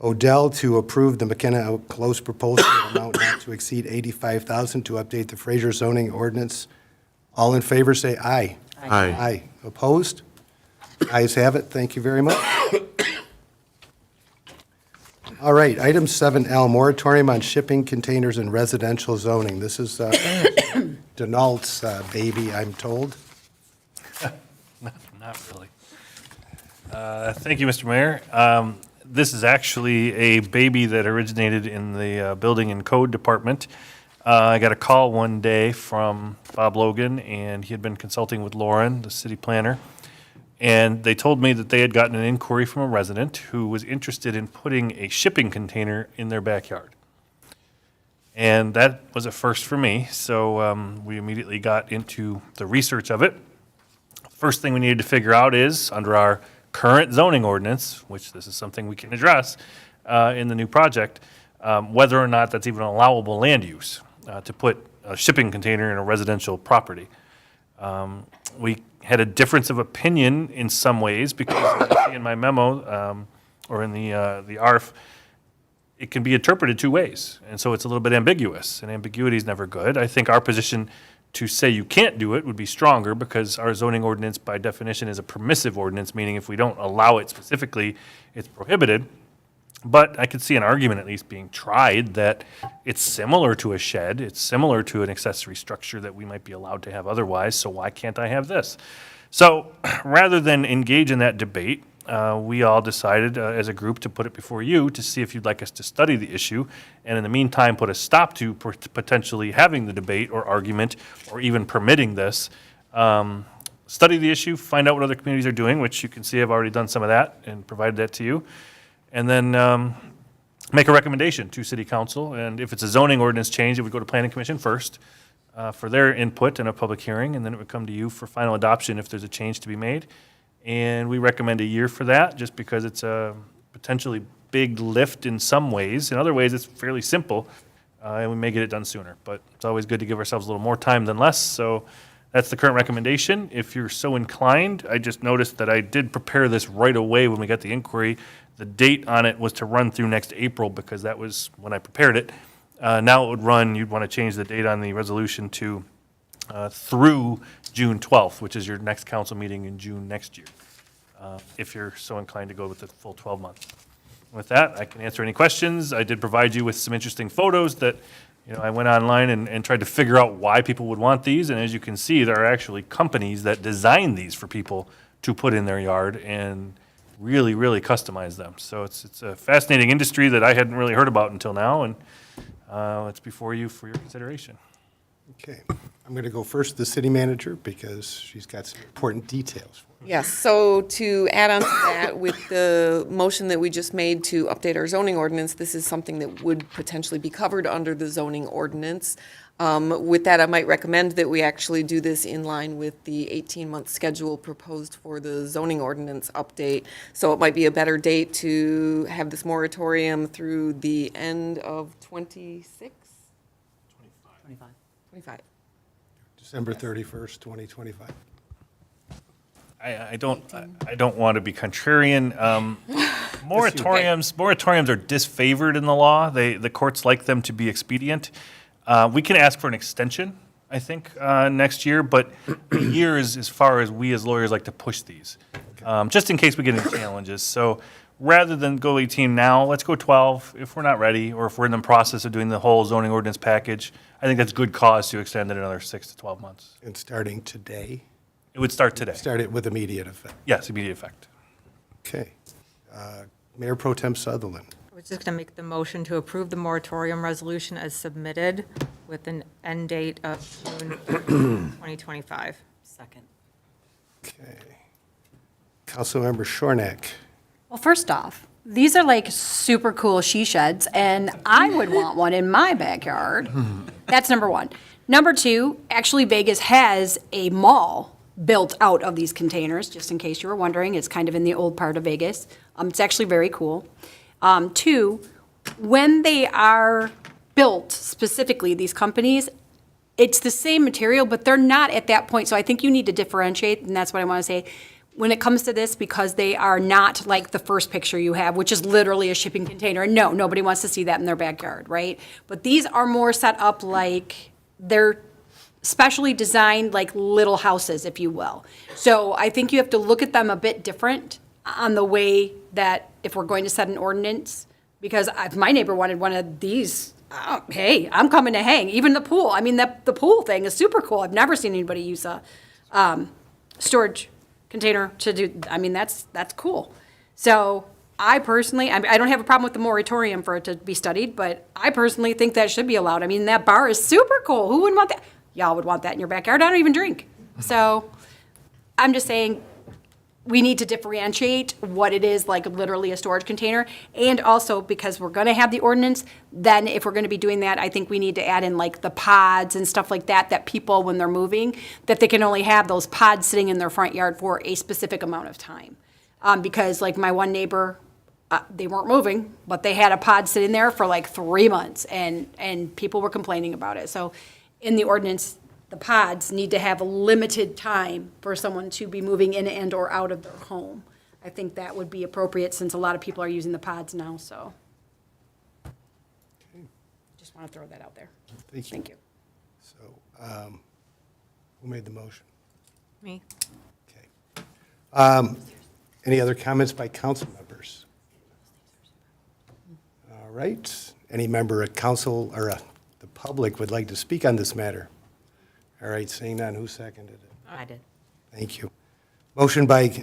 Odell to approve the McKenna close proposal of amount not to exceed $85,000 to update the Fraser zoning ordinance. All in favor, say aye. Aye. Aye. Opposed? Ayes have it. Thank you very much. All right, item 7L, moratorium on shipping containers in residential zoning. This is Denault's baby, I'm told. Not really. Thank you, Mr. Mayor. This is actually a baby that originated in the Building and Code Department. I got a call one day from Bob Logan, and he had been consulting with Lauren, the city planner. And they told me that they had gotten an inquiry from a resident who was interested in putting a shipping container in their backyard. And that was a first for me, so we immediately got into the research of it. First thing we needed to figure out is, under our current zoning ordinance, which this is something we can address in the new project, whether or not that's even an allowable land use to put a shipping container in a residential property. We had a difference of opinion in some ways because in my memo or in the ARF, it can be interpreted two ways, and so it's a little bit ambiguous, and ambiguity is never good. I think our position to say you can't do it would be stronger because our zoning ordinance by definition is a permissive ordinance, meaning if we don't allow it specifically, it's prohibited. But I could see an argument at least being tried that it's similar to a shed, it's similar to an accessory structure that we might be allowed to have otherwise, so why can't I have this? So rather than engage in that debate, we all decided as a group to put it before you to see if you'd like us to study the issue, and in the meantime put a stop to potentially having the debate or argument or even permitting this. Study the issue, find out what other communities are doing, which you can see I've already done some of that and provided that to you. And then make a recommendation to City Council, and if it's a zoning ordinance change, it would go to Planning Commission first for their input and a public hearing, and then it would come to you for final adoption if there's a change to be made. And we recommend a year for that, just because it's a potentially big lift in some ways. In other ways, it's fairly simple, and we may get it done sooner. But it's always good to give ourselves a little more time than less, so that's the current recommendation. If you're so inclined, I just noticed that I did prepare this right away when we got the inquiry. The date on it was to run through next April because that was when I prepared it. Now it would run, you'd want to change the date on the resolution to through June 12th, which is your next council meeting in June next year, if you're so inclined to go with the full 12 months. With that, I can answer any questions. I did provide you with some interesting photos that, I went online and tried to figure out why people would want these. And as you can see, there are actually companies that design these for people to put in their yard and really, really customize them. So it's a fascinating industry that I hadn't really heard about until now, and it's before you for your consideration. Okay, I'm going to go first to the city manager because she's got some important details. Yes, so to add on to that, with the motion that we just made to update our zoning ordinance, this is something that would potentially be covered under the zoning ordinance. With that, I might recommend that we actually do this in line with the 18-month schedule proposed for the zoning ordinance update. So it might be a better date to have this moratorium through the end of 26? 25. December 31st, 2025. I don't want to be contrarian. Moratoriums are disfavored in the law. The courts like them to be expedient. We can ask for an extension, I think, next year, but a year is as far as we as lawyers like to push these, just in case we get any challenges. So rather than go 18 now, let's go 12 if we're not ready, or if we're in the process of doing the whole zoning ordinance package. I think that's good cause to extend it another 6 to 12 months. And starting today? It would start today. Start it with immediate effect. Yes, immediate effect. Okay. Mayor Pro Tem Sutherland. We're just going to make the motion to approve the moratorium resolution as submitted with an end date of June 2025. Second. Okay. Councilmember Shornack. Well, first off, these are like super cool she sheds, and I would want one in my backyard. That's number one. Number two, actually Vegas has a mall built out of these containers, just in case you were wondering. It's kind of in the old part of Vegas. It's actually very cool. Two, when they are built, specifically, these companies, it's the same material, but they're not at that point. So I think you need to differentiate, and that's what I want to say. When it comes to this, because they are not like the first picture you have, which is literally a shipping container. And no, nobody wants to see that in their backyard, right? But these are more set up like they're specially designed like little houses, if you will. So I think you have to look at them a bit different on the way that if we're going to set an ordinance, because if my neighbor wanted one of these, hey, I'm coming to hang. Even the pool. I mean, the pool thing is super cool. I've never seen anybody use a storage container to do, I mean, that's cool. So I personally, I don't have a problem with the moratorium for it to be studied, but I personally think that should be allowed. I mean, that bar is super cool. Who wouldn't want that? Y'all would want that in your backyard. I don't even drink. So I'm just saying, we need to differentiate what it is, like literally a storage container. And also, because we're gonna have the ordinance, then if we're gonna be doing that, I think we need to add in like the pods and stuff like that, that people, when they're moving, that they can only have those pods sitting in their front yard for a specific amount of time. Because like my one neighbor, they weren't moving, but they had a pod sitting there for like 3 months, and people were complaining about it. So in the ordinance, the pods need to have a limited time for someone to be moving in and or out of their home. I think that would be appropriate since a lot of people are using the pods now, so. Just want to throw that out there. Thank you. So, who made the motion? Me. Okay. Any other comments by council members? All right. Any member of council or the public would like to speak on this matter? All right, seeing none, who seconded it? I did. Thank you. Motion by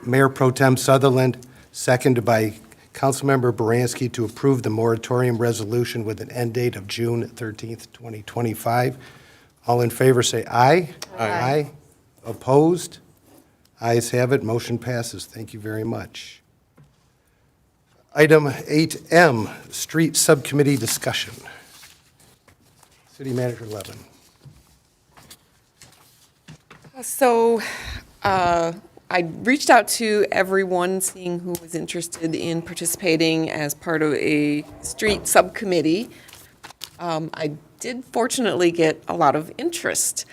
Mayor Pro Tem Sutherland, seconded by Councilmember Baranski to approve the moratorium resolution with an end date of June 13th, 2025. All in favor say aye. Aye. Opposed? Ayes have it, motion passes. Thank you very much. Item 8M, Street Subcommittee Discussion. City Manager Levin. So I reached out to everyone, seeing who was interested in participating as part of a street subcommittee. I did fortunately get a lot of interest,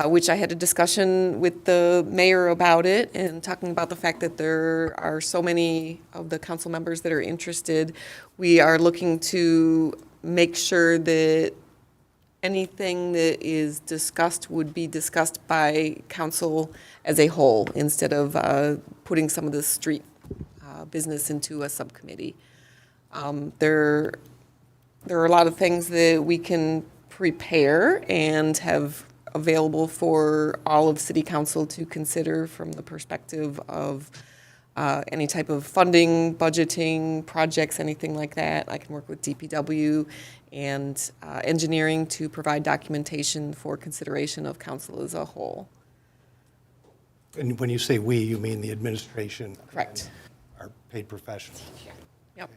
which I had a discussion with the mayor about it and talking about the fact that there are so many of the council members that are interested. We are looking to make sure that anything that is discussed would be discussed by council as a whole, instead of putting some of the street business into a subcommittee. There are a lot of things that we can prepare and have available for all of city council to consider from the perspective of any type of funding, budgeting, projects, anything like that. I can work with DPW and engineering to provide documentation for consideration of council as a whole. And when you say "we," you mean the administration? Correct. And our paid professionals? Yep.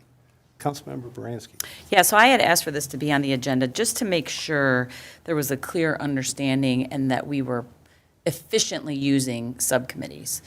Councilmember Baranski. Yeah, so I had asked for this to be on the agenda just to make sure there was a clear understanding and that we were efficiently using subcommittees.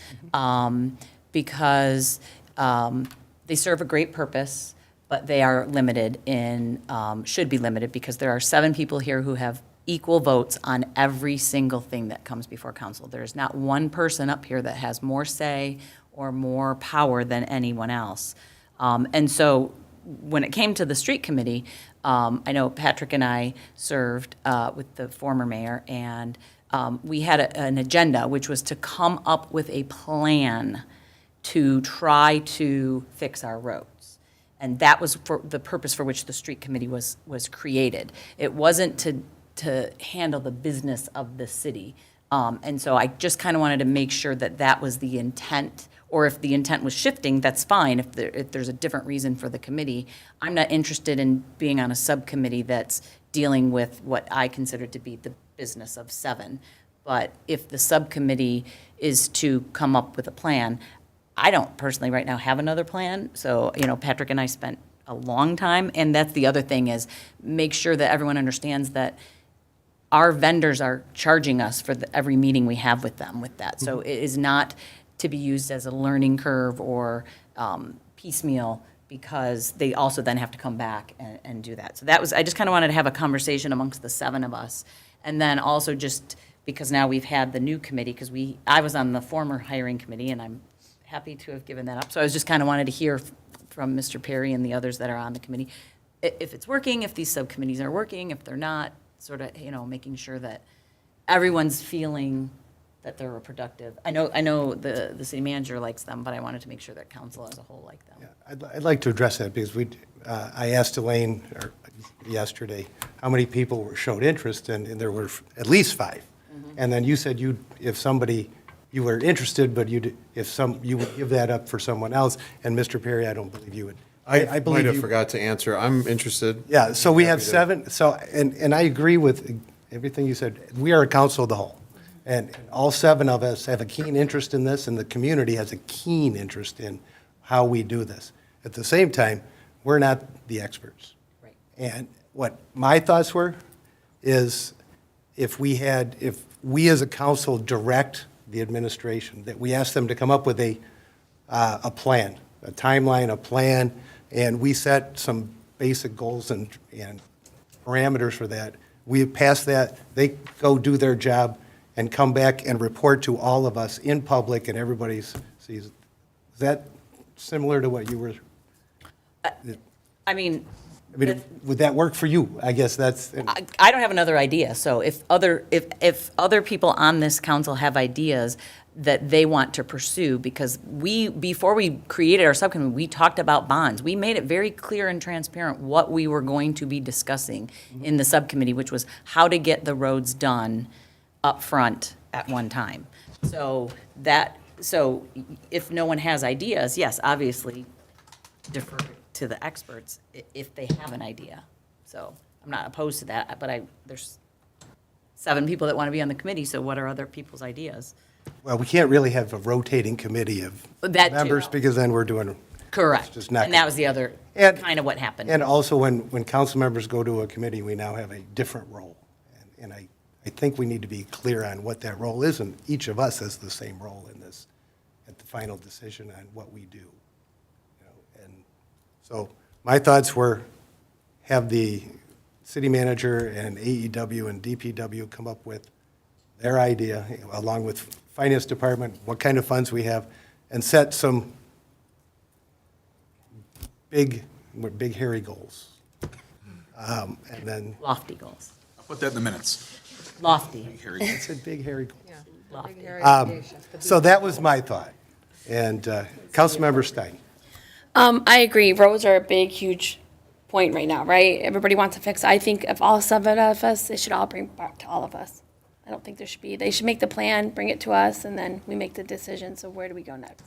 Because they serve a great purpose, but they are limited in, should be limited, because there are 7 people here who have equal votes on every single thing that comes before council. There's not one person up here that has more say or more power than anyone else. And so when it came to the street committee, I know Patrick and I served with the former mayor, and we had an agenda, which was to come up with a plan to try to fix our roads. And that was for the purpose for which the street committee was created. It wasn't to handle the business of the city. And so I just kind of wanted to make sure that that was the intent, or if the intent was shifting, that's fine. If there's a different reason for the committee, I'm not interested in being on a subcommittee that's dealing with what I consider to be the business of 7. But if the subcommittee is to come up with a plan, I don't personally right now have another plan. So, Patrick and I spent a long time, and that's the other thing, is make sure that everyone understands that our vendors are charging us for every meeting we have with them with that. So it is not to be used as a learning curve or piecemeal, because they also then have to come back and do that. So I just kind of wanted to have a conversation amongst the 7 of us. And then also just because now we've had the new committee, because I was on the former hiring committee, and I'm happy to have given that up. So I was just kind of wanted to hear from Mr. Perry and the others that are on the committee, if it's working, if these subcommittees are working, if they're not, sort of, making sure that everyone's feeling that they're productive. I know the city manager likes them, but I wanted to make sure that council as a whole liked them. I'd like to address that, because I asked Elaine yesterday how many people showed interest, and there were at least 5. And then you said if somebody, you were interested, but you would give that up for someone else. And Mr. Perry, I don't believe you would. I might have forgot to answer. I'm interested. Yeah, so we have Happy to- 7, and I agree with everything you said. We are a council of the whole. And all 7 of us have a keen interest in this, and the community has a keen interest in how we do this. At the same time, we're not the experts. Right. And what my thoughts were is if we as a council direct the administration, that we ask them to come up with a plan, a timeline, a plan, and we set some basic goals and parameters for that. We pass that, they go do their job and come back and report to all of us in public, and everybody sees it. Is that similar to what you were? I mean, would that work for you? I guess that's. I don't have another idea. So if other people on this council have ideas that they want to pursue, because before we created our subcommittee, we talked about bonds. We made it very clear and transparent what we were going to be discussing in the subcommittee, which was how to get the roads done up front at one time. So if no one has ideas, yes, obviously defer to the experts if they have an idea. So I'm not opposed to that, but there's 7 people that want to be on the committee, so what are other people's ideas? Well, we can't really have a rotating committee of That too. members, because then we're doing. Correct. It's just not And that was the other kind of what happened. And also, when council members go to a committee, we now have a different role. And I think we need to be clear on what that role is, and each of us has the same role in this, at the final decision on what we do. And so my thoughts were, have the city manager and AEW and DPW come up with their idea, along with finance department, what kind of funds we have, and set some big hairy goals. And then, Lofty goals. I'll put that in the minutes. Lofty. it's a big, hairy goal. Lofty. So that was my thought. And Councilmember Stein. I agree. Roads are a big, huge point right now, right? Everybody wants to fix. I think if all 7 of us, it should all bring back to all of us. I don't think there should be. They should make the plan, bring it to us, and then we make the decision. So where do we go next?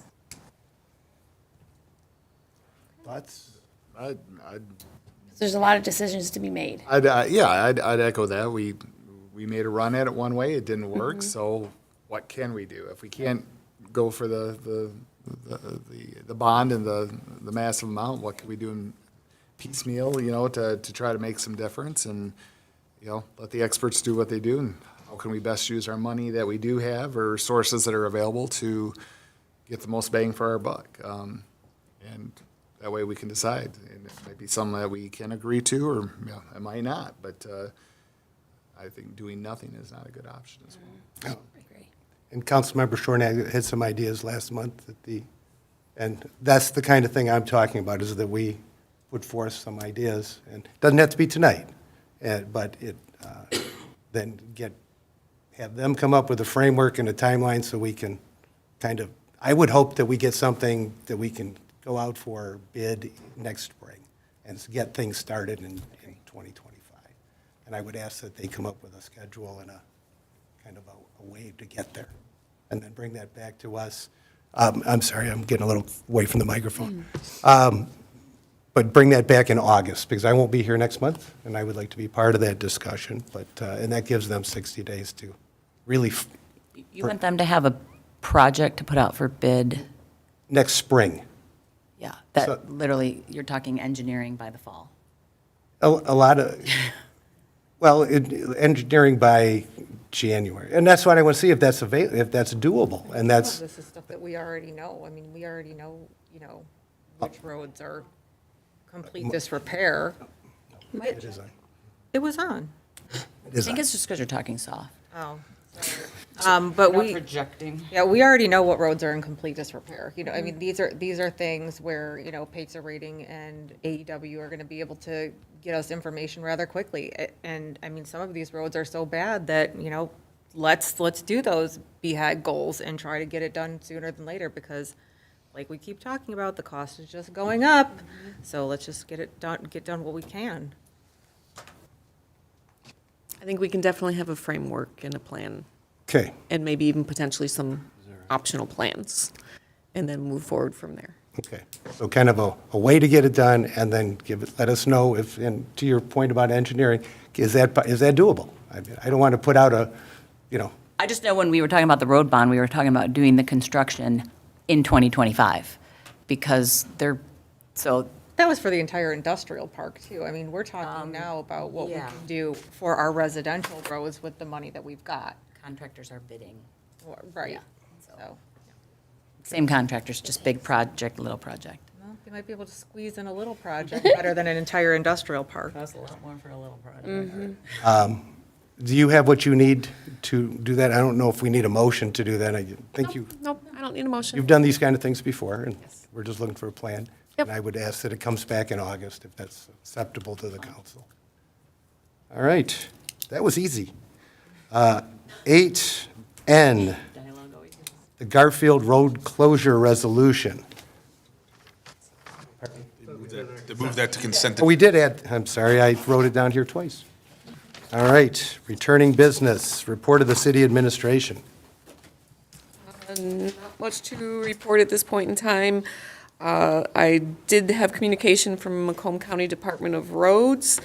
Thoughts? There's a lot of decisions to be made. I'd echo that. We made a run at it one way, it didn't work, so what can we do? If we can't go for the bond and the massive amount, what can we do in piecemeal, you know, to try to make some difference and, you know, let the experts do what they do, and how can we best use our money that we do have or sources that are available to get the most bang for our buck? And that way we can decide, and it might be something that we can agree to, or, you know, it might not, but I think doing nothing is not a good option as well. And Councilmember Shornack had some ideas last month and that's the kind of thing I'm talking about, is that we put forth some ideas, and it doesn't have to be tonight, but then have them come up with a framework and a timeline so we can kind of, I would hope that we get something that we can go out for bid next spring and get things started in 2025. And I would ask that they come up with a schedule and a kind of a way to get there, and then bring that back to us. I'm sorry, I'm getting a little away from the microphone. But bring that back in August, because I won't be here next month, and I would like to be part of that discussion. But, and that gives them 60 days to really. You want them to have a project to put out for bid? Next spring. Yeah, that literally, you're talking engineering by the fall. A lot of, well, engineering by January. And that's what I want to see, if that's if that's doable, and that's. Some of this is stuff that we already know. I mean, we already know, you know, which roads are complete disrepair. It is on. It was on. I think it's just because you're talking soft. Oh. But we. Projecting. Yeah, we already know what roads are in complete disrepair. You know, I mean, these are things where, you know, Pizza Rating and AEW are gonna be able to get us information rather quickly. And, I mean, some of these roads are so bad that, you know, let's do those BHAG goals and try to get it done sooner than later, because like we keep talking about, the cost is just going up. So let's just get done what we can. I think we can definitely have a framework and a plan. Okay. And maybe even potentially some optional plans, and then move forward from there. Okay, so kind of a way to get it done, and then let us know if, and to your point about engineering, is that doable? I mean, I don't want to put out a, you know. I just know when we were talking about the road bond, we were talking about doing the construction in 2025, because That was for the entire industrial park too. I mean, we're talking now about what we can do for our residential roads with the money that we've got. Contractors are bidding. Right, Yeah. so. Same contractors, just big project, little project. Well, you might be able to squeeze in a little project better than an entire industrial park. Costs a lot more for a little project. Do you have what you need to do that? I don't know if we need a motion to do that. I think Nope, I don't need a motion. you've done these kind of things before, and we're just looking for a plan. And I would ask that it comes back in August, if that's acceptable to the council. All right, that was easy. 8N, the Garfield Road closure resolution. To move that to consent. We did add, I'm sorry, I wrote it down here twice. All right, returning business, report of the city administration. Not much to report at this point in time. I did have communication from Macomb County Department of Roads.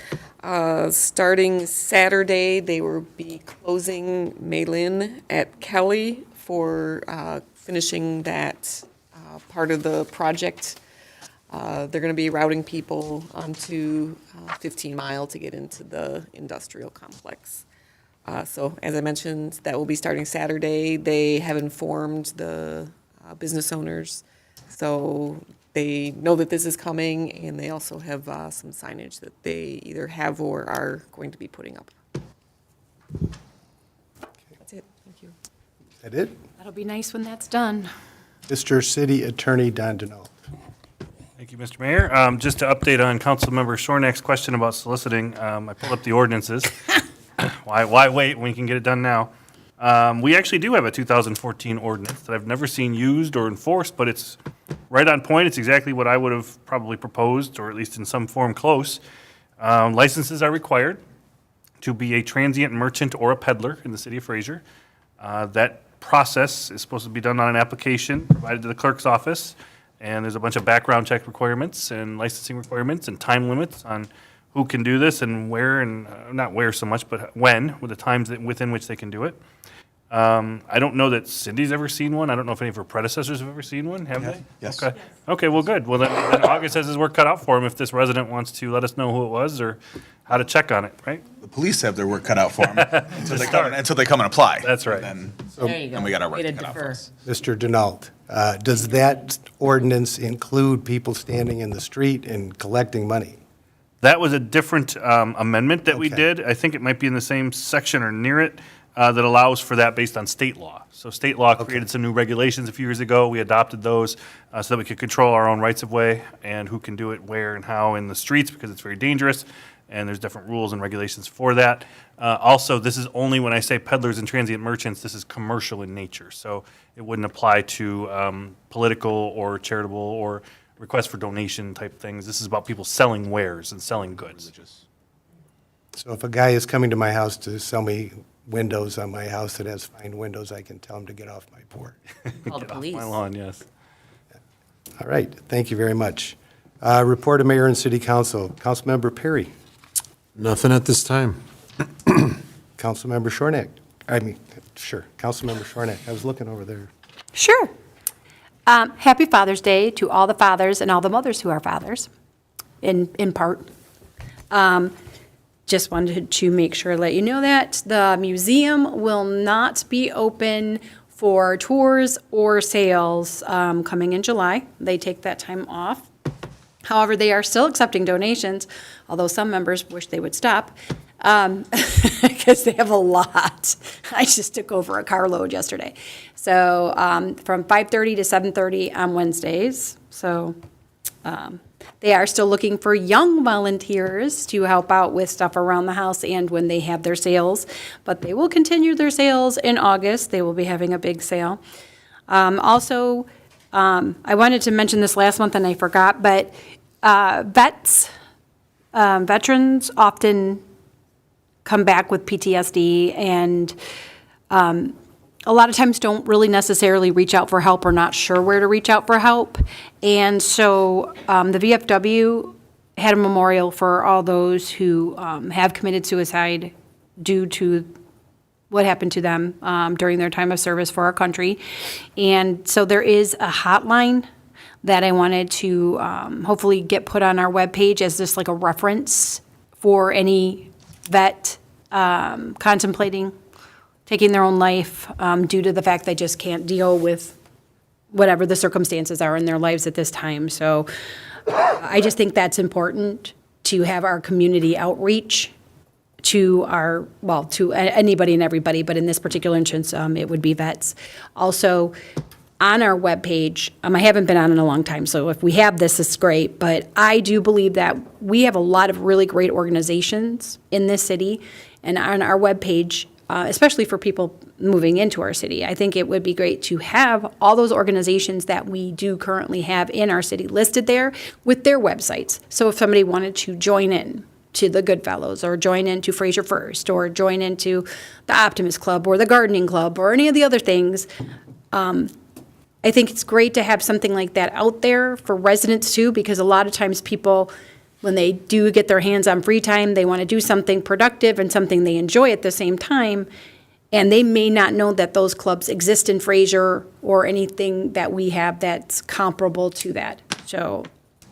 Starting Saturday, they will be closing Maylin at Kelly for finishing that part of the project. They're going to be routing people onto 15 Mile to get into the industrial complex. So as I mentioned, that will be starting Saturday. They have informed the business owners, so they know that this is coming, and they also have some signage that they either have or are going to be putting up. That's it. Thank you. Is that it? That'll be nice when that's done. Mr. City Attorney Don Deneau. Thank you, Mr. Mayor. Just to update on Councilmember Shornack's question about soliciting, I pulled up the ordinances. Why wait when we can get it done now? We actually do have a 2014 ordinance that I've never seen used or enforced, but it's right on point. It's exactly what I would have probably proposed, or at least in some form close. Licenses are required to be a transient merchant or a peddler in the city of Fraser. That process is supposed to be done on an application provided to the clerk's office, and there's a bunch of background check requirements and licensing requirements and time limits on who can do this and where, and not where so much, but when, with the times within which they can do it. I don't know that Cindy's ever seen one. I don't know if any of her predecessors have ever seen one, have they? Yes. Okay. Okay, well, good. Well, then August has his work cut out for him if this resident wants to let us know who it was or how to check on it, right? The police have their work cut out for them until they come and apply. That's right. And There you go. then we got our work Way to cut out for defer. us. Mr. Denault, does that ordinance include people standing in the street and collecting money? That was a different amendment that we Okay. did. I think it might be in the same section or near it that allows for that based on state law. So state law created some new regulations a few years ago. We adopted those so that we could control our own rights of way and who can do it where and how in the streets because it's very dangerous. And there's different rules and regulations for that. Also, this is only when I say peddlers and transient merchants, this is commercial in nature. So it wouldn't apply to political or charitable or requests for donation type things. This is about people selling wares and selling goods. So if a guy is coming to my house to sell me windows on my house that has fine windows, I can tell him to get off my porch. Call the Get off police. my lawn, yes. All right, thank you very much. Report of Mayor and City Council. Councilmember Perry. Nothing at this time. Councilmember Shornack. Sure, Councilmember Shornack. I was looking over there. Sure. Happy Father's Day to all the fathers and all the mothers who are fathers, in part. Just wanted to make sure, let you know that the museum will not be open for tours or sales coming in July. They take that time off. However, they are still accepting donations, although some members wish they would stop because they have a lot. I just took over a carload yesterday. So from 5:30 to 7:30 on Wednesdays. So they are still looking for young volunteers to help out with stuff around the house and when they have their sales. But they will continue their sales in August. They will be having a big sale. Also, I wanted to mention this last month and I forgot, but veterans often come back with PTSD and a lot of times don't really necessarily reach out for help or not sure where to reach out for help. And so the VFW had a memorial for all those who have committed suicide due to what happened to them during their time of service for our country. And so there is a hotline that I wanted to hopefully get put on our webpage as just like a reference for any vet contemplating taking their own life due to the fact they just can't deal with whatever the circumstances are in their lives at this time. So I just think that's important to have our community outreach to our, well, to anybody and everybody, but in this particular instance, it would be vets. Also, on our webpage, I haven't been on in a long time, so if we have this, it's great, but I do believe that we have a lot of really great organizations in this city, and on our webpage, especially for people moving into our city, I think it would be great to have all those organizations that we do currently have in our city listed there with their websites. So if somebody wanted to join in to the Goodfellows, or join into Fraser First, or join into the Optimist Club, or the Gardening Club, or any of the other things, I think it's great to have something like that out there for residents too, because a lot of times people, when they do get their hands on free time, they want to do something productive and something they enjoy at the same time, and they may not know that those clubs exist in Fraser or anything that we have that's comparable to that. So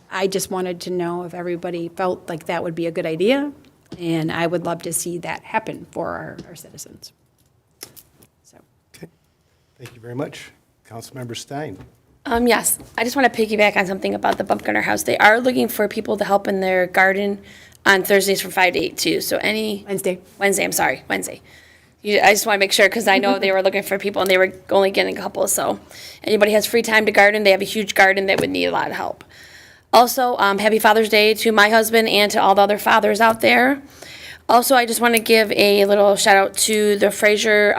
I just wanted to know if everybody felt like that would be a good idea, and I would love to see that happen for our citizens. So. Okay, thank you very much. Councilmember Stein. Yes, I just want to piggyback on something about the Bump Gunner House. They are looking for people to help in their garden on Thursdays from 5 to 8 too. So Wednesday, Wednesday. I just want to make sure, because I know they were looking for people and they were only getting a couple. So anybody has free time to garden, they have a huge garden that would need a lot of help. Also, happy Father's Day to my husband and to all the other fathers out there. Also, I just want to give a little shout out to the Fraser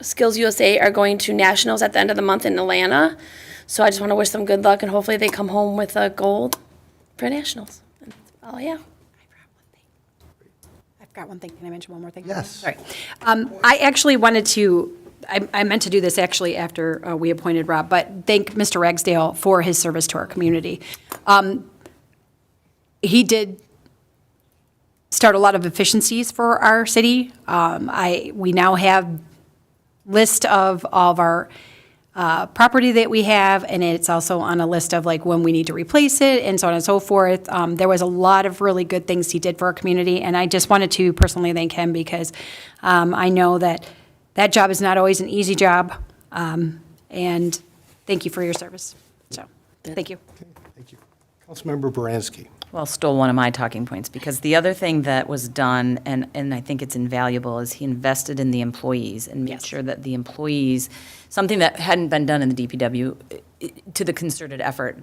Skills USA are going to nationals at the end of the month in Atlanta. So I just want to wish them good luck and hopefully they come home with a gold for nationals. Oh, yeah. I've got one thing. Can I mention one more thing? Yes. Sorry. I actually wanted to, I meant to do this actually after we appointed Rob, but thank Mr. Ragsdale for his service to our community. He did start a lot of efficiencies for our city. We now have list of all of our property that we have, and it's also on a list of like when we need to replace it and so on and so forth. There was a lot of really good things he did for our community, and I just wanted to personally thank him because I know that that job is not always an easy job, and thank you for your service. So, thank you. Thank you. Councilmember Baranski. Well, stole one of my talking points, because the other thing that was done, and I think it's invaluable, is he invested in the employees and made sure that the employees, something that hadn't been done in the DPW, to the concerted effort,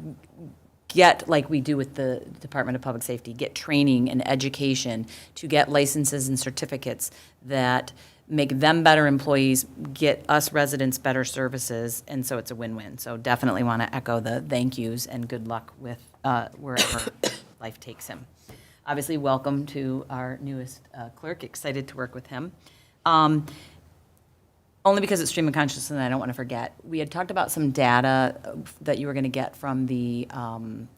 get, like we do with the Department of Public Safety, get training and education to get licenses and certificates that make them better employees, get us residents better services, and so it's a win-win. So definitely want to echo the thank yous and good luck with wherever life takes him. Obviously, welcome to our newest clerk. Excited to work with him. Only because it's stream of consciousness and I don't want to forget. We had talked about some data that you were going to get from the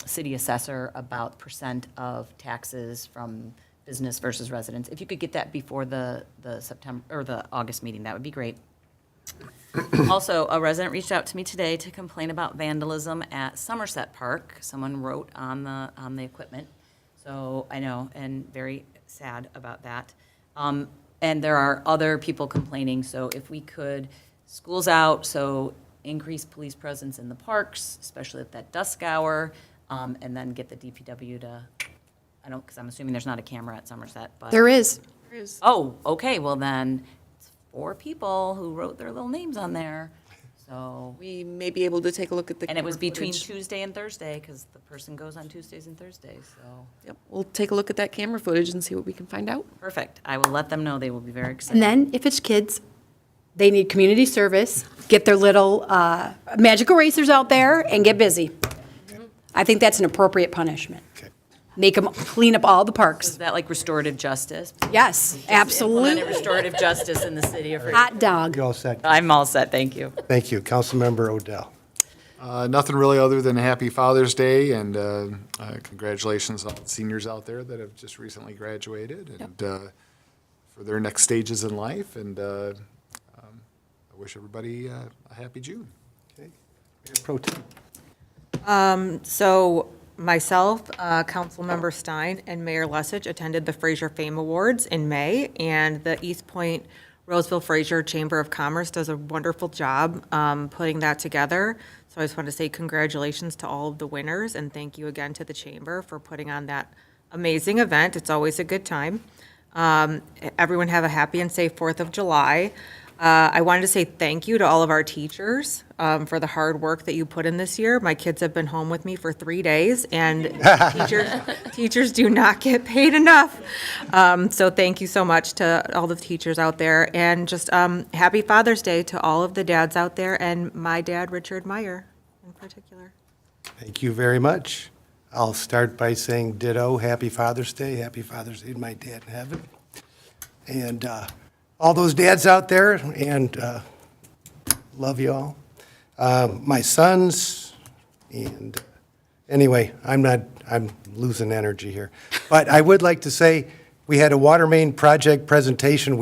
city assessor about percent of taxes from business versus residents. If you could get that before the September or the August meeting, that would be great. Also, a resident reached out to me today to complain about vandalism at Somerset Park. Someone wrote on the equipment, so I know, and very sad about that. And there are other people complaining, so if we could, school's out, so increase police presence in the parks, especially at that dusk hour, and then get the DPW to, because I'm assuming there's not a camera at Somerset, but. There is. Oh, okay, well then, it's 4 people who wrote their little names on there, so. We may be able to take a look at the. And it was camera between footage. Tuesday and Thursday, because the person goes on Tuesdays and Thursdays, so. Yep, we'll take a look at that camera footage and see what we can find out. Perfect, I will let them know, they will be very excited. And then, if it's kids, they need community service, get their little magic erasers out there and get busy. I think that's an appropriate punishment. Okay. Make them clean up all the Is parks. that like restorative justice? Yes, Implemented absolutely. restorative justice in the city of Fraser. Hot dog. You all set? I'm all set, thank you. Thank you. Councilmember Odell. Nothing really other than a happy Father's Day and congratulations to all the seniors out there that have just recently graduated and for their next stages in life. And I wish everybody a happy June. Okay. Mayor Pro Tem. So myself, Councilmember Stein, and Mayor Lesich attended the Fraser Fame Awards in May, and the East Point Roseville Fraser Chamber of Commerce does a wonderful job putting that together. So I just want to say congratulations to all of the winners, and thank you again to the Chamber for putting on that amazing event. It's always a good time. Everyone have a happy and safe 4th of July. I wanted to say thank you to all of our teachers for the hard work that you put in this year. My kids have been home with me for 3 days, and teachers do not get paid enough. So thank you so much to all the teachers out there, and just happy Father's Day to all of the dads out there, and my dad, Richard Meyer, in particular. Thank you very much. I'll start by saying ditto, happy Father's Day. Happy Father's Day to my dad in heaven. And all those dads out there, and love you all. My sons, and anyway, I'm losing energy here. But I would like to say, we had a water main project presentation.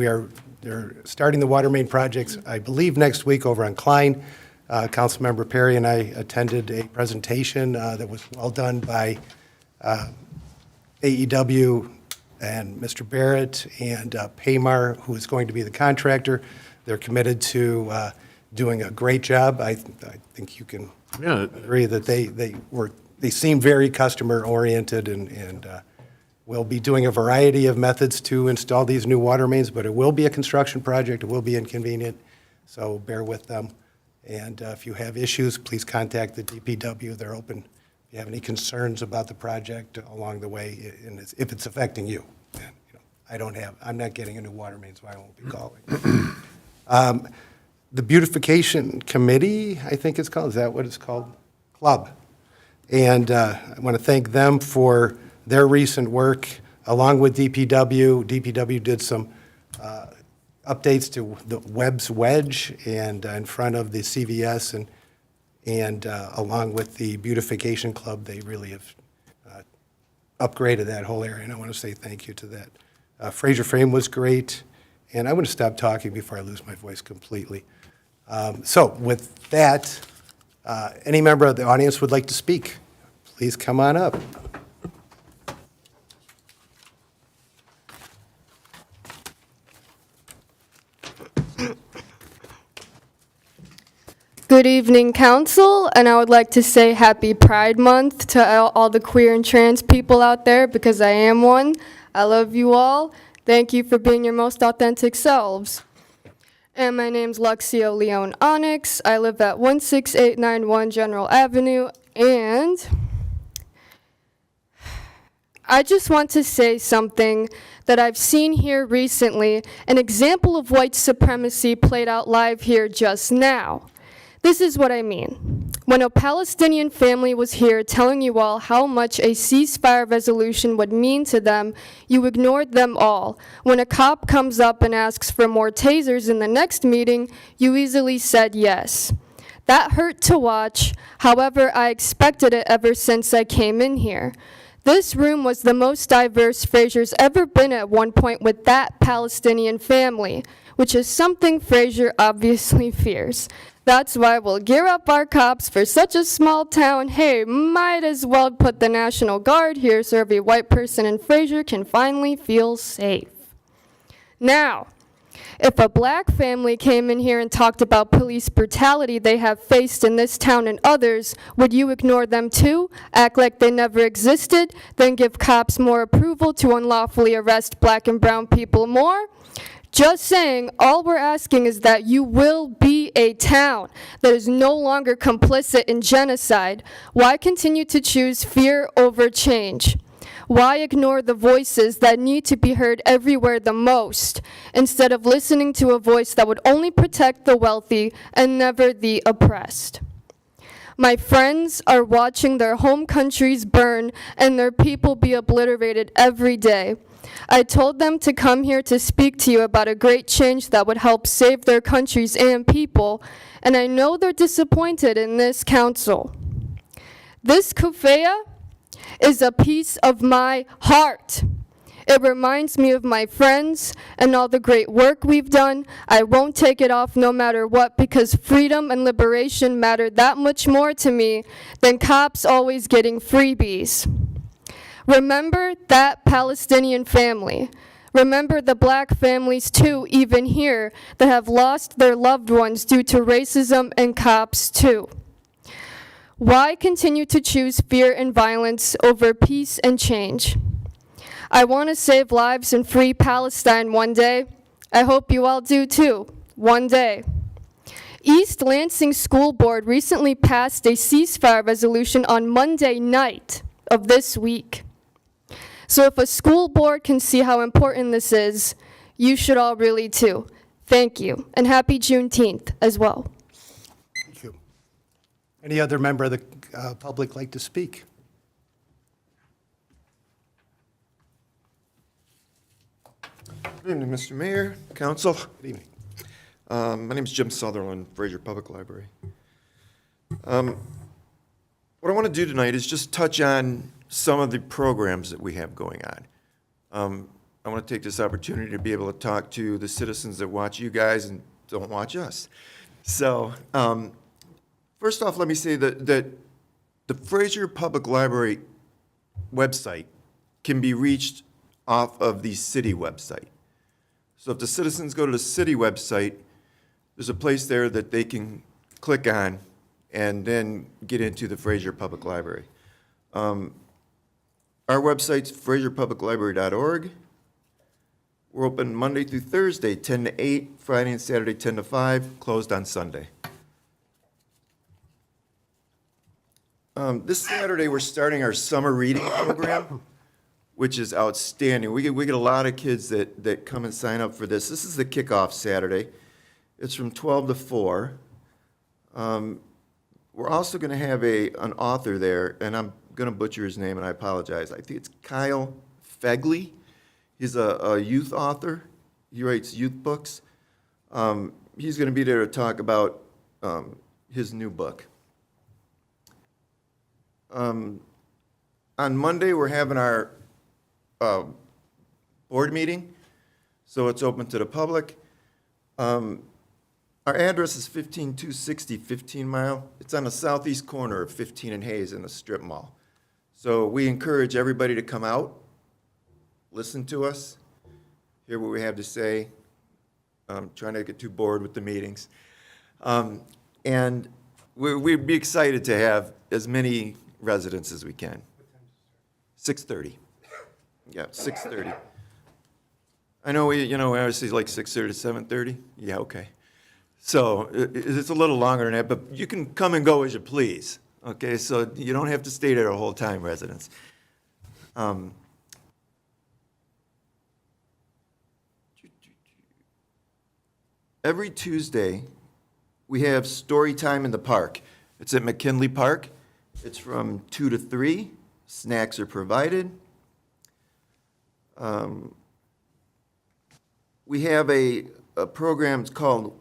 They're starting the water main projects, I believe, next week over on Klein. Councilmember Perry and I attended a presentation that was well done by AEW and Mr. Barrett and Paymar, who is going to be the contractor. They're committed to doing a great job. I think you can agree that they seem very customer-oriented and we'll be doing a variety of methods to install these new water mains, but it will be a construction project. It will be inconvenient, so bear with them. And if you have issues, please contact the DPW. They're open you have any concerns about the project along the way, and if it's affecting you. And, I'm not getting a new water main, so I won't be calling. The Beautification Committee, I think it's called, is that what it's called? Club. And I want to thank them for their recent work, along with DPW. DPW did some updates to the Webb's Wedge and in front of the CVS, and along with the Beautification Club, they really have upgraded that whole area, and I want to say thank you to that. Fraser Frame was great, and I'm going to stop talking before I lose my voice completely. So with that, any member of the audience would like to speak, please come on up. Good evening, Council, and I would like to say Happy Pride Month to all the queer and trans people out there, because I am one. I love you all. Thank you for being your most authentic selves. And my name's Luxio Leon Onyx. I live at 16891 General Avenue, and I just want to say something that I've seen here recently, an example of white supremacy played out live here just now. This is what I mean. When a Palestinian family was here telling you all how much a ceasefire resolution would mean to them, you ignored them all. When a cop comes up and asks for more tasers in the next meeting, you easily said yes. That hurt to watch. However, I expected it ever since I came in here. This room was the most diverse Fraser's ever been at one point with that Palestinian family, which is something Fraser obviously fears. That's why we'll gear up our cops for such a small town. Hey, might as well put the National Guard here so every white person in Fraser can finally feel safe. Now, if a black family came in here and talked about police brutality they have faced in this town and others, would you ignore them too? Act like they never existed? Then give cops more approval to unlawfully arrest black and brown people more? Just saying, all we're asking is that you will be a town that is no longer complicit in genocide. Why continue to choose fear over change? Why ignore the voices that need to be heard everywhere the most, instead of listening to a voice that would only protect the wealthy and never the oppressed? My friends are watching their home countries burn and their people be obliterated every day. I told them to come here to speak to you about a great change that would help save their countries and people, and I know they're disappointed in this council. This kufaya is a piece of my heart. It reminds me of my friends and all the great work we've done. I won't take it off no matter what, because freedom and liberation matter that much more to me than cops always getting freebies. Remember that Palestinian family. Remember the black families too, even here, that have lost their loved ones due to racism and cops too. Why continue to choose fear and violence over peace and change? I want to save lives and free Palestine one day. I hope you all do too, one day. East Lansing School Board recently passed a ceasefire resolution on Monday night of this week. So if a school board can see how important this is, you should all really too. Thank you, and happy Juneteenth as well. Thank you. Any other member of the public like to speak? Good evening, Mr. Mayor, Council. Good evening. My name is Jim Sutherland, Fraser Public Library. What I want to do tonight is just touch on some of the programs that we have going on. I want to take this opportunity to be able to talk to the citizens that watch you guys and don't watch us. So, first off, let me say that the Fraser Public Library website can be reached off of the city website. So if the citizens go to the city website, there's a place there that they can click on and then get into the Fraser Public Library. Our website's fraserpubliclibrary.org. We're open Monday through Thursday, 10 to 8, Friday and Saturday, 10 to 5, closed on Sunday. This Saturday, we're starting our summer reading program, which is outstanding. We get a lot of kids that come and sign up for this. This is the kickoff Saturday. It's from 12 to 4. We're also going to have an author there, and I'm going to butcher his name, and I apologize. I think it's Kyle Fegley. He's a youth author. He writes youth books. He's going to be there to talk about his new book. On Monday, we're having our board meeting, so it's open to the public. Our address is 15260 15 Mile. It's on the southeast corner of 15 and Hayes in the strip mall. So we encourage everybody to come out, listen to us, hear what we have to say. Trying not to get too bored with the meetings. And we'd be excited to have as many residents as we can. 6:30. Yeah, 6:30. I know we obviously like 6:30 to 7:30. Yeah, okay. So it's a little longer than that, but you can come and go as you please. Okay, so you don't have to stay there the whole time, residents. Every Tuesday, we have story time in the park. It's at McKinley Park. It's from 2 to 3. Snacks are provided. We have a program, it's called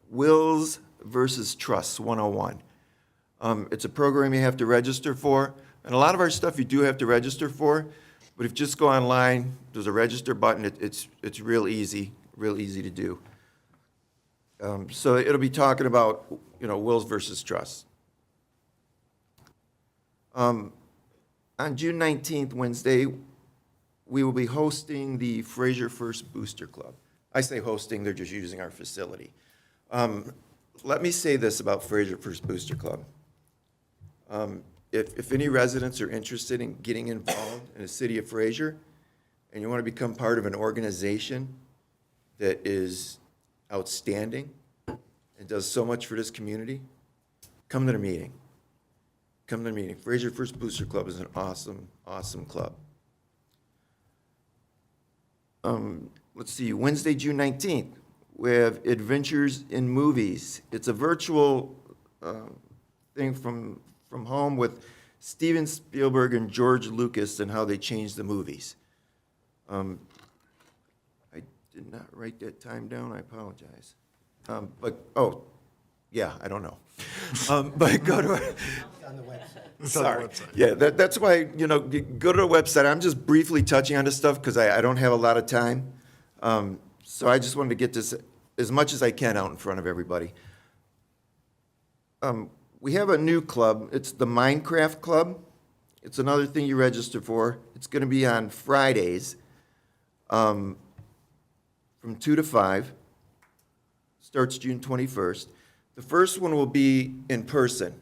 Wills versus Trusts 101. It's a program you have to register for, and a lot of our stuff you do have to register for, but if you just go online, there's a register button. It's real easy to do. So it'll be talking about, wills versus trusts. On June 19th, Wednesday, we will be hosting the Fraser First Booster Club. I say hosting, they're just using our facility. Let me say this about Fraser First Booster Club. If any residents are interested in getting involved in the City of Fraser, and you want to become part of an organization that is outstanding and does so much for this community, come to the meeting. Come to the meeting. Fraser First Booster Club is an awesome, awesome club. Let's see, Wednesday, June 19th, we have Adventures in Movies. It's a virtual thing from home with Steven Spielberg and George Lucas and how they changed the movies. I did not write that time down, I apologize. I don't know. But go to On the website. Sorry. Yeah, that's why, go to the website. I'm just briefly touching on this stuff because I don't have a lot of time. So I just wanted to get this as much as I can out in front of everybody. We have a new club. It's the Minecraft Club. It's another thing you register for. It's going to be on Fridays from 2 to 5. Starts June 21st. The first one will be in person.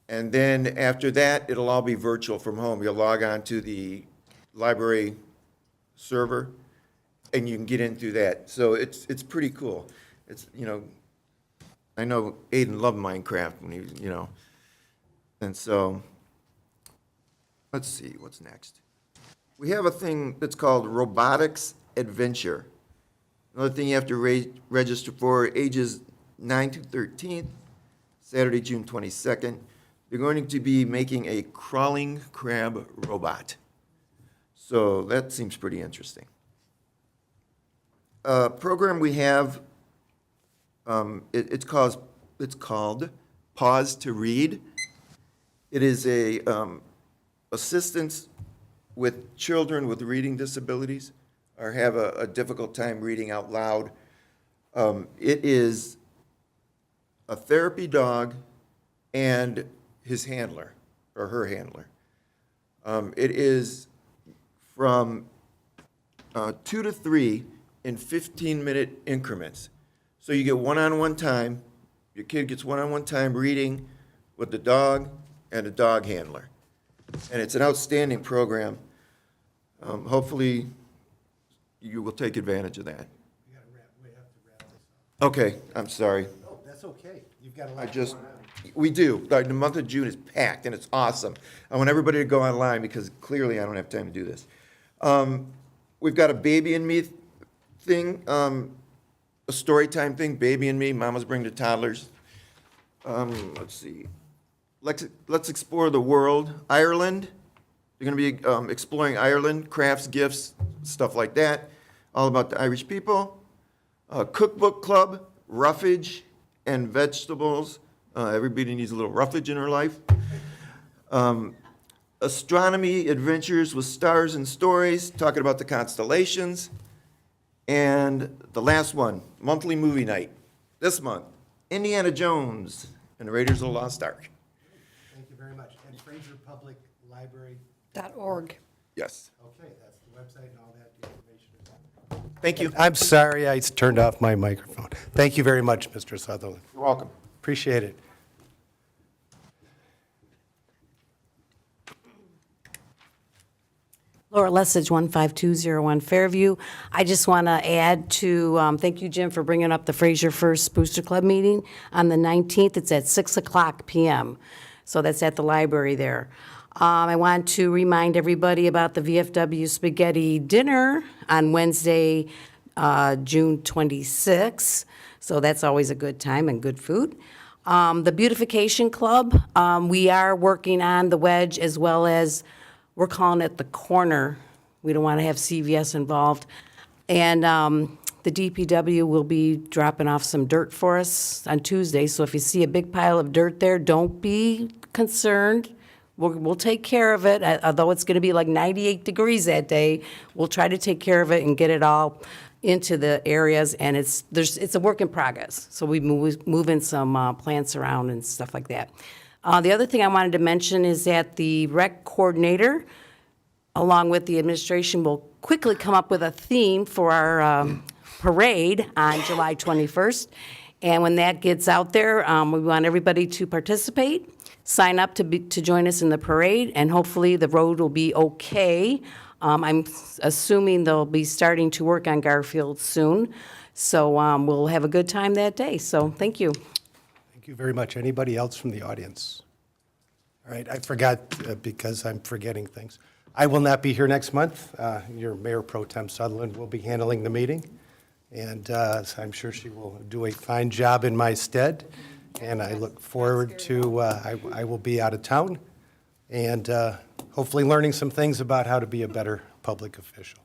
And then after that, it'll all be virtual from home. You'll log on to the library server, and you can get in through that. So it's pretty cool. It's, I know Aiden loved Minecraft when he was, and so, let's see, what's next? We have a thing that's called Robotics Adventure. Another thing you have to register for, ages 9 to 13, Saturday, June 22nd. They're going to be making a crawling crab robot. So that seems pretty interesting. Program we have, it's called Pause to Read. It is a assistance with children with reading disabilities or have a difficult time reading out loud. It is a therapy dog and his handler or her handler. It is from 2 to 3 in 15-minute increments. So you get one-on-one time, your kid gets one-on-one time reading with the dog and a dog handler. And it's an outstanding program. Hopefully, you will take advantage of that. Okay, I'm sorry. That's That's okay. You've got a lot I just, going on. we do. The month of June is packed, and it's awesome. I want everybody to go online, because clearly I don't have time to do this. We've got a Baby and Me thing, a story time thing, Baby and Me, mamas bring the toddlers. Let's see. Let's explore the world. Ireland, they're gonna be exploring Ireland, crafts, gifts, stuff like that, all about the Irish people. Cookbook club, roughage and vegetables. Everybody needs a little roughage in her life. Astronomy adventures with stars and stories, talking about the constellations. And the last one, monthly movie night, this month, Indiana Jones and the Raiders of the Lost Ark. Thank you very much. And Fraser Public Library. .org. Yes. Okay, that's the website and all that information is on. Thank you. I'm sorry, I turned off my microphone. Thank you very much, Mr. Sutherland. You're welcome. Appreciate it. Laura Lessig, 15201 Fairview. I just want to add to, thank you, Jim, for bringing up the Fraser First Booster Club meeting on the 19th. It's at 6 o'clock p.m., so that's at the library there. I want to remind everybody about the VFW Spaghetti Dinner on Wednesday, June 26th, so that's always a good time and good food. The Beautification Club, we are working on the wedge as well as we're calling it the corner. We don't want to have CVS involved. And the DPW will be dropping off some dirt for us on Tuesday. So if you see a big pile of dirt there, don't be concerned. We'll take care of it. Although it's going to be like 98 degrees that day, we'll try to take care of it and get it all into the areas. And it's a work in progress. So we moving some plants around and stuff like that. The other thing I wanted to mention is that the rec coordinator, along with the administration, will quickly come up with a theme for our parade on July 21st. And when that gets out there, we want everybody to participate, sign up to join us in the parade, and hopefully the road will be okay. I'm assuming they'll be starting to work on Garfield soon. So we'll have a good time that day. So thank you. Thank you very much. Anybody else from the audience? All right, I forgot, because I'm forgetting things. I will not be here next month. Your Mayor Pro Tem Sutherland will be handling the meeting, and so I'm sure she will do a fine job in my stead, and I look forward to, I will be out of town, and hopefully learning some things about how to be a better public official,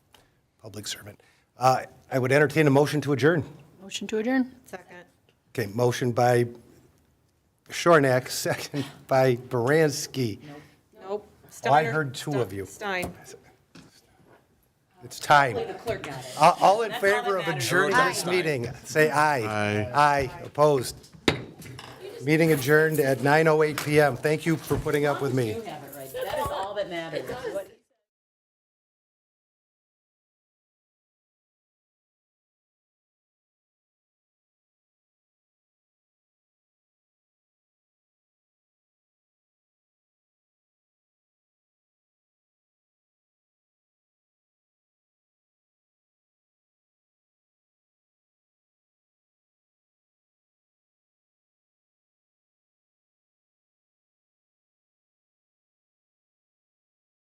public servant. I would entertain a motion to adjourn. Motion to adjourn? Second. Okay, motion by Shornack, second by Baranski. Nope. Oh, I heard two of you. Stein. It's time. The clerk got it. All in favor of adjourning this meeting, say aye. Aye. Aye, opposed. Meeting adjourned at 9:08 PM. Thank you for putting up with me. You have it right. That is all that matters.